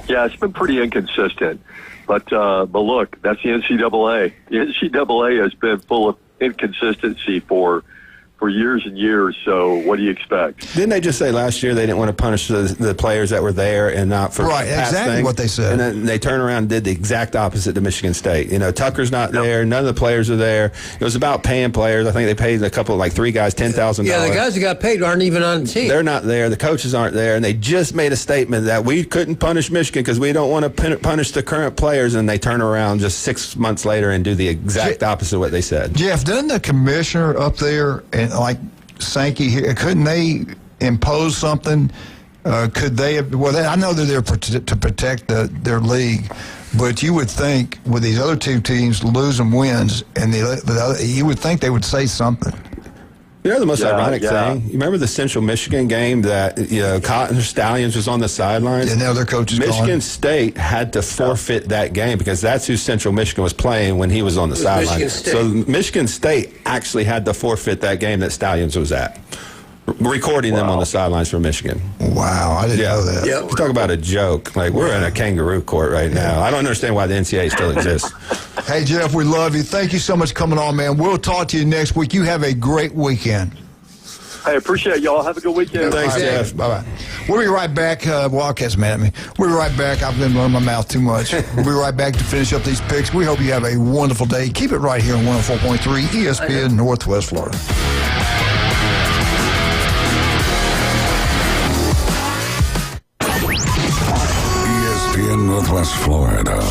Yeah, it's been pretty inconsistent. But look, that's the NCAA. The NCAA has been full of inconsistency for for years and years. So what do you expect? Didn't they just say last year they didn't want to punish the players that were there and not for right? past Exactly things? What they said. And then they turned around and did the exact opposite to Michigan State. You know, Tucker's not there. None of the players are there. It was about paying players. I think they paid a couple, like 3 guys, $10,000. Yeah, the guys that got paid aren't even on the team. They're not there. The coaches aren't there, and they just made a statement that we couldn't punish Michigan because we don't want to punish the current players. And they turn around just 6 months later and do the exact opposite of what they said. Jeff, doesn't the commissioner up there and like Sankey here, couldn't they impose something? Could they? I know they're there to protect their league, but you would think with these other two teams losing wins, and you would think they would say something. You know the most ironic thing? You remember the Central Michigan game that Cotton Stallions was on the sidelines? And now their coach is Michigan gone. State had to forfeit that game because that's who Central Michigan was playing when he was on the sidelines. So Michigan State actually had to forfeit that game that Stallions was at, recording them on the sidelines for Michigan. Wow, I didn't know that. Yep. Talk about a joke. Like, we're in a kangaroo court right now. I don't understand why the NCAA still exists. Hey, Jeff, we love you. Thank you so much for coming on, man. We'll talk to you next week. You have a great weekend. Hey, appreciate y'all. Have a good weekend. Thanks, Jeff. Bye-bye. We'll be right back. Wildcats mad at me. We'll be right back. I've been running my mouth too much. We'll be right back to finish up these picks. We hope you have a wonderful day. Keep it right here on 104.3 ESPN Northwest Florida. ESPN Northwest Florida.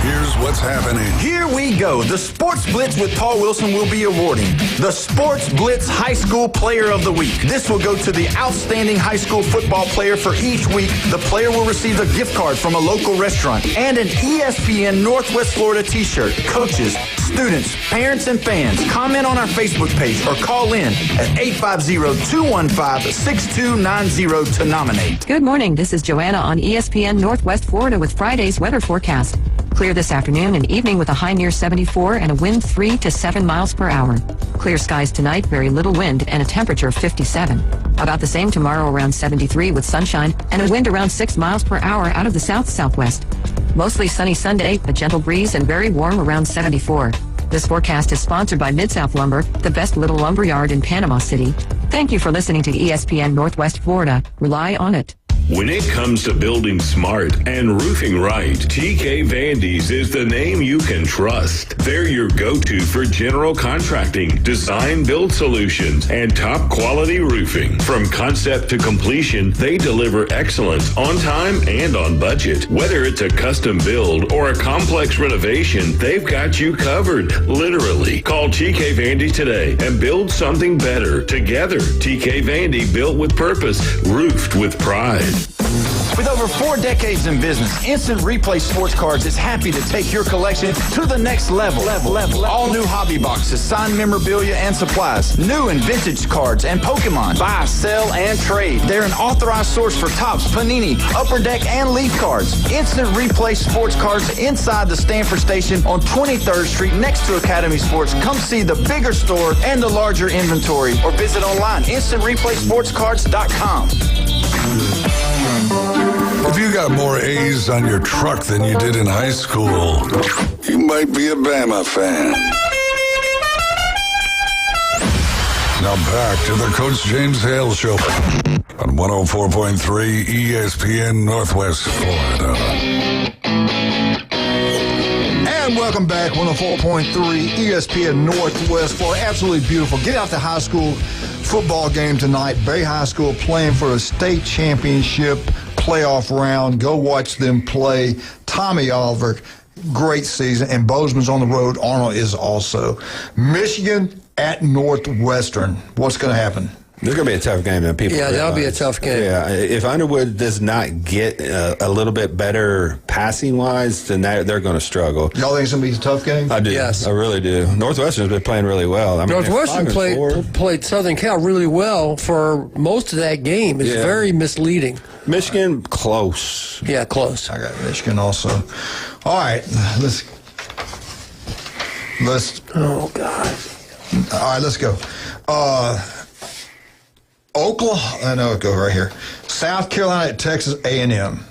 Here's what's happening. Here we go. The Sports Blitz with Paul Wilson will be awarding the Sports Blitz High School Player of the Week. This will go to the outstanding high school football player for each week. The player will receive a gift card from a local restaurant and an ESPN Northwest Florida t-shirt. Coaches, students, parents, and fans, comment on our Facebook page or call in at 850-215-6290 to nominate. Good morning. This is Joanna on ESPN Northwest Florida with Friday's weather forecast. Clear this afternoon and evening with a high near 74 and a wind 3 to 7 miles per hour. Clear skies tonight, very little wind and a temperature of 57. About the same tomorrow, around 73 with sunshine and a wind around 6 miles per hour out of the south-southwest. Mostly sunny Sunday, a gentle breeze and very warm around 74. This forecast is sponsored by Mid-South Lumber, the best little lumber yard in Panama City. Thank you for listening to ESPN Northwest Florida. Rely on it. When it comes to building smart and roofing right, TK Vandy's is the name you can trust. They're your go-to for general contracting, design build solutions, and top quality roofing. From concept to completion, they deliver excellence on time and on budget. Whether it's a custom build or a complex renovation, they've got you covered, literally. Call TK Vandy today and build something better together. TK Vandy, built with purpose, roofed with pride. With over 4 decades in business, Instant Replay Sports Cards is happy to take your collection to the next level. All new hobby boxes, signed memorabilia and supplies, new and vintage cards and Pokemon. Buy, sell, and trade. They're an authorized source for Topps, Panini, Upper Deck, and Leaf cards. Instant Replay Sports Cards inside the Stanford Station on 23rd Street next to Academy Sports. Come see the bigger store and the larger inventory or visit online, instantReplaySportsCards.com. If you got more A's on your truck than you did in high school, you might be a Bama fan. Now back to the Coach James Hale Show on 104.3 ESPN Northwest Florida. And welcome back, 104.3 ESPN Northwest Florida. Absolutely beautiful. Get out to high school football game tonight. Bay High School playing for a state championship playoff round. Go watch them play. Tommy Oliver, great season. And Bozeman's on the road. Arnold is also. Michigan at Northwestern. What's going to happen? There's going to be a tough game. Than people realize. That'll be a tough game. Yeah, if Underwood does not get a little bit better passing-wise, then they're going to struggle. Y'all think it's going to be a tough game? I do. Yes. I really do. Northwestern's been playing really well. I mean, Northwestern played Southern Cal really well for most of that game. It's very misleading. Michigan, close. Yeah, close. I got Michigan also. All right, let's. Oh, God. All right, let's go. Oklahoma, I know, go right here. South Carolina at Texas A&M.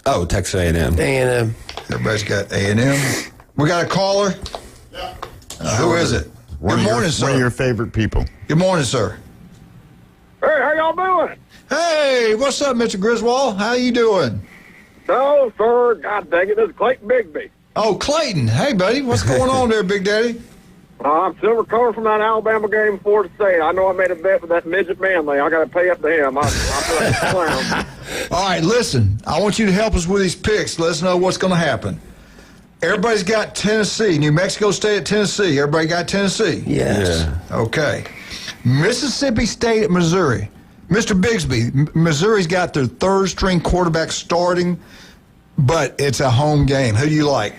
Oh, Texas A&M. A&M. Everybody's got A&M. We got a caller? Yeah. Who is it? Good morning, sir. One of your favorite people. Good morning, sir. Hey, how y'all doing? Hey, what's up, Mr. Griswold? How you doing? No, sir. God dang it, this is Clayton Bigby. Oh, Clayton. Hey, buddy. What's going on there, Big Daddy? I'm still recovering from that Alabama game, Florida State. I know I made a bet with that midget Manley. I got to pay up to him. I feel like a clown. All right, listen. I want you to help us with these picks. Let us know what's going to happen. Everybody's got Tennessee. New Mexico State at Tennessee. Everybody got Tennessee? Yes. Yeah. Okay. Mississippi State at Missouri. Mr. Bigsby, Missouri's got their third-string quarterback starting, but it's a home game. Who do you like?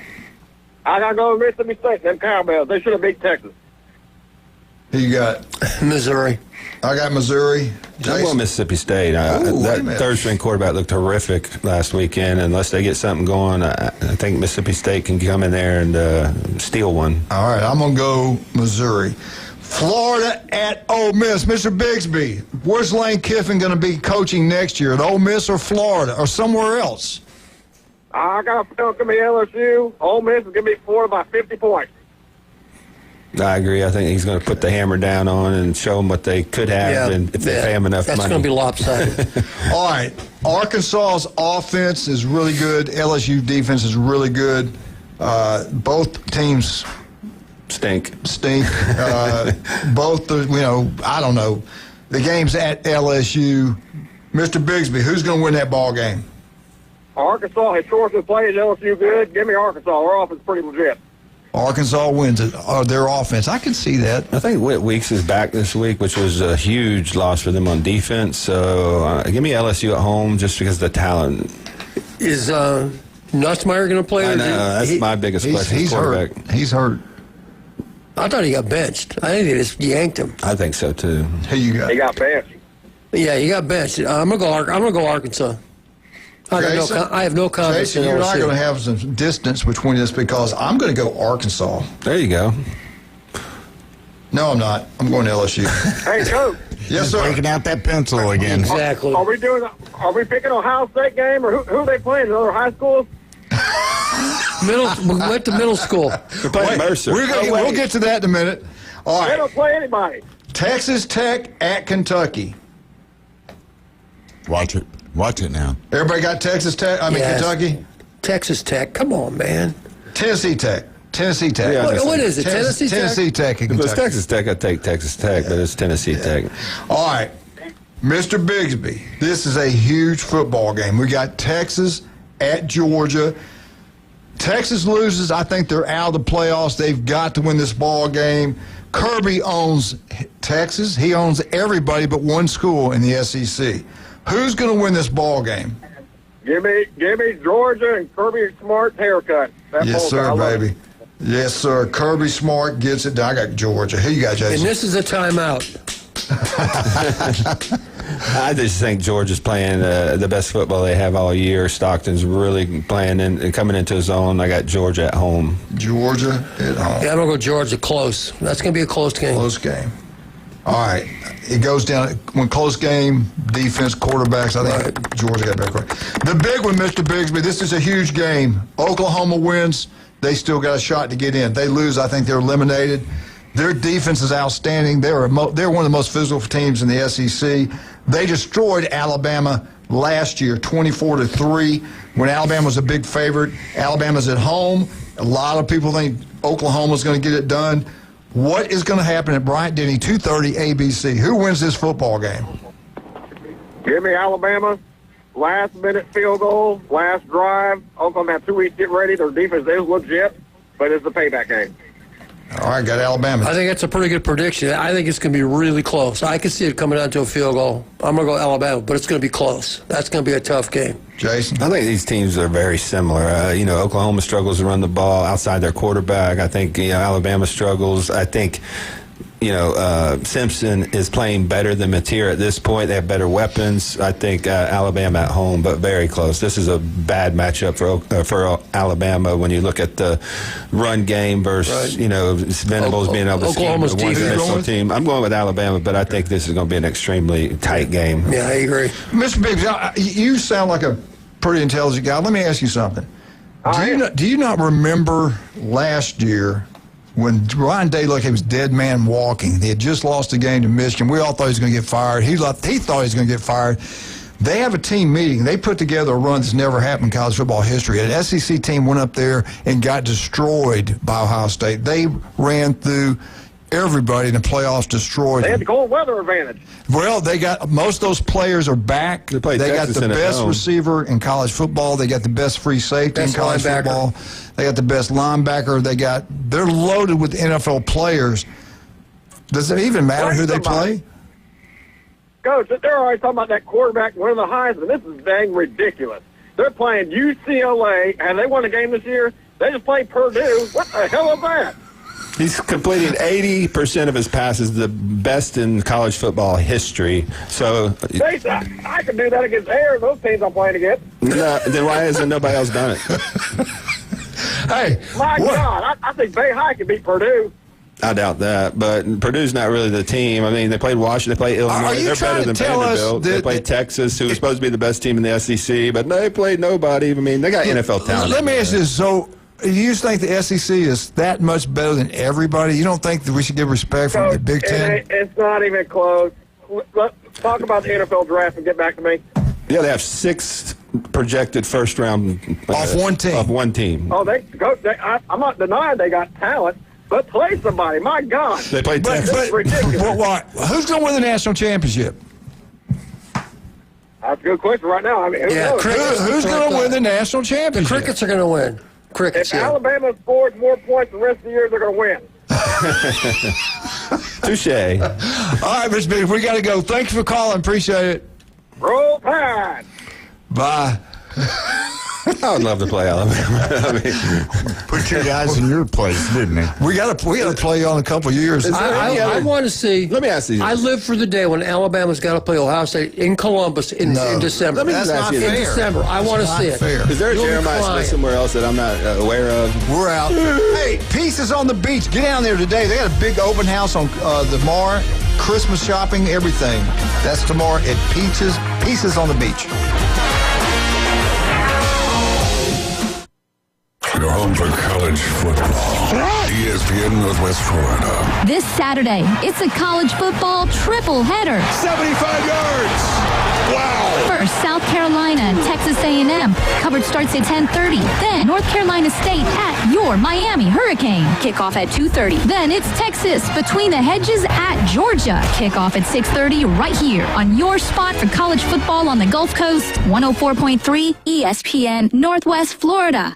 I got to go with Mississippi State. Them Cowbells, they should have beat Texas. Who you got? Missouri. I got Missouri. I'm going Mississippi State. That third-string quarterback looked horrific last weekend. Unless they get something going, I think Mississippi State can come in there and steal one. All right, I'm going to go Missouri. Florida at Ole Miss. Mr. Bigsby, where's Lane Kiffin going to be coaching next year? At Ole Miss or Florida or somewhere else? I got a feeling it's going to be LSU. Ole Miss is going to be Florida by 50 points. I agree. I think he's going to put the hammer down on and show them what they could have and if they pay him enough money. That's going to be lopsided. All right. Arkansas's offense is really good. LSU defense is really good. Both teams stink. Both, I don't know. The game's at LSU. Mr. Bigsby, who's going to win that ball game? Arkansas has shortened the play. Is LSU good? Give me Arkansas. Our offense is pretty legit. Arkansas wins their offense. I can see that. I think Whit Weeks is back this week, which was a huge loss for them on defense. So give me LSU at home just because of the talent. Is Nussmeier going to play? I know. That's my biggest question. He's hurt. He's hurt. I thought he got benched. I think they just yanked him. I think so, too. Who you got? He got benched. Yeah, he got benched. I'm gonna go Arkansas. I have no confidence Jason, in you and I are LSU. going to have some distance between us because I'm going to go Arkansas. There you go. No, I'm not. I'm going to LSU. Hey, Coach. Yes, sir. Breaking out that pencil again. Exactly. Are we picking Ohio State game or who are they playing? Another high school? We went to middle school. We're playing Mercer. We'll get to that in a minute. All right. They don't play anybody. Texas Tech at Kentucky. Watch it now. Everybody got Texas Tech? Yes. Kentucky? Texas Tech. Come on, man. Tennessee Tech. Yeah, what is it? Tennessee Tech? Tennessee Tech and If it's Kentucky. Texas Tech, I'd take Texas Tech, but it's Tennessee Tech. All right. Mr. Bigsby, this is a huge football game. We got Texas at Georgia. Texas loses. I think they're out of the playoffs. They've got to win this ball game. Kirby owns Texas. He owns everybody but one school in the SEC. Who's going to win this ball game? Give me Georgia and Kirby Smart's haircut. Yes, sir, baby. Yes, sir. Kirby Smart gets it done. I got Georgia. Who you got, Jason? And this is a timeout. I just think Georgia's playing the best football they have all year. Stockton's really playing and coming into his own. I got Georgia at home. Georgia at home. Yeah, I'm going to go Georgia close. That's going to be a close game. Close game. All right. It goes down when close game, defense, quarterbacks. I think Georgia got better. The big one, Mr. Bigsby, this is a huge game. Oklahoma wins. They still got a shot to get in. They lose, I think they're eliminated. Their defense is outstanding. They're one of the most physical teams in the SEC. They destroyed Alabama last year, 24-3, when Alabama was a big favorite. Alabama's at home. A lot of people think Oklahoma's going to get it done. What is going to happen at Bryant-Denny, 2:30 ABC? Who wins this football game? Give me Alabama. Last-minute field goal, last drive. Oklahoma had 2 weeks to get ready. Their defense is legit, but it's the payback game. All right, got Alabama. I think that's a pretty good prediction. I think it's going to be really close. I can see it coming down to a field goal. I'm going to go Alabama, but it's going to be close. That's going to be a tough game. Jason? I think these teams are very similar. Oklahoma struggles to run the ball outside their quarterback. I think, Alabama struggles. I think, Simpson is playing better than Mateer at this point. They have better weapons. I think Alabama at home, but very close. This is a bad matchup for Alabama when you look at the run game versus, Venables being able to scheme with one dimensional team. I'm going with Alabama, but I think this is going to be an extremely tight game. Yeah, I agree. Mr. Biggs, you sound like a pretty intelligent guy. Let me ask you something. Do you not remember last year when Ryan Day looked, he was dead man walking. They had just lost the game to Michigan. We all thought he was going to get fired. He thought he was going to get fired. They have a team meeting. They put together a run that's never happened in college football history. An SEC team went up there and got destroyed by Ohio State. They ran through everybody in the playoffs, destroyed They them. had the cold weather advantage. Well, they got most of those players are back. They got the best receiver in college football. They got the best free safety in college football. They got the best linebacker. They're loaded with NFL players. Does it even matter who they play? Coach, they're already talking about that quarterback winning the Heisman. This is dang ridiculous. They're playing UCLA, and they won a game this year. They just played Purdue. What the hell is that? He's completing 80% of his passes, the best in college football history. So I can do that against Air. Those teams I'm playing against. No, then why hasn't nobody else done it? Hey, my God, I think Bay High can beat Purdue. I doubt that, but Purdue's not really the team. I mean, they played Washington, they played Illinois. They're better than Vanderbilt. They played Texas, who was supposed to be the best team in the SEC, but they played nobody. I mean, they got NFL talent. Let me ask you this. So, you just think the SEC is that much better than everybody? You don't think that we should give respect from the Big Ten? It's not even close. Let's talk about the NFL draft and get back to me. Yeah, they have 6 projected first round off one team. Off one team. Oh, I'm not denying they got talent, but play somebody. My God, they played Texas. That's ridiculous. Who's going to win the national championship? That's a good question right now. I mean, who's going to win the national championship? The Crickets are going to win. Crickets. If Alabama scores more points the rest of the year, they're going to win. Touche. All right, Mr. Big, we got to go. Thanks for calling. Appreciate it. Roll Tide. Bye. I would love to play Alabama. I mean, put your guys in your place, didn't he? We got to play on a couple of years. I want to see. Let me ask you. I live for the day when Alabama's got to play Ohio State in Columbus in December. Let me just ask you in December. I want to see it. Is there a Jeremiah Smith somewhere else that I'm not aware of? We're out. Hey, Pieces on the Beach. Get down there today. They got a big open house on tomorrow. Christmas shopping, everything. That's tomorrow at Pieces on the Beach. Your home for college football. ESPN Northwest Florida. This Saturday, it's a college football triple header. 75 yards. Wow. First, South Carolina and Texas A&M. Coverage starts at 10:30. Then, North Carolina State at your Miami Hurricane. Kickoff at 2:30. Then, it's Texas between the hedges at Georgia. Kickoff at 6:30 right here on your spot for college football on the Gulf Coast. 104.3 ESPN Northwest Florida.